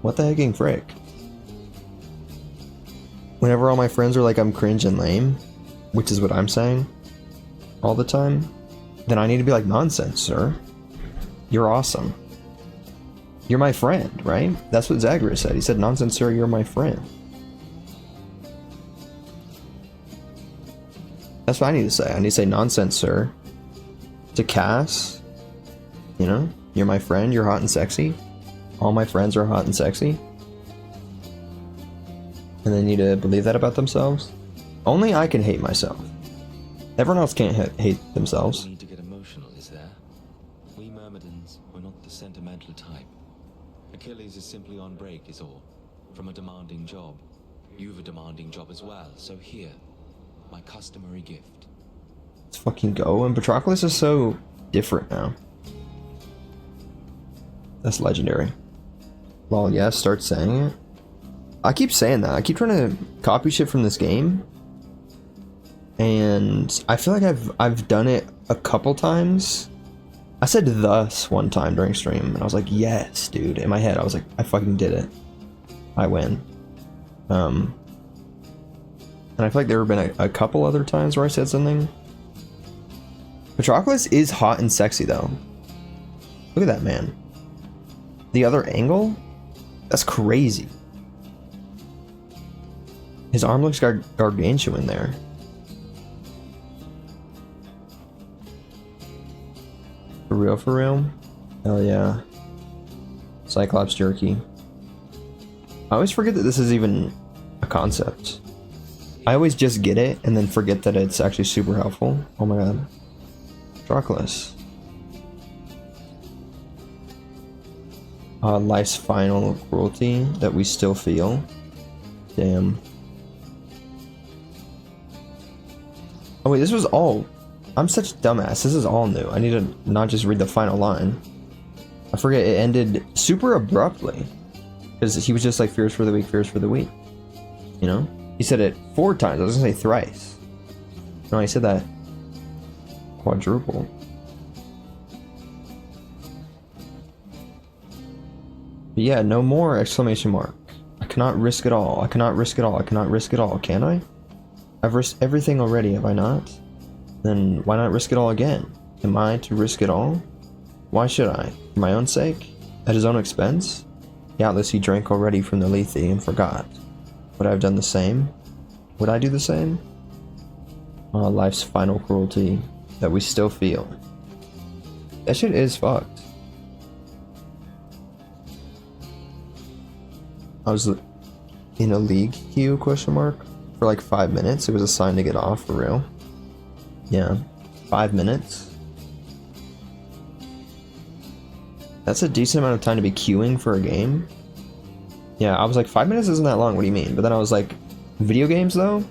What the hecking frick? Whenever all my friends are like I'm cringe and lame, which is what I'm saying all the time, then I need to be like, nonsense, sir. You're awesome. You're my friend, right? That's what Zagreus said. He said, nonsense, sir, you're my friend. That's what I need to say. I need to say, nonsense, sir. To Cass, you know, you're my friend, you're hot and sexy. All my friends are hot and sexy. And they need to believe that about themselves. Only I can hate myself. Everyone else can't hate themselves. No need to get emotional, is there? We Myrmidons, we're not the sentimental type. Achilles is simply on break, is all. From a demanding job. You've a demanding job as well, so here, my customary gift. Let's fucking go. And Patroclus is so different now. That's legendary. Well, yeah, start saying it. I keep saying that. I keep trying to copy shit from this game. And I feel like I've done it a couple times. I said thus one time during stream, and I was like, yes, dude. In my head, I was like, I fucking did it. I win. And I feel like there have been a couple other times where I said something. Patroclus is hot and sexy, though. Look at that man. The other angle? That's crazy. His arm looks gargantuan there. For real, for real? Hell yeah. Cyclops jerky. I always forget that this is even a concept. I always just get it and then forget that it's actually super helpful. Oh my god. Patroclus. Life's final cruelty that we still feel. Damn. Oh wait, this was all... I'm such a dumbass. This is all new. I need to not just read the final line. I forget, it ended super abruptly. Because he was just like, fears for the weak, fears for the weak. You know? He said it 4 times. I was gonna say thrice. No, he said that quadruple. But yeah, no more exclamation mark. I cannot risk it all. I cannot risk it all. I cannot risk it all. Can I? I've risked everything already, have I not? Then why not risk it all again? Am I to risk it all? Why should I? For my own sake? At his own expense? Doubtless he drank already from the Lethe and forgot. Would I have done the same? Would I do the same? Life's final cruelty that we still feel. That shit is fucked. I was in a league queue, question mark, for like 5 minutes. It was a sign to get off, for real. Yeah, 5 minutes. That's a decent amount of time to be queuing for a game. Yeah, I was like, 5 minutes isn't that long, what do you mean? But then I was like, video games though?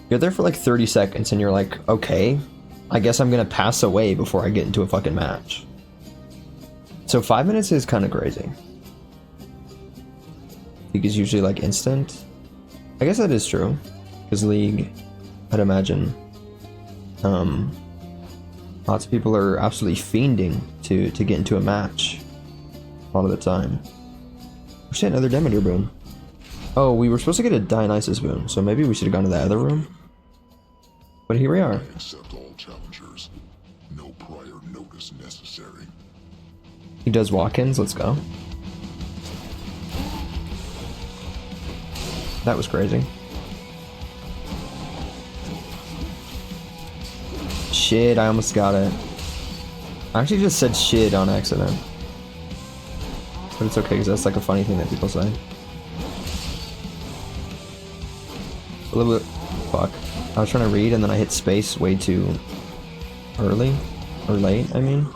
You're there for like 30 seconds and you're like, okay, I guess I'm gonna pass away before I get into a fucking match. So 5 minutes is kind of crazy. League is usually like instant. I guess that is true. Because League, I'd imagine, lots of people are absolutely fiending to get into a match a lot of the time. Oh shit, another Demeter boon. Oh, we were supposed to get a Dionysus boon, so maybe we should have gone to the other room. But here we are. Accept all challengers. No prior notice necessary. He does walk-ins, let's go. That was crazy. Shit, I almost got it. I actually just said shit on accident. But it's okay, because that's like a funny thing that people say. A little bit... Fuck. I was trying to read and then I hit space way too early. Or late, I mean.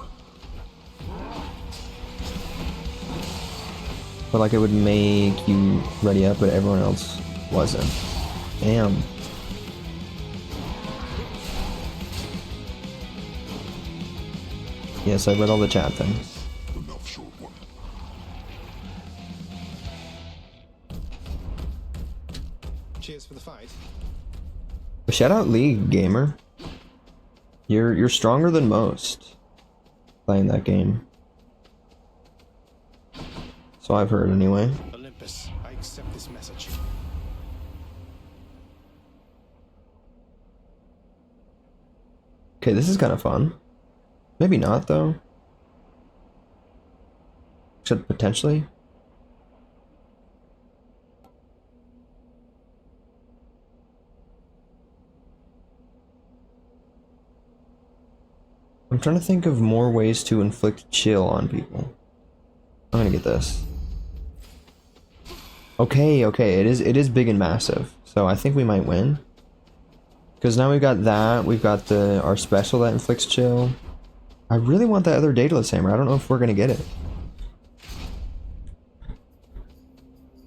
But like it would make you ready up, but everyone else wasn't. Damn. Yes, I read all the chat things. Enough, short one. Cheers for the fight. Shout out League, gamer. You're stronger than most playing that game. So I've heard anyway. Olympus, I accept this message. Okay, this is kind of fun. Maybe not, though. Except potentially. I'm trying to think of more ways to inflict chill on people. I'm gonna get this. Okay, it is big and massive. So I think we might win. Because now we've got that, we've got our special that inflicts chill. I really want that other Daedalus hammer. I don't know if we're gonna get it.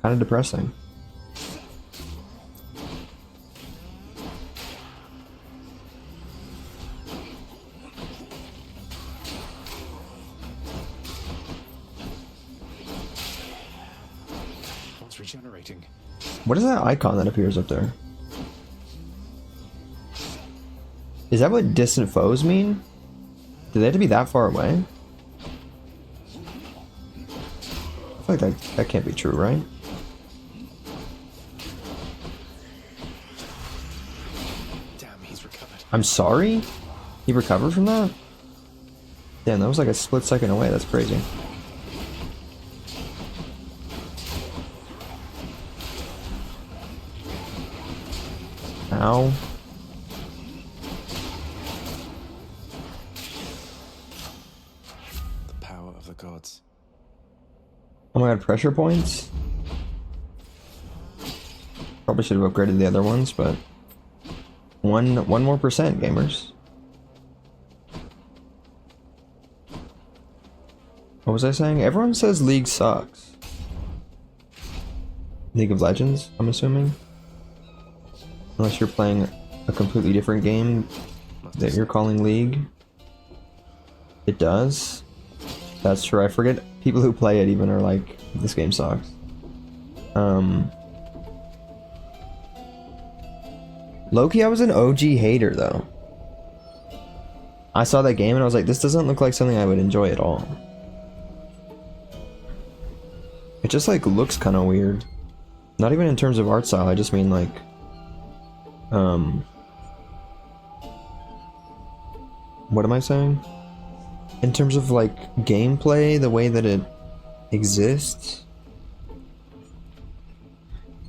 Kind of depressing. One's regenerating. What is that icon that appears up there? Is that what distant foes mean? Do they have to be that far away? I feel like that can't be true, right? Damn, he's recovered. I'm sorry? He recovered from that? Damn, that was like a split second away. That's crazy. Ow. The power of the gods. Oh my god, pressure points? Probably should have upgraded the other ones, but... One more percent, gamers. What was I saying? Everyone says League sucks. League of Legends, I'm assuming? Unless you're playing a completely different game that you're calling League. It does. That's true. I forget people who play it even are like, this game sucks. Loki, I was an OG hater though. I saw that game and I was like, this doesn't look like something I would enjoy at all. It just like looks kind of weird. Not even in terms of art style, I just mean like what am I saying? In terms of like gameplay, the way that it exists.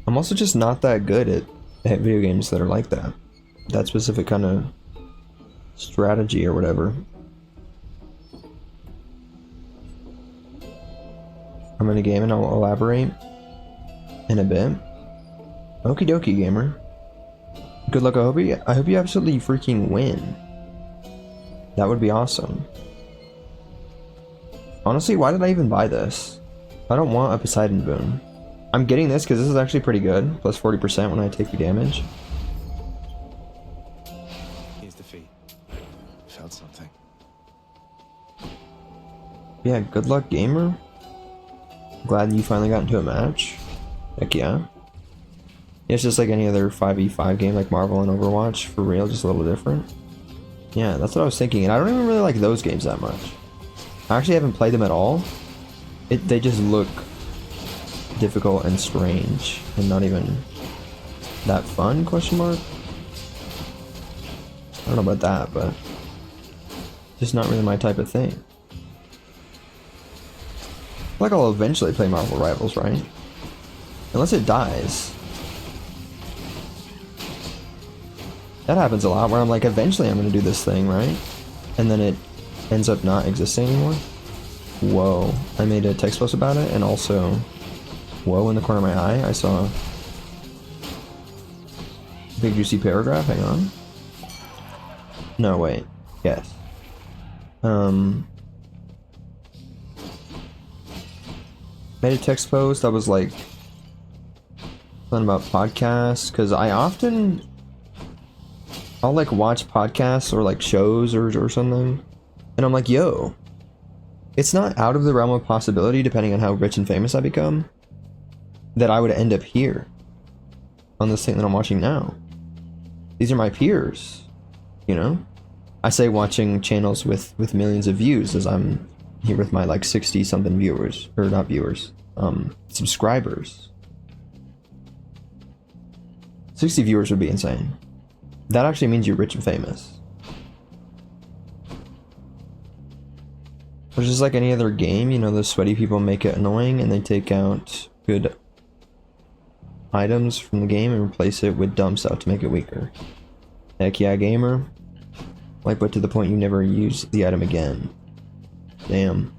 I'm also just not that good at video games that are like that. That specific kind of strategy or whatever. I'm in a game and I'll elaborate in a bit. Okie dokie, gamer. Good luck. I hope you absolutely freaking win. That would be awesome. Honestly, why did I even buy this? I don't want a Poseidon boon. I'm getting this because this is actually pretty good. Plus 40% when I take the damage. Here's the fee. Felt something. Yeah, good luck, gamer. Glad you finally got into a match. Heck yeah. It's just like any other 5v5 game like Marvel and Overwatch, for real, just a little different. Yeah, that's what I was thinking, and I don't even really like those games that much. I actually haven't played them at all. They just look difficult and strange, and not even that fun, question mark? I don't know about that, but just not really my type of thing. Like I'll eventually play Marvel Rivals, right? Unless it dies. That happens a lot where I'm like, eventually I'm gonna do this thing, right? And then it ends up not existing anymore. Whoa. I made a text post about it, and also, whoa, in the corner of my eye, I saw a big juicy paragraph. Hang on. No, wait. Yes. Made a text post that was like something about podcasts, because I'll like watch podcasts or like shows or something, and I'm like, yo, it's not out of the realm of possibility, depending on how rich and famous I become, that I would end up here on this thing that I'm watching now. These are my peers, you know? I say watching channels with millions of views, as I'm here with my like 60 something viewers, or not viewers, subscribers. 60 viewers would be insane. That actually means you're rich and famous. Which is like any other game, you know, the sweaty people make it annoying, and they take out good items from the game and replace it with dumb stuff to make it weaker. Heck yeah, gamer. Like, but to the point you never use the item again. Damn.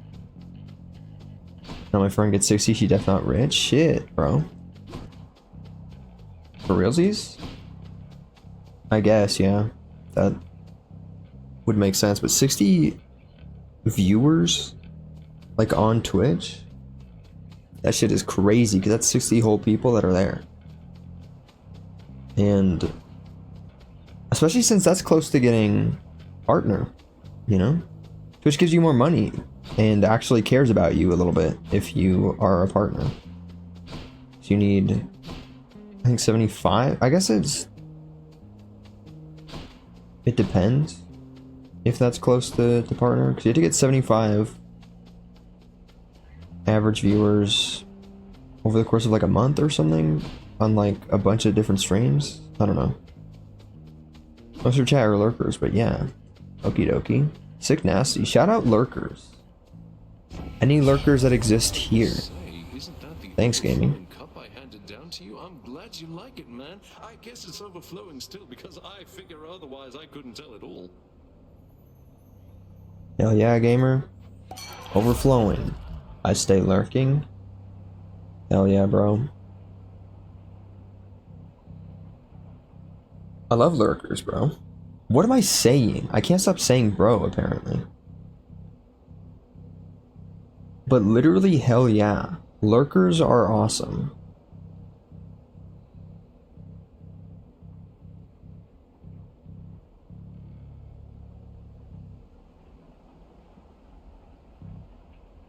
Now my friend gets 60, she def not rich? Shit, bro. For realsies? I guess, yeah. That would make sense, but 60 viewers? Like on Twitch? That shit is crazy, because that's 60 whole people that are there. And especially since that's close to getting partner, you know? Twitch gives you more money and actually cares about you a little bit if you are a partner. So you need, I think 75? I guess it depends if that's close to partner, because you have to get 75 average viewers over the course of like a month or something on like a bunch of different streams. I don't know. Most of chat are lurkers, but yeah. Okie dokie. Sick nasty. Shout out lurkers. Any lurkers that exist here. Thanks, gaming. Cup I handed down to you. I'm glad you like it, man. I guess it's overflowing still, because I figure otherwise I couldn't tell it all. Hell yeah, gamer. Overflowing. I stay lurking. Hell yeah, bro. I love lurkers, bro. What am I saying? I can't stop saying bro, apparently. But literally, hell yeah. Lurkers are awesome.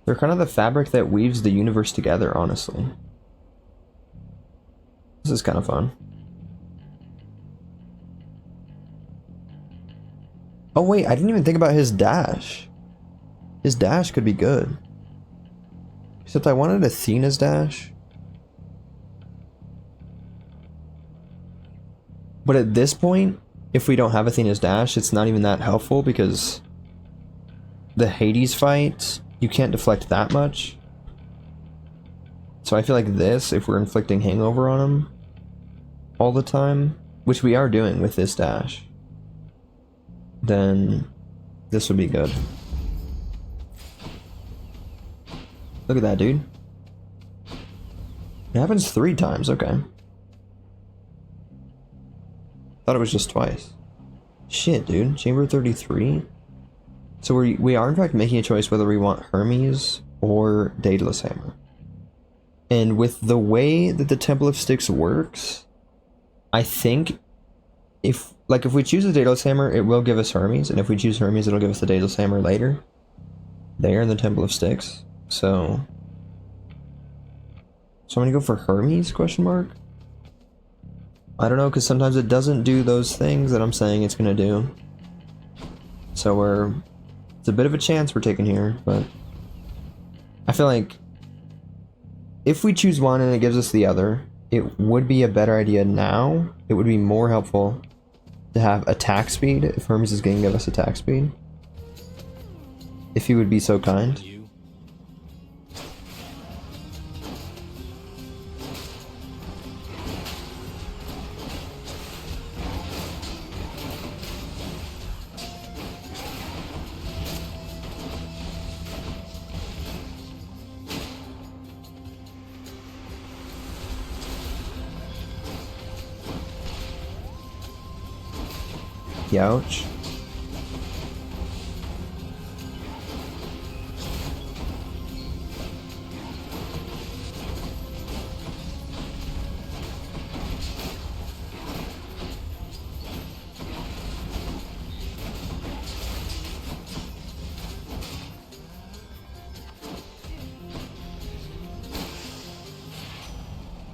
They're kind of the fabric that weaves the universe together, honestly. This is kind of fun. Oh wait, I didn't even think about his dash. His dash could be good. Except I wanted Athena's dash. But at this point, if we don't have Athena's dash, it's not even that helpful because the Hades fight, you can't deflect that much. So I feel like this, if we're inflicting hangover on him all the time, which we are doing with this dash, then this would be good. Look at that, dude. It happens 3 times, okay. Thought it was just twice. Shit, dude. Chamber 33? So we are in fact making a choice whether we want Hermes or Daedalus Hammer. And with the way that the Temple of Styx works, I think if we choose the Daedalus Hammer, it will give us Hermes, and if we choose Hermes, it'll give us the Daedalus Hammer later. There in the Temple of Styx. So I'm gonna go for Hermes, question mark? I don't know, because sometimes it doesn't do those things that I'm saying it's gonna do. So it's a bit of a chance we're taking here, but I feel like if we choose one and it gives us the other, it would be a better idea now. It would be more helpful to have attack speed if Hermes is going to give us attack speed. If he would be so kind. Youch.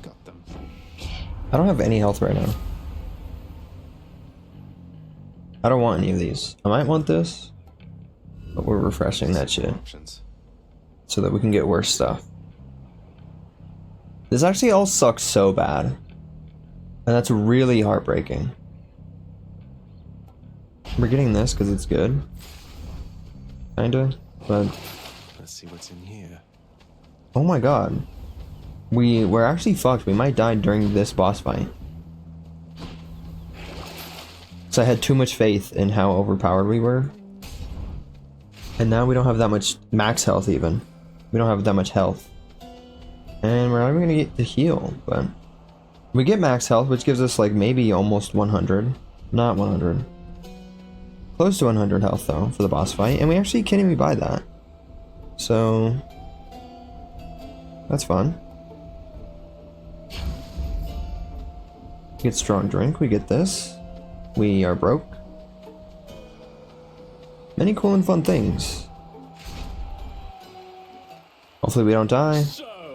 Got them. I don't have any health right now. I don't want any of these. I might want this, but we're refreshing that shit so that we can get worse stuff. This actually all sucks so bad, and that's really heartbreaking. We're getting this because it's good, kinda, but let's see what's in here. Oh my god, we're actually fucked. We might die during this boss fight. So I had too much faith in how overpowered we were. And now we don't have that much max health even. We don't have that much health. And we're not even gonna get to heal, but we get max health, which gives us like maybe almost 100. Not 100. Close to 100 health though for the boss fight, and we actually can't even buy that. So that's fun. We get strong drink, we get this. We are broke. Many cool and fun things. Hopefully we don't die.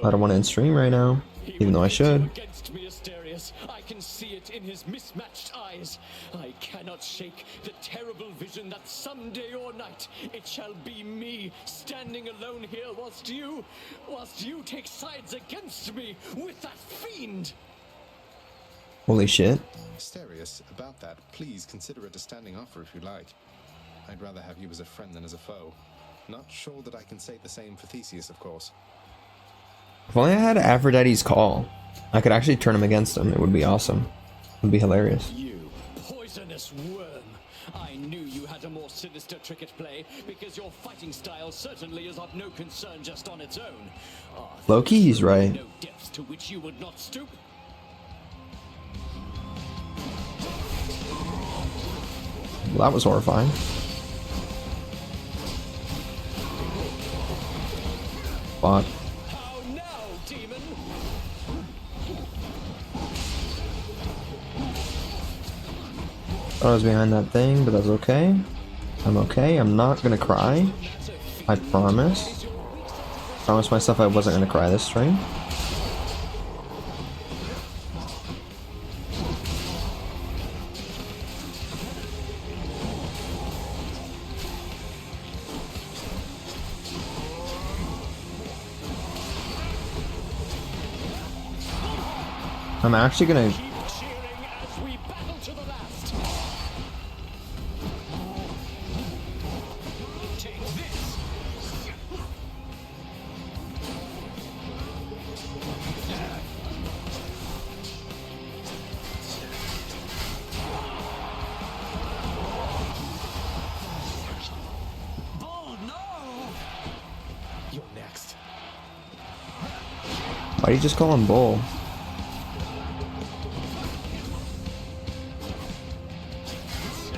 I don't want to end stream right now, even though I should. Against me, Asterius. I can see it in his mismatched eyes. I cannot shake the terrible vision that someday or night it shall be me standing alone here whilst you take sides against me with that fiend. Holy shit. Asterius, about that, please consider it a standing offer if you like. I'd rather have you as a friend than as a foe. Not sure that I can say the same for Theseus, of course. If only I had Aphrodite's call, I could actually turn him against him. It would be awesome. It would be hilarious. You poisonous worm. I knew you had a more sinister trick at play, because your fighting style certainly is of no concern just on its own. Loki, he's right. No depths to which you would not stoop. Well, that was horrifying. Fuck. How now, demon? I was behind that thing, but that's okay. I'm okay. I'm not gonna cry. I promise. Promised myself I wasn't gonna cry this stream. I'm actually gonna... You're next. Why do you just call him Bull?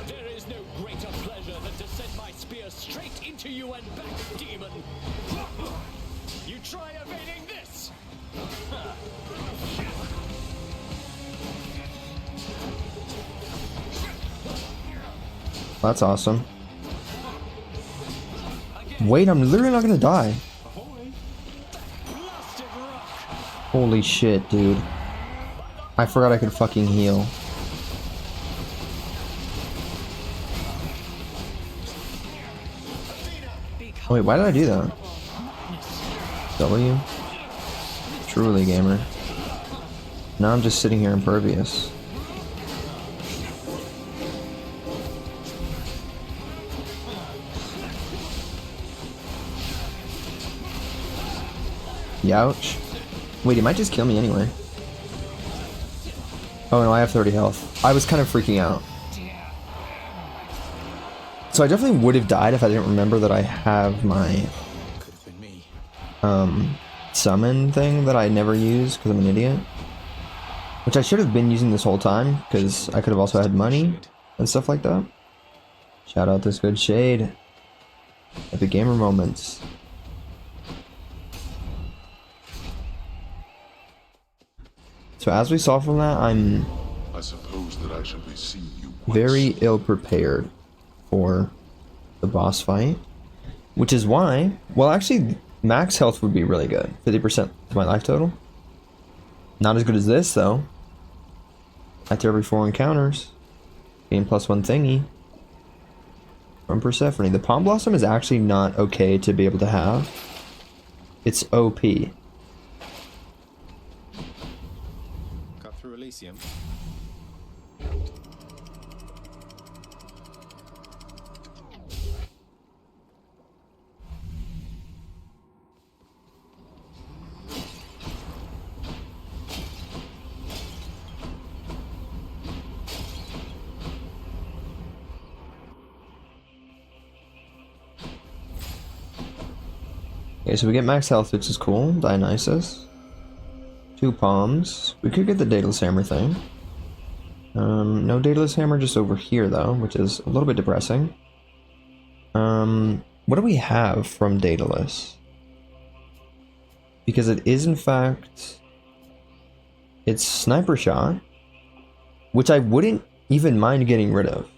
There is no greater pleasure than to send my spear straight into you and back, demon. You try evading this. That's awesome. Wait, I'm literally not gonna die. Holy shit, dude. I forgot I could fucking heal. Wait, why did I do that? W? Truly, gamer. Now I'm just sitting here impervious. Youch. Wait, he might just kill me anyway. Oh no, I have 30 health. I was kind of freaking out. So I definitely would have died if I didn't remember that I have my summon thing that I never use because I'm an idiot. Which I should have been using this whole time because I could have also had money and stuff like that. Shout out this good shade. Epic gamer moments. So as we saw from that, I'm I suppose that I shall be seeing you very ill prepared for the boss fight, which is why, well, actually max health would be really good. 50% to my life total. Not as good as this though. After every 4 encounters, gain +1 thingy from Persephone. The Palm Blossom is actually not okay to be able to have. It's OP. Cut through Elysium. Okay, so we get max health, which is cool. Dionysus. 2 palms. We could get the Daedalus Hammer thing. No Daedalus Hammer just over here though, which is a little bit depressing. What do we have from Daedalus? Because it is in fact... It's Sniper Shot, which I wouldn't even mind getting rid of.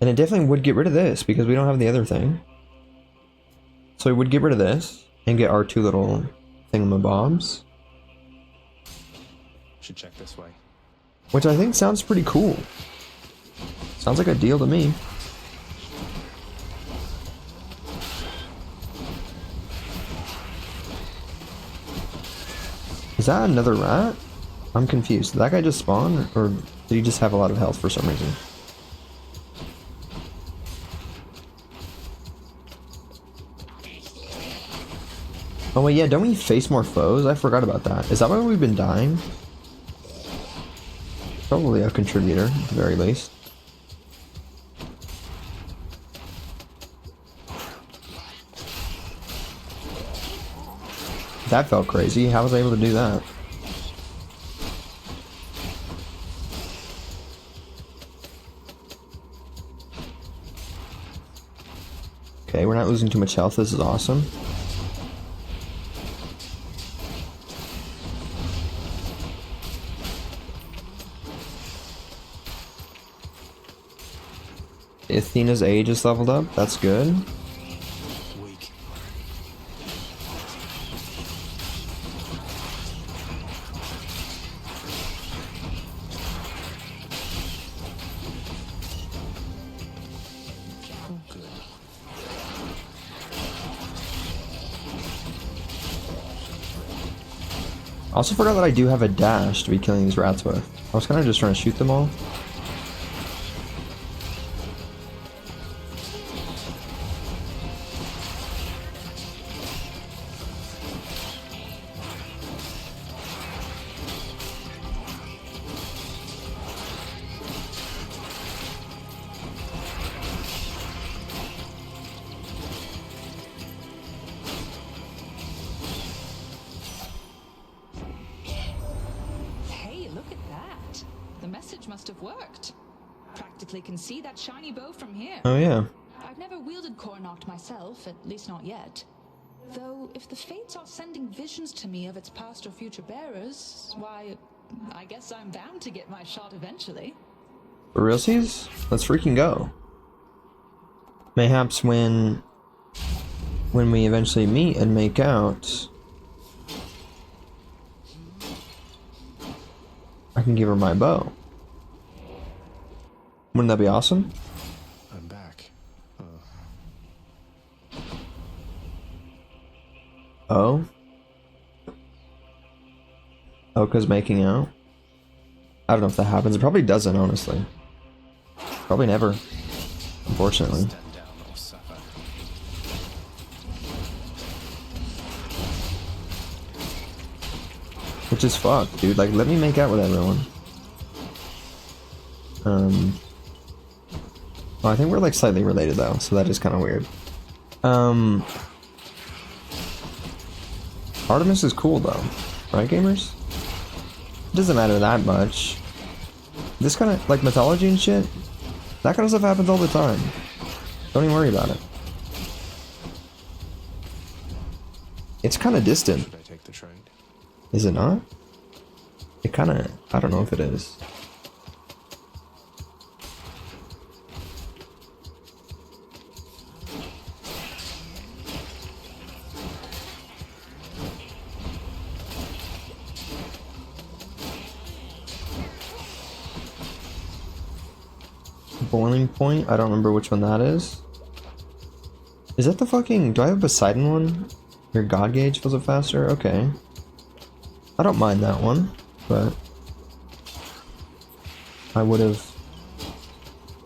And it definitely would get rid of this because we don't have the other thing. So we would get rid of this and get our 2 little thingamabobs. Should check this way. Which I think sounds pretty cool. Sounds like a deal to me. Is that another rat? I'm confused. Did that guy just spawn or did he just have a lot of health for some reason? Oh wait, yeah, don't we face more foes? I forgot about that. Is that why we've been dying? Probably a contributor, at the very least. That felt crazy. How was I able to do that? Okay, we're not losing too much health. This is awesome. Athena's age is leveled up. That's good. I also forgot that I do have a dash to be killing these rats with. I was kind of just trying to shoot them all. Hey, look at that. The message must have worked. Practically can see that shiny bow from here. Oh yeah. I've never wielded Cornoct myself, at least not yet. Though, if the Fates are sending visions to me of its past or future bearers, why, I guess I'm bound to get my shot eventually. For realsies? Let's freaking go. Mayhaps when we eventually meet and make out, I can give her my bow. Wouldn't that be awesome? I'm back. Oh? Oh, 'cause making out? I don't know if that happens. It probably doesn't, honestly. Probably never. Unfortunately. Which is fucked, dude. Like, let me make out with everyone. Well, I think we're like slightly related though, so that is kind of weird. Artemis is cool though, right, gamers? It doesn't matter that much. This kind of like mythology and shit, that kind of stuff happens all the time. Don't even worry about it. It's kind of distant. Should I take the train? Is it not? It kind of, I don't know if it is. Boiling point? I don't remember which one that is. Is that the fucking... Do I have a Poseidon one? Your God Gauge fills it faster? Okay. I don't mind that one, but... I would have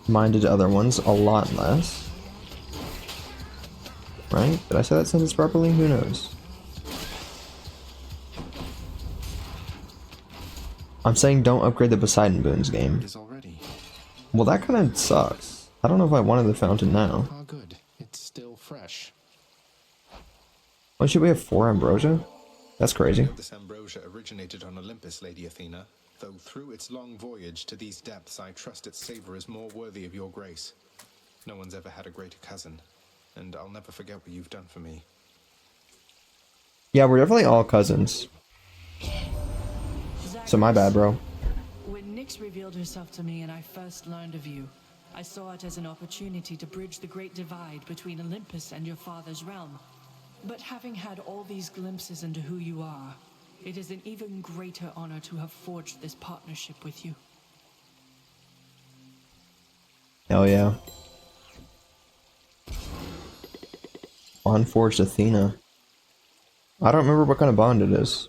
minded other ones a lot less. Right? Did I say that sentence properly? Who knows? I'm saying don't upgrade the Poseidon boons game. Well, that kind of sucks. I don't know if I wanted the fountain now. Oh, good. It's still fresh. Why should we have 4 ambrosia? That's crazy. This ambrosia originated on Olympus, Lady Athena. Though through its long voyage to these depths, I trust its savor is more worthy of your grace. No one's ever had a greater cousin, and I'll never forget what you've done for me. Yeah, we're definitely all cousins. So my bad, bro. When Nyx revealed herself to me and I first learned of you, I saw it as an opportunity to bridge the great divide between Olympus and your father's realm. But having had all these glimpses into who you are, it is an even greater honor to have forged this partnership with you. Hell yeah. Bond forged Athena. I don't remember what kind of bond it is.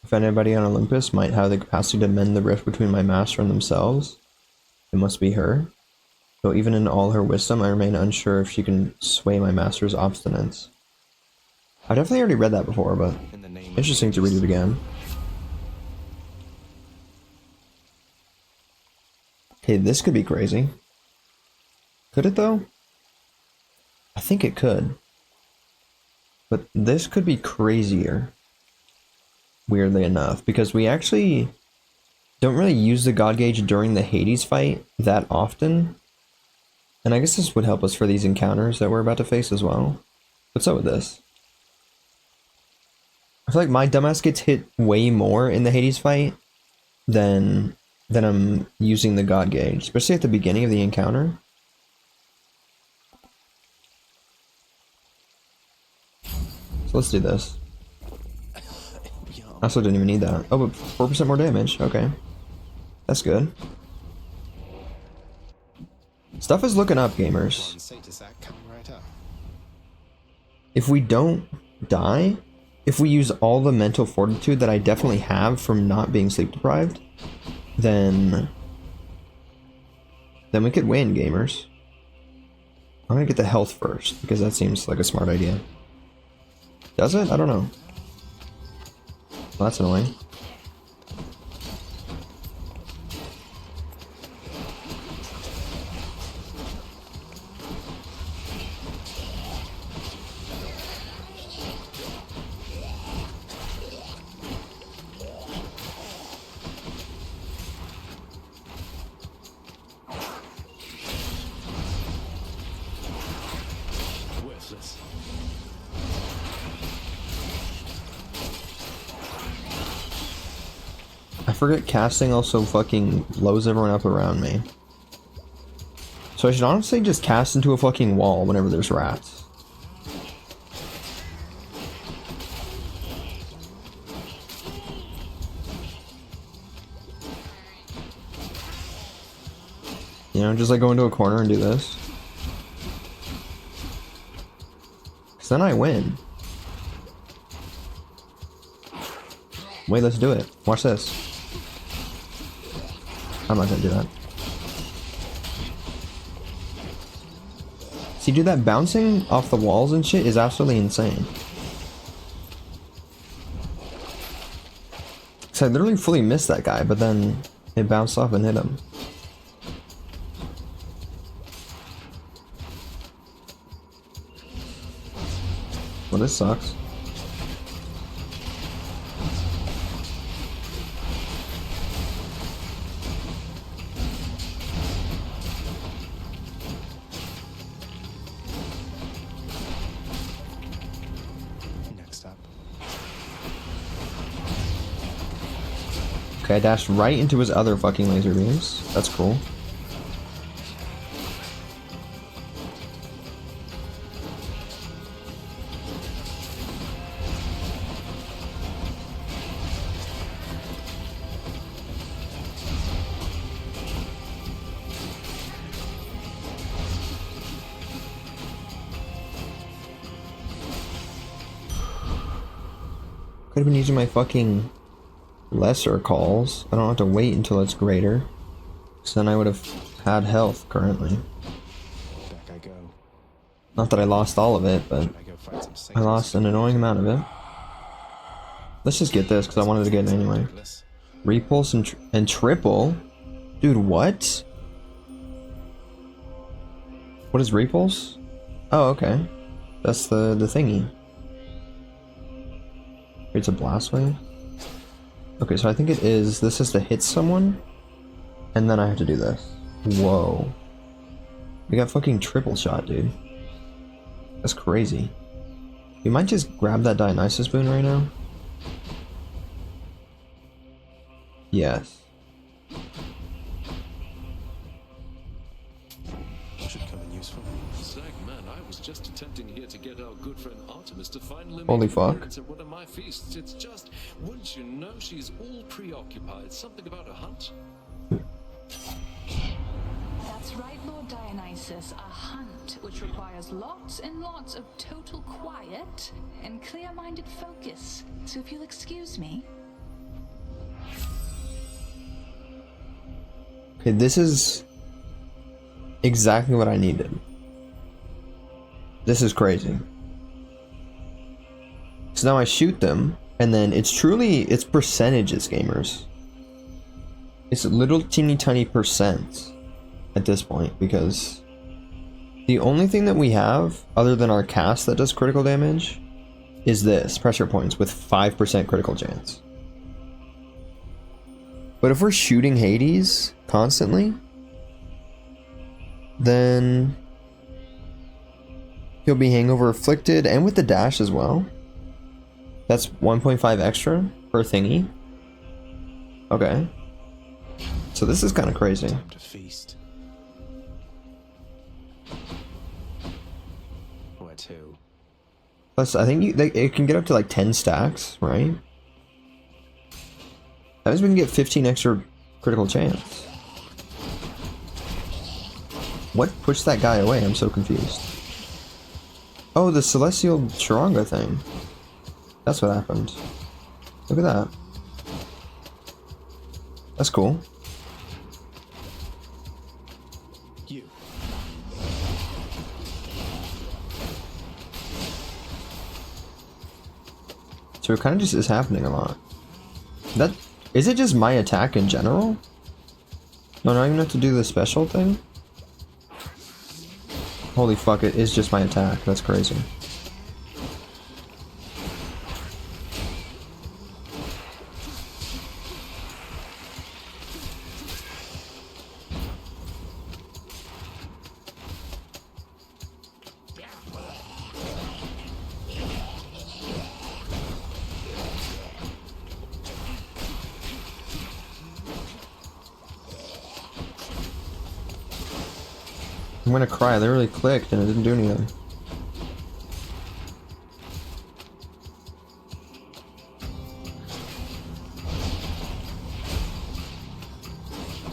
If anybody on Olympus might have the capacity to mend the rift between my master and themselves, it must be her. Though even in all her wisdom, I remain unsure if she can sway my master's obstinance. I definitely already read that before, but interesting to read it again. Okay, this could be crazy. Could it though? I think it could. But this could be crazier. Weirdly enough, because we actually don't really use the God Gauge during the Hades fight that often. And I guess this would help us for these encounters that we're about to face as well. What's up with this? I feel like my dumbass gets hit way more in the Hades fight than I'm using the God Gauge, especially at the beginning of the encounter. So let's do this. I also didn't even need that. Oh, but 4% more damage. Okay. That's good. Stuff is looking up, gamers. If we don't die, if we use all the mental fortitude that I definitely have from not being sleep deprived, then we could win, gamers. I'm gonna get the health first, because that seems like a smart idea. Does it? I don't know. Well, that's annoying. Worthless. I forget casting also fucking blows everyone up around me. So I should honestly just cast into a fucking wall whenever there's rats. You know, just like go into a corner and do this. Cause then I win. Wait, let's do it. Watch this. I'm not gonna do that. See, dude, that bouncing off the walls and shit is absolutely insane. So I literally fully missed that guy, but then it bounced off and hit him. Well, this sucks. Next up. Okay, I dashed right into his other fucking laser beams. That's cool. Could have been using my fucking lesser calls. I don't have to wait until it's greater. So then I would have had health currently. Back I go. Not that I lost all of it, but I go fight some I Satans. lost an annoying amount of it. Let's just get this because I wanted to get it anyway. Repulse and triple? Dude, what? What is repulse? Oh, okay. That's the thingy. It's a blast wave? Okay, so I think it is, this is to hit someone, and then I have to do this. Whoa. We got fucking triple shot, dude. That's crazy. You might just grab that Dionysus boon right now. Yes. Should come in useful. Zag, man, I was just attempting here to get our good friend Artemis to finally Holy make fuck. an appearance at one of my feasts. It's just, wouldn't you know, she's all preoccupied. Something about a hunt. That's right, Lord Dionysus. A hunt which requires lots and lots of total quiet and clear-minded focus. So if you'll excuse me. Okay, this is exactly what I needed. This is crazy. So now I shoot them, and then it's percentages, gamers. It's a little teeny tiny percent at this point, because the only thing that we have, other than our cast that does critical damage, is this, pressure points with 5% critical chance. But if we're shooting Hades constantly, then he'll be hangover afflicted, and with the dash as well. That's 1.5 extra per thingy. Okay. So this is kind of crazy. Time to feast. Where to? Plus, I think it can get up to like 10 stacks, right? That means we can get 15 extra critical chance. What pushed that guy away? I'm so confused. Oh, the Celestial Charanga thing. That's what happened. Look at that. That's cool. You. So it kind of just is happening a lot. That is it just my attack in general? No, I don't even have to do the special thing? Holy fuck, it is just my attack. That's crazy. I'm gonna cry, they really clicked and it didn't do anything.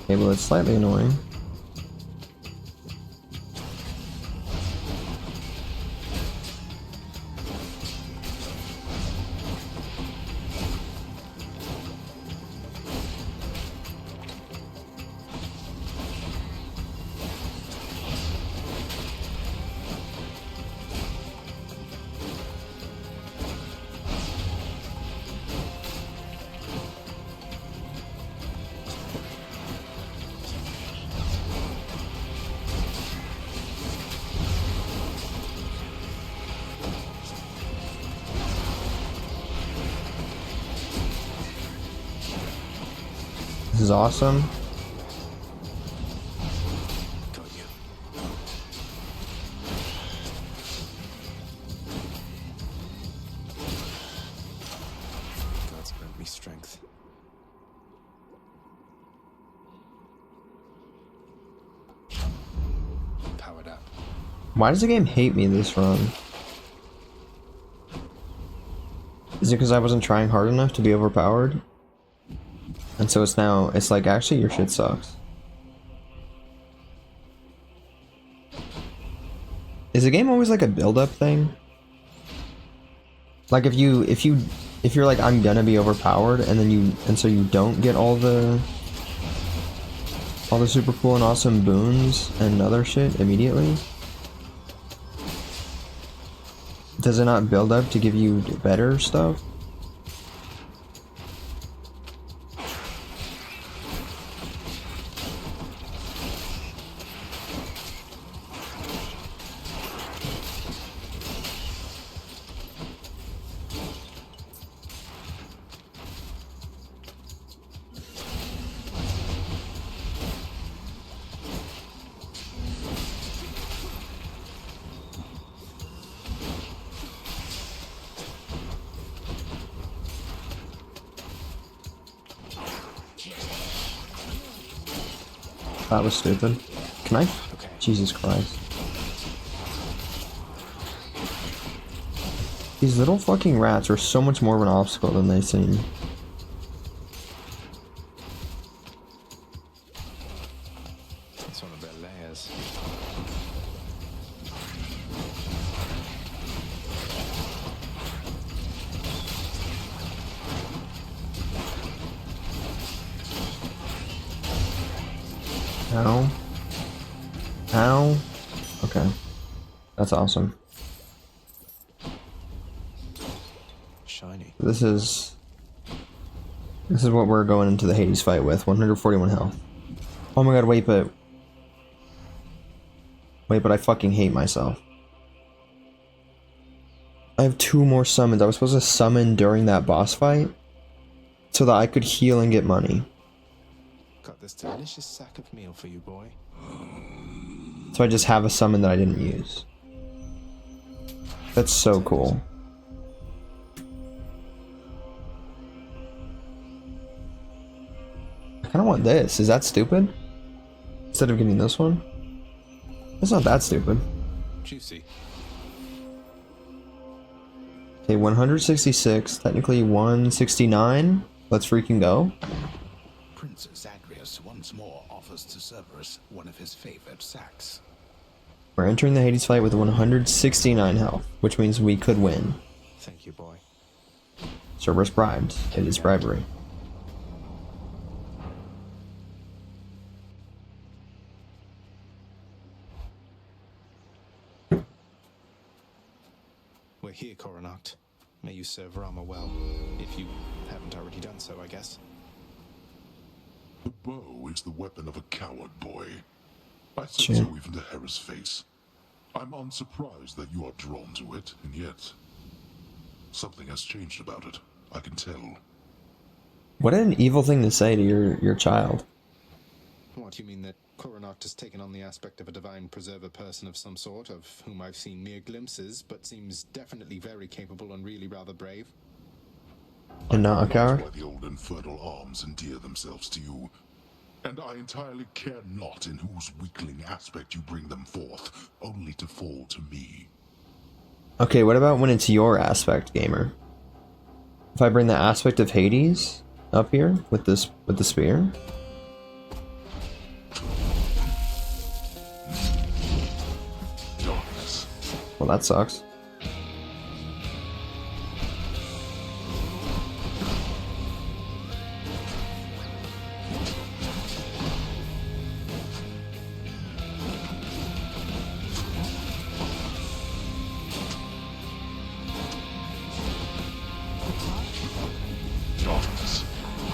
Okay, well it's slightly annoying. This is awesome. God's grant me strength. Powered up. Why does the game hate me this run? Is it because I wasn't trying hard enough to be overpowered? And so it's like, actually your shit sucks. Is the game always like a build-up thing? Like if you're like, I'm gonna be overpowered, and then so you don't get all the super cool and awesome boons and other shit immediately? Does it not build up to give you better stuff? That was stupid. Can I? Okay. Jesus Christ. These little fucking rats are so much more of an obstacle than they seem. It's one of their layers. Ow. Ow. Okay. That's awesome. Shiny. This is what we're going into the Hades fight with. 141 health. Oh my god, wait, but I fucking hate myself. I have 2 more summons. I was supposed to summon during that boss fight so that I could heal and get money. Got this delicious sack of meal for you, boy. So I just have a summon that I didn't use. That's so cool. I kinda want this. Is that stupid? Instead of getting this one? It's not that stupid. Juicy. Okay, 166, technically 169. Let's freaking go. Prince Zagreus once more offers to Cerberus one of his favorite sacks. We're entering the Hades fight with 169 health, which means we could win. Thank you, boy. Cerberus bribed. It is bribery. We're here, Coronacht. May you serve Rama well, if you haven't already done so, I guess. The bow is the weapon of a coward, boy. I said so even to Hera's face. I'm unsurprised that you are drawn to it, and yet something has changed about it. I can tell. What an evil thing to say to your child. What, you mean that Coronacht has taken on the aspect of a divine preserver person of some sort, of whom I've seen mere glimpses, but seems definitely very capable and really rather brave? And not a coward? Why the old infernal arms endear themselves to you. And I entirely care not in whose weakling aspect you bring them forth, only to fall to me. Okay, what about when it's your aspect, gamer? If I bring the aspect of Hades up here with this with the spear? Darkness. Well, that sucks.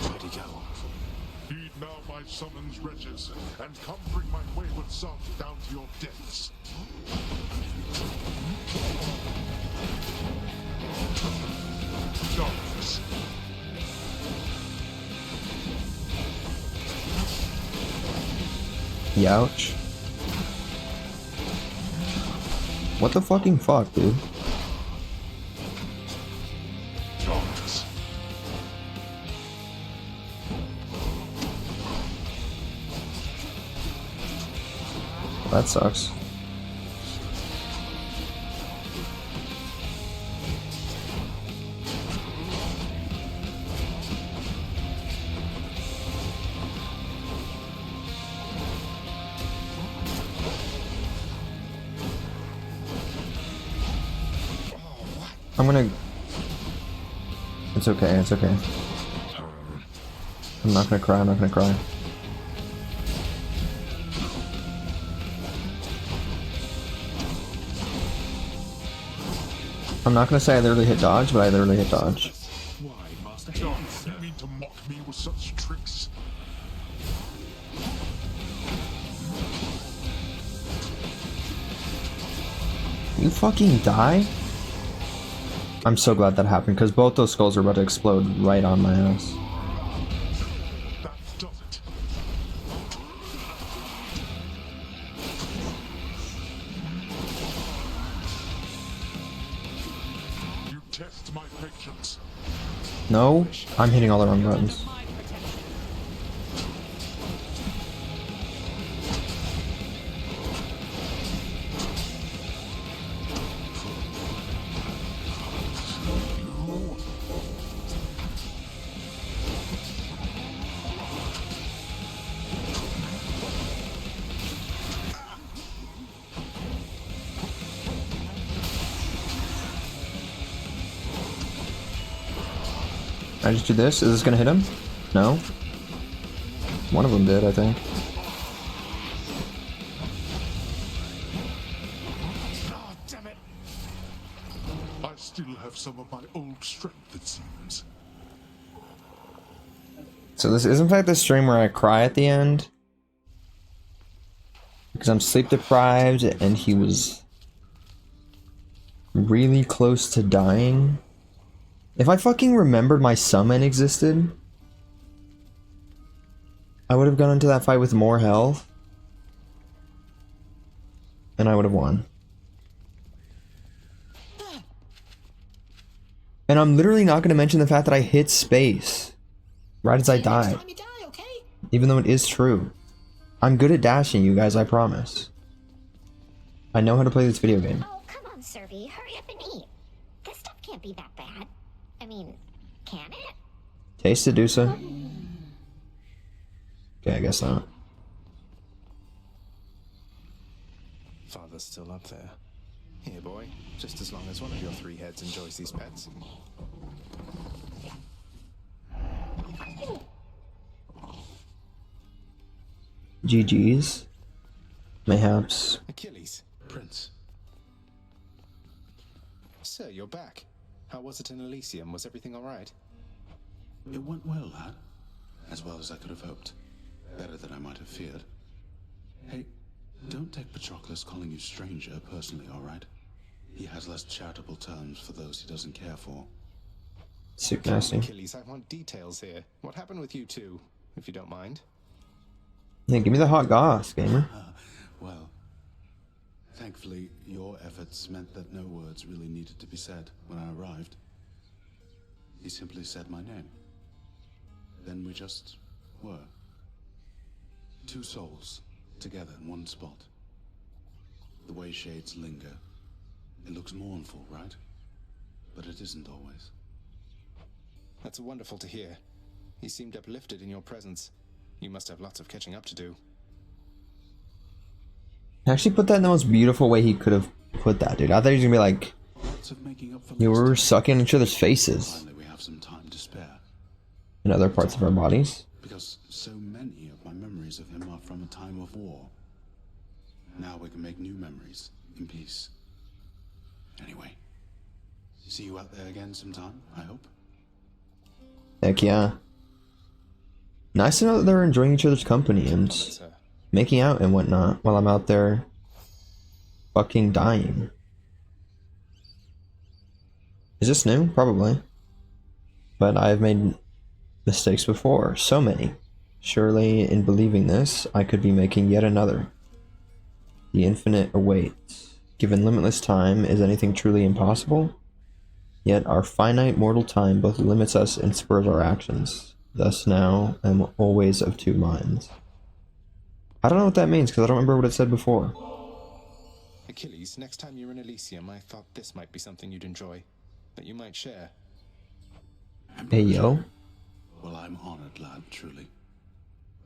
Where'd he go? Heed now my summons, wretches, and come bring my wayward son down to your depths. Darkness. Youch. What the fucking fuck, dude? Darkness. That sucks. I'm gonna... It's okay, it's okay. I'm not gonna cry, I'm not gonna cry. I'm not gonna say I literally hit dodge, but I literally hit dodge. Why, Master You Hades? mean to mock me with such tricks? You fucking die? I'm so glad that happened, because both those skulls are about to explode right on my ass. That does it. You test my patience. No, I'm hitting all the wrong buttons. I just do this? Is this gonna hit him? No? One of them did, I think. Oh, damn it! I still have some of my old strength, it seems. So this is in fact the stream where I cry at the end. Because I'm sleep deprived and he was really close to dying. If I fucking remembered my summon existed, I would have gone into that fight with more health. And I would have won. And I'm literally not going to mention the fact that I hit space right as I died. Even though it is true. I'm good at dashing, you guys, I promise. I know how to play this video game. Oh, come on, Servy. Hurry up and eat. This stuff can't be that bad. I mean, can it? Taste it, Dusa. Okay, I guess not. Father's still up there. Here, boy. Just as long as one of your three heads enjoys these pets. GG's. Mayhaps. Achilles. Prince. Sir, you're back. How was it in Elysium? Was everything alright? It went well, lad. As well as I could have hoped. Better than I might have feared. Hey, don't take Patroclus calling you stranger personally, alright? He has less charitable terms for those he doesn't care for. Sick nasty. Achilles, I want details here. What happened with you two, if you don't mind? Yeah, give me the hot goss, gamer. Well, thankfully, your efforts meant that no words really needed to be said when I arrived. He simply said my name. Then we just were. Two souls, together in one spot. The way shades linger. It looks mournful, right? But it isn't always. That's wonderful to hear. He seemed uplifted in your presence. You must have lots of catching up to do. He actually put that in the most beautiful way he could have put that, dude. I thought he was gonna be like, you were sucking each other's faces. Finally, we have some time to spare. In other parts of our bodies. Because so many of my memories of him are from a time of war. Now we can make new memories in peace. Anyway, see you out there again sometime, I hope. Heck yeah. Nice to know that they're enjoying each other's company and making out and whatnot while I'm out there fucking dying. Is this new? Probably. But I've made mistakes before. So many. Surely, in believing this, I could be making yet another. The infinite awaits. Given limitless time, is anything truly impossible? Yet our finite mortal time both limits us and spurs our actions. Thus now, I'm always of two minds. I don't know what that means, because I don't remember what it said before. Achilles, next time you're in Elysium, I thought this might be something you'd enjoy. That you might share. Hey, yo. Well, I'm honored, lad, truly.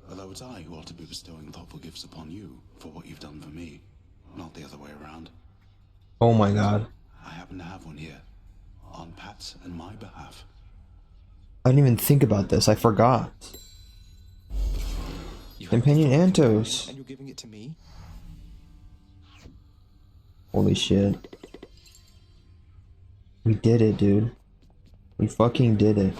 Although it's I who ought to be bestowing thoughtful gifts upon you for what you've done for me, not the other way around. Oh my god. I happen to have one here, on Pat's and my behalf. I didn't even think about this. I forgot. Companion Antos. And you're giving it to me? Holy shit. We did it, dude. We fucking did it.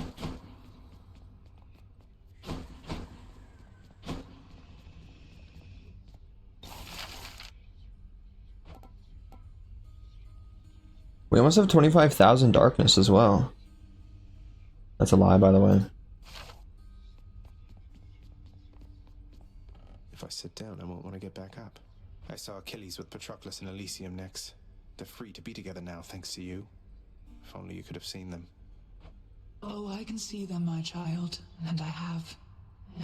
We almost have 25,000 darkness as well. That's a lie, by the way. If I sit down, I won't want to get back up. I saw Achilles with Patroclus and Elysium next. They're free to be together now, thanks to you. If only you could have seen them. Oh, I can see them, my child, and I have.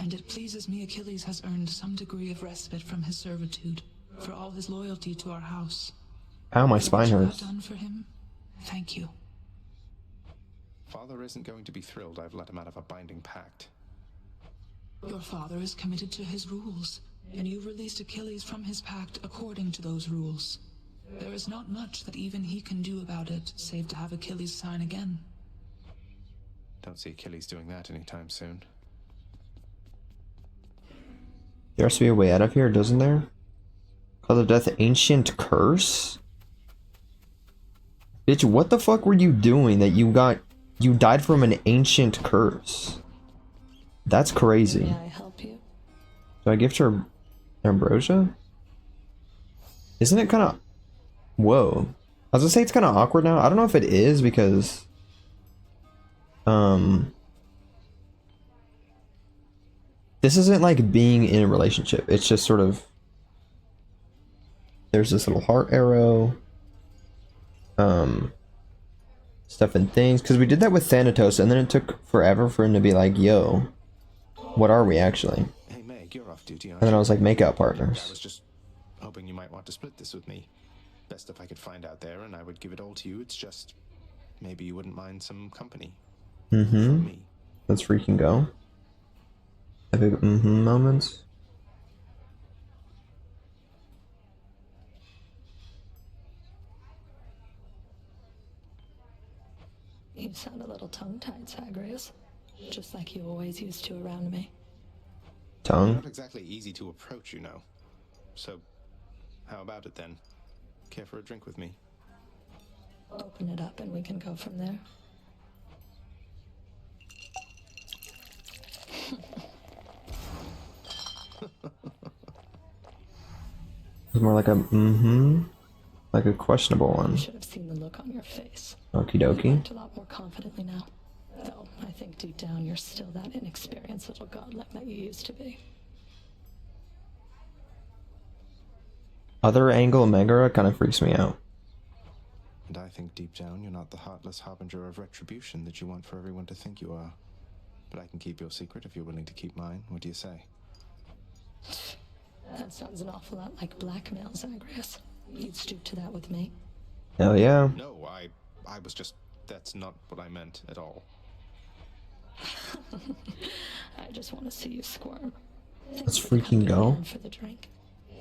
And it pleases me Achilles has earned some degree of respite from his servitude, for all his loyalty to our house. Ow, my spine For what you hurts. have done for him, thank you. Father isn't going to be thrilled I've let him out of a binding pact. Your father is committed to his rules, and you released Achilles from his pact according to those rules. There is not much that even he can do about it, save to have Achilles sign again. Don't see Achilles doing that anytime soon. There has to be a way out of here, doesn't there? Call of Death Ancient Curse? Bitch, what the fuck were you doing that you died from an ancient curse? That's crazy. May I help you? Do I gift her ambrosia? Isn't it kind of... Whoa. I was gonna say it's kind of awkward now. I don't know if it is because... This isn't like being in a relationship. It's just sort of... There's this little heart arrow. Stuff and things. Because we did that with Thanatos and then it took forever for him to be like, yo, what are we actually? Hey Meg, you're off duty, And then I was like, make-out partners. I was just hoping you might want to split this with me. Best if I could find out there and I would give it all to you. It's just... Maybe you wouldn't mind some company. Mm-hmm. Let's freaking go. Epic moments. You sound a little tongue-tied, Zagreus. Just like you always used to around me. tongue. Not exactly easy to approach, you know. So, how about it then? Care for a drink with me? Open it up and we can go from there. It's more like a like a questionable one. You should have seen the look on your face. Okie You dokie. act a lot more confidently now. Though I think deep down you're still that inexperienced little godling that you used to be. Other angle Megara kind of freaks me out. And I think deep down you're not the heartless harbinger of retribution that you want for everyone to think you are. But I can keep your secret if you're willing to keep mine. What do you say? That sounds an awful lot like blackmail, Zagreus. You'd stoop to that with me? Hell yeah. No, I was just... That's not what I meant at all. I just want to see you squirm. Let's freaking go. For the drink.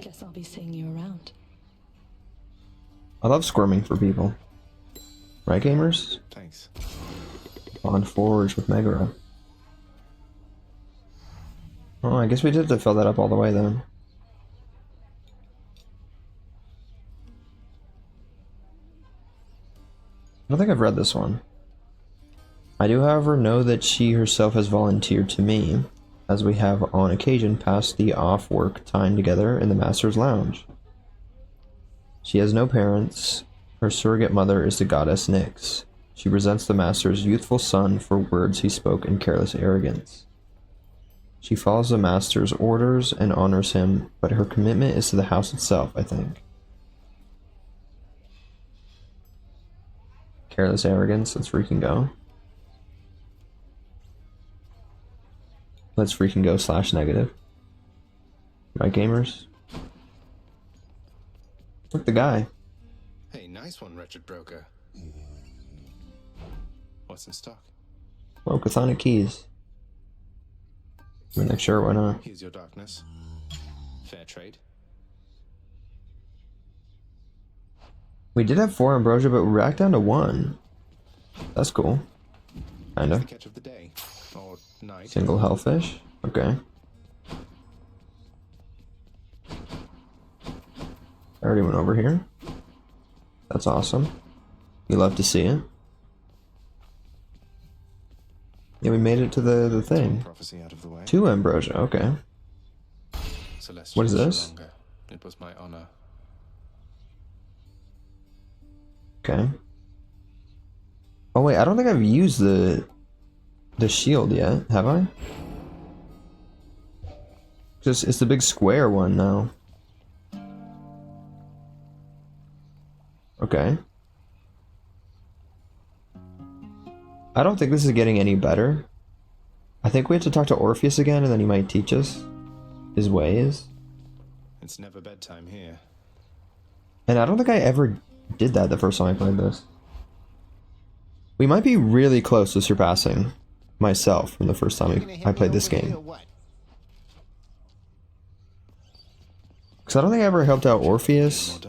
Guess I'll be seeing you around. I love squirming for people. Right, gamers? Thanks. On Forge with Megara. Oh, I guess we did have to fill that up all the way then. I don't think I've read this one. I do, however, know that she herself has volunteered to me, as we have on occasion passed the off-work time together in the Master's Lounge. She has no parents. Her surrogate mother is the goddess Nyx. She resents the Master's youthful son for words he spoke in careless arrogance. She follows the Master's orders and honors him, but her commitment is to the house itself, I think. Careless arrogance, let's freaking go. Let's freaking go / negative. Right, gamers? Look, the guy. Hey, nice one, wretched broker. What's in stock? Oh, Chthonic keys. I mean, like, sure, why not? Here's your darkness. Fair trade. We did have 4 ambrosia, but we're back down to 1. That's cool. Kinda. The catch of the day. Or night. Single hellfish. Okay. I already went over here. That's awesome. You love to see it. Yeah, we made it to the thing. Prophecy out of the way. 2 ambrosia, okay. What is this? It was my honor. Okay. Oh wait, I don't think I've used the shield yet, have I? Just it's the big square one now. Okay. I don't think this is getting any better. I think we have to talk to Orpheus again, and then he might teach us his ways. It's never bedtime here. And I don't think I ever did that the first time I played this. We might be really close to surpassing myself from the first time I played this game. Because I don't think I ever helped out Orpheus,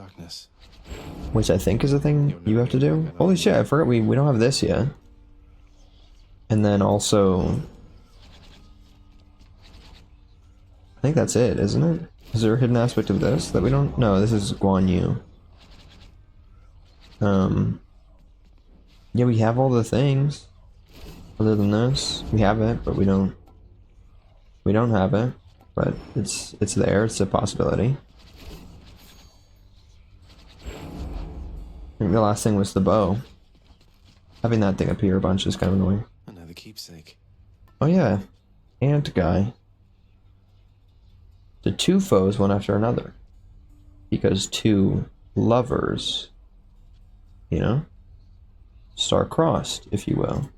which I think is a thing you have to do. Holy shit, I forgot we don't have this yet. And then also... I think that's it, isn't it? Is there a hidden aspect of this that we don't... No, this is Guan Yu. Yeah, we have all the things. Other than this, we have it, but we don't have it. But it's there, it's a possibility. I think the last thing was the bow. Having that thing appear a bunch is kind of annoying. Another keepsake. Oh yeah, ant guy. The 2 foes one after another. Because 2 lovers, you know? Star-crossed, if you will.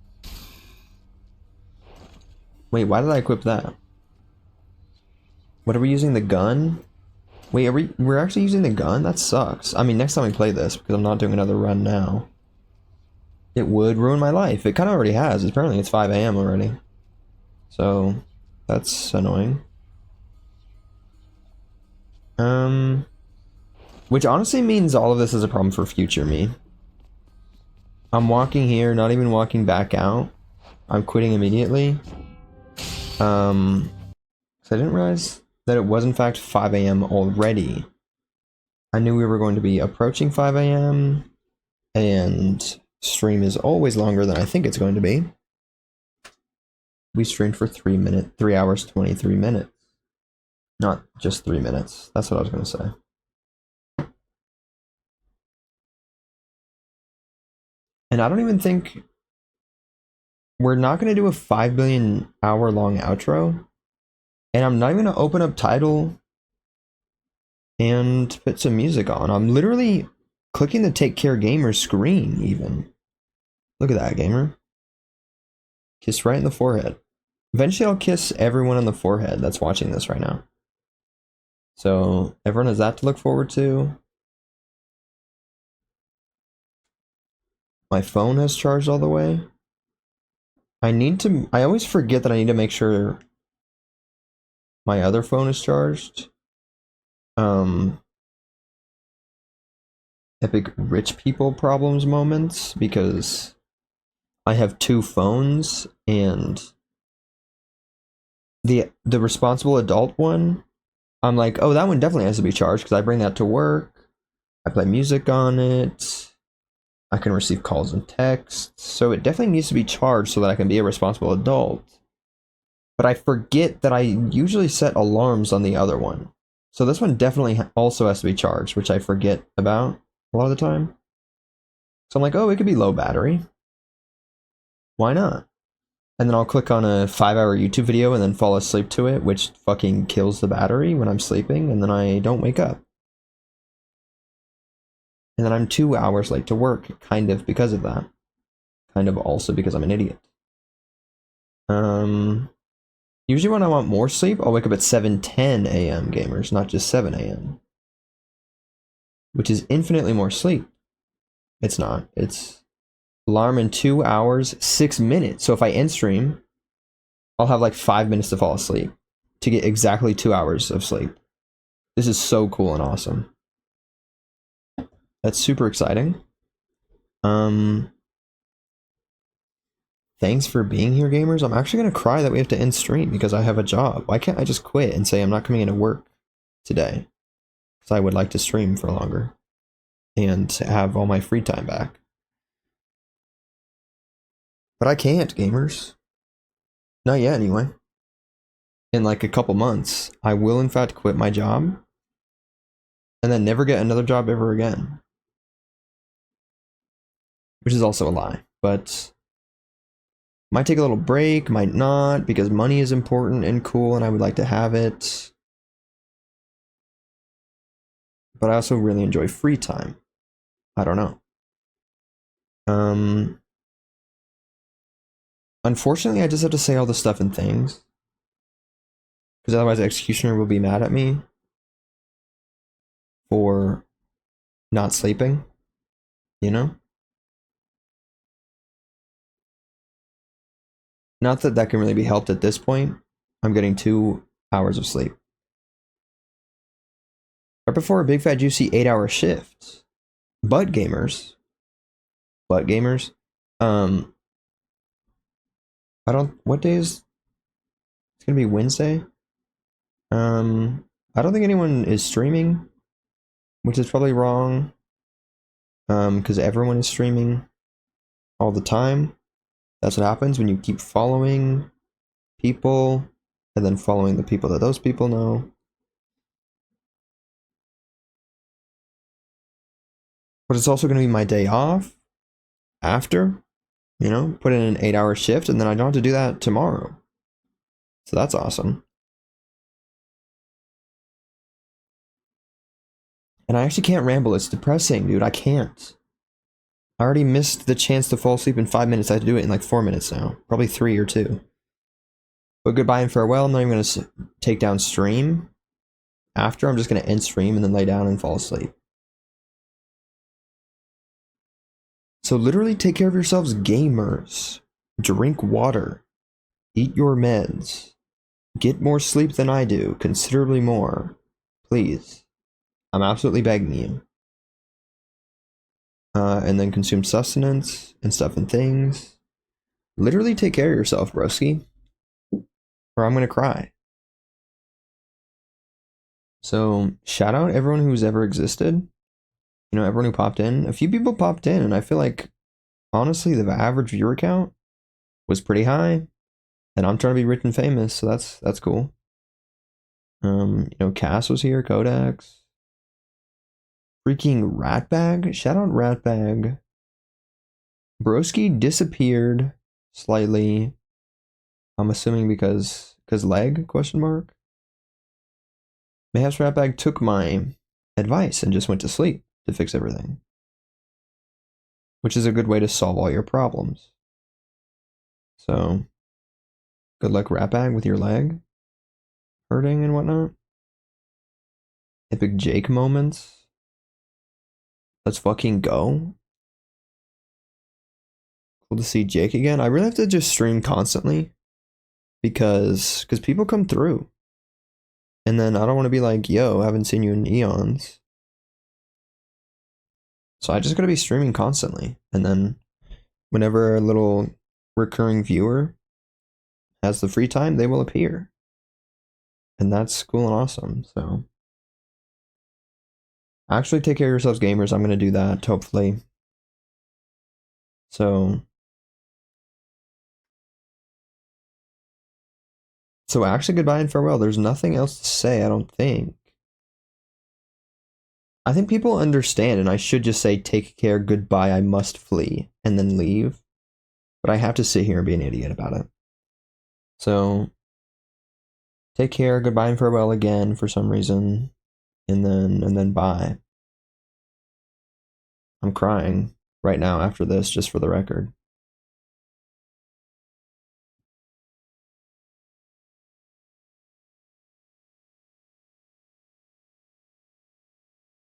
Wait, why did I equip that? What, are we using the gun? Wait, we're actually using the gun? That sucks. I mean, next time we play this, because I'm not doing another run now, it would ruin my life. It kind of already has. Apparently it's 5 AM already. So, that's annoying. Which honestly means all of this is a problem for future me. I'm walking here, not even walking back out. I'm quitting immediately. So I didn't realize that it was in fact 5 a.m. already. I knew we were going to be approaching 5 a.m. and stream is always longer than I think it's going to be. We streamed for 3 hours, 23 minutes. Not just 3 minutes. That's what I was going to say. And I don't even think we're not going to do a 5 billion hour long outro. And I'm not even going to open up Tidal and put some music on. I'm literally clicking the Take Care Gamer screen even. Look at that, gamer. Kiss right in the forehead. Eventually I'll kiss everyone on the forehead that's watching this right now. So everyone has that to look forward to. My phone has charged all the way. I always forget that I need to make sure my other phone is charged. Epic rich people problems moments, because I have 2 phones and the responsible adult one, I'm like, oh, that one definitely has to be charged because I bring that to work. I play music on it. I can receive calls and texts. So it definitely needs to be charged so that I can be a responsible adult. But I forget that I usually set alarms on the other one. So this one definitely also has to be charged, which I forget about a lot of the time. So I'm like, oh, it could be low battery. Why not? And then I'll click on a 5-hour YouTube video and then fall asleep to it, which fucking kills the battery when I'm sleeping, and then I don't wake up. And then I'm 2 hours late to work, kind of because of that. Kind of also because I'm an idiot. Usually when I want more sleep, I'll wake up at 7:10 a.m. gamers, not just 7 a.m. Which is infinitely more sleep. It's not. It's alarm in 2 hours, 6 minutes. So if I end stream, I'll have like 5 minutes to fall asleep to get exactly 2 hours of sleep. This is so cool and awesome. That's super exciting. Thanks for being here, gamers. I'm actually going to cry that we have to end stream because I have a job. Why can't I just quit and say I'm not coming into work today? Because I would like to stream for longer and have all my free time back. But I can't, gamers. Not yet, anyway. In like a couple months, I will in fact quit my job and then never get another job ever again. Which is also a lie, but might take a little break, might not, because money is important and cool and I would like to have it. But I also really enjoy free time. I don't know. Unfortunately, I just have to say all the stuff and things. Because otherwise Executioner will be mad at me for not sleeping, you know? Not that that can really be helped at this point. I'm getting 2 hours of sleep. Right before a big fat juicy 8-hour shift. But gamers. What day is... It's gonna be Wednesday. I don't think anyone is streaming, which is probably wrong. Because everyone is streaming all the time. That's what happens when you keep following people and then following the people that those people know. But it's also going to be my day off after, you know, put in an 8-hour shift and then I don't have to do that tomorrow. So that's awesome. And I actually can't ramble. It's depressing, dude. I can't. I already missed the chance to fall asleep in 5 minutes. I have to do it in like 4 minutes now. Probably 3 or 2. But goodbye and farewell. I'm not even going to take down stream. After, I'm just going to end stream and then lay down and fall asleep. So literally take care of yourselves, gamers. Drink water. Eat your meds. Get more sleep than I do. Considerably more. Please. I'm absolutely begging you. And then consume sustenance and stuff and things. Literally take care of yourself, broski. Or I'm gonna cry. So shout out everyone who's ever existed. You know, everyone who popped in. A few people popped in, and I feel like honestly the average viewer count was pretty high. And I'm trying to be rich and famous, so that's cool. You know, Cass was here, Codex. Freaking Ratbag. Shout out Ratbag. Broski disappeared slightly. I'm assuming because leg, question mark. Mayhaps Ratbag took my advice and just went to sleep to fix everything. Which is a good way to solve all your problems. So, good luck Ratbag with your leg hurting and whatnot. Epic Jake moments. Let's fucking go. Cool to see Jake again. I really have to just stream constantly because people come through. And then I don't want to be like, yo, I haven't seen you in eons. So I just gotta be streaming constantly. And then whenever a little recurring viewer has the free time, they will appear. And that's cool and awesome. So actually take care of yourselves, gamers. I'm gonna do that, hopefully. So actually goodbye and farewell. There's nothing else to say, I don't think. I think people understand, and I should just say take care, goodbye, I must flee, and then leave. But I have to sit here and be an idiot about it. So take care, goodbye and farewell again for some reason. And then bye. I'm crying right now after this, just for the record.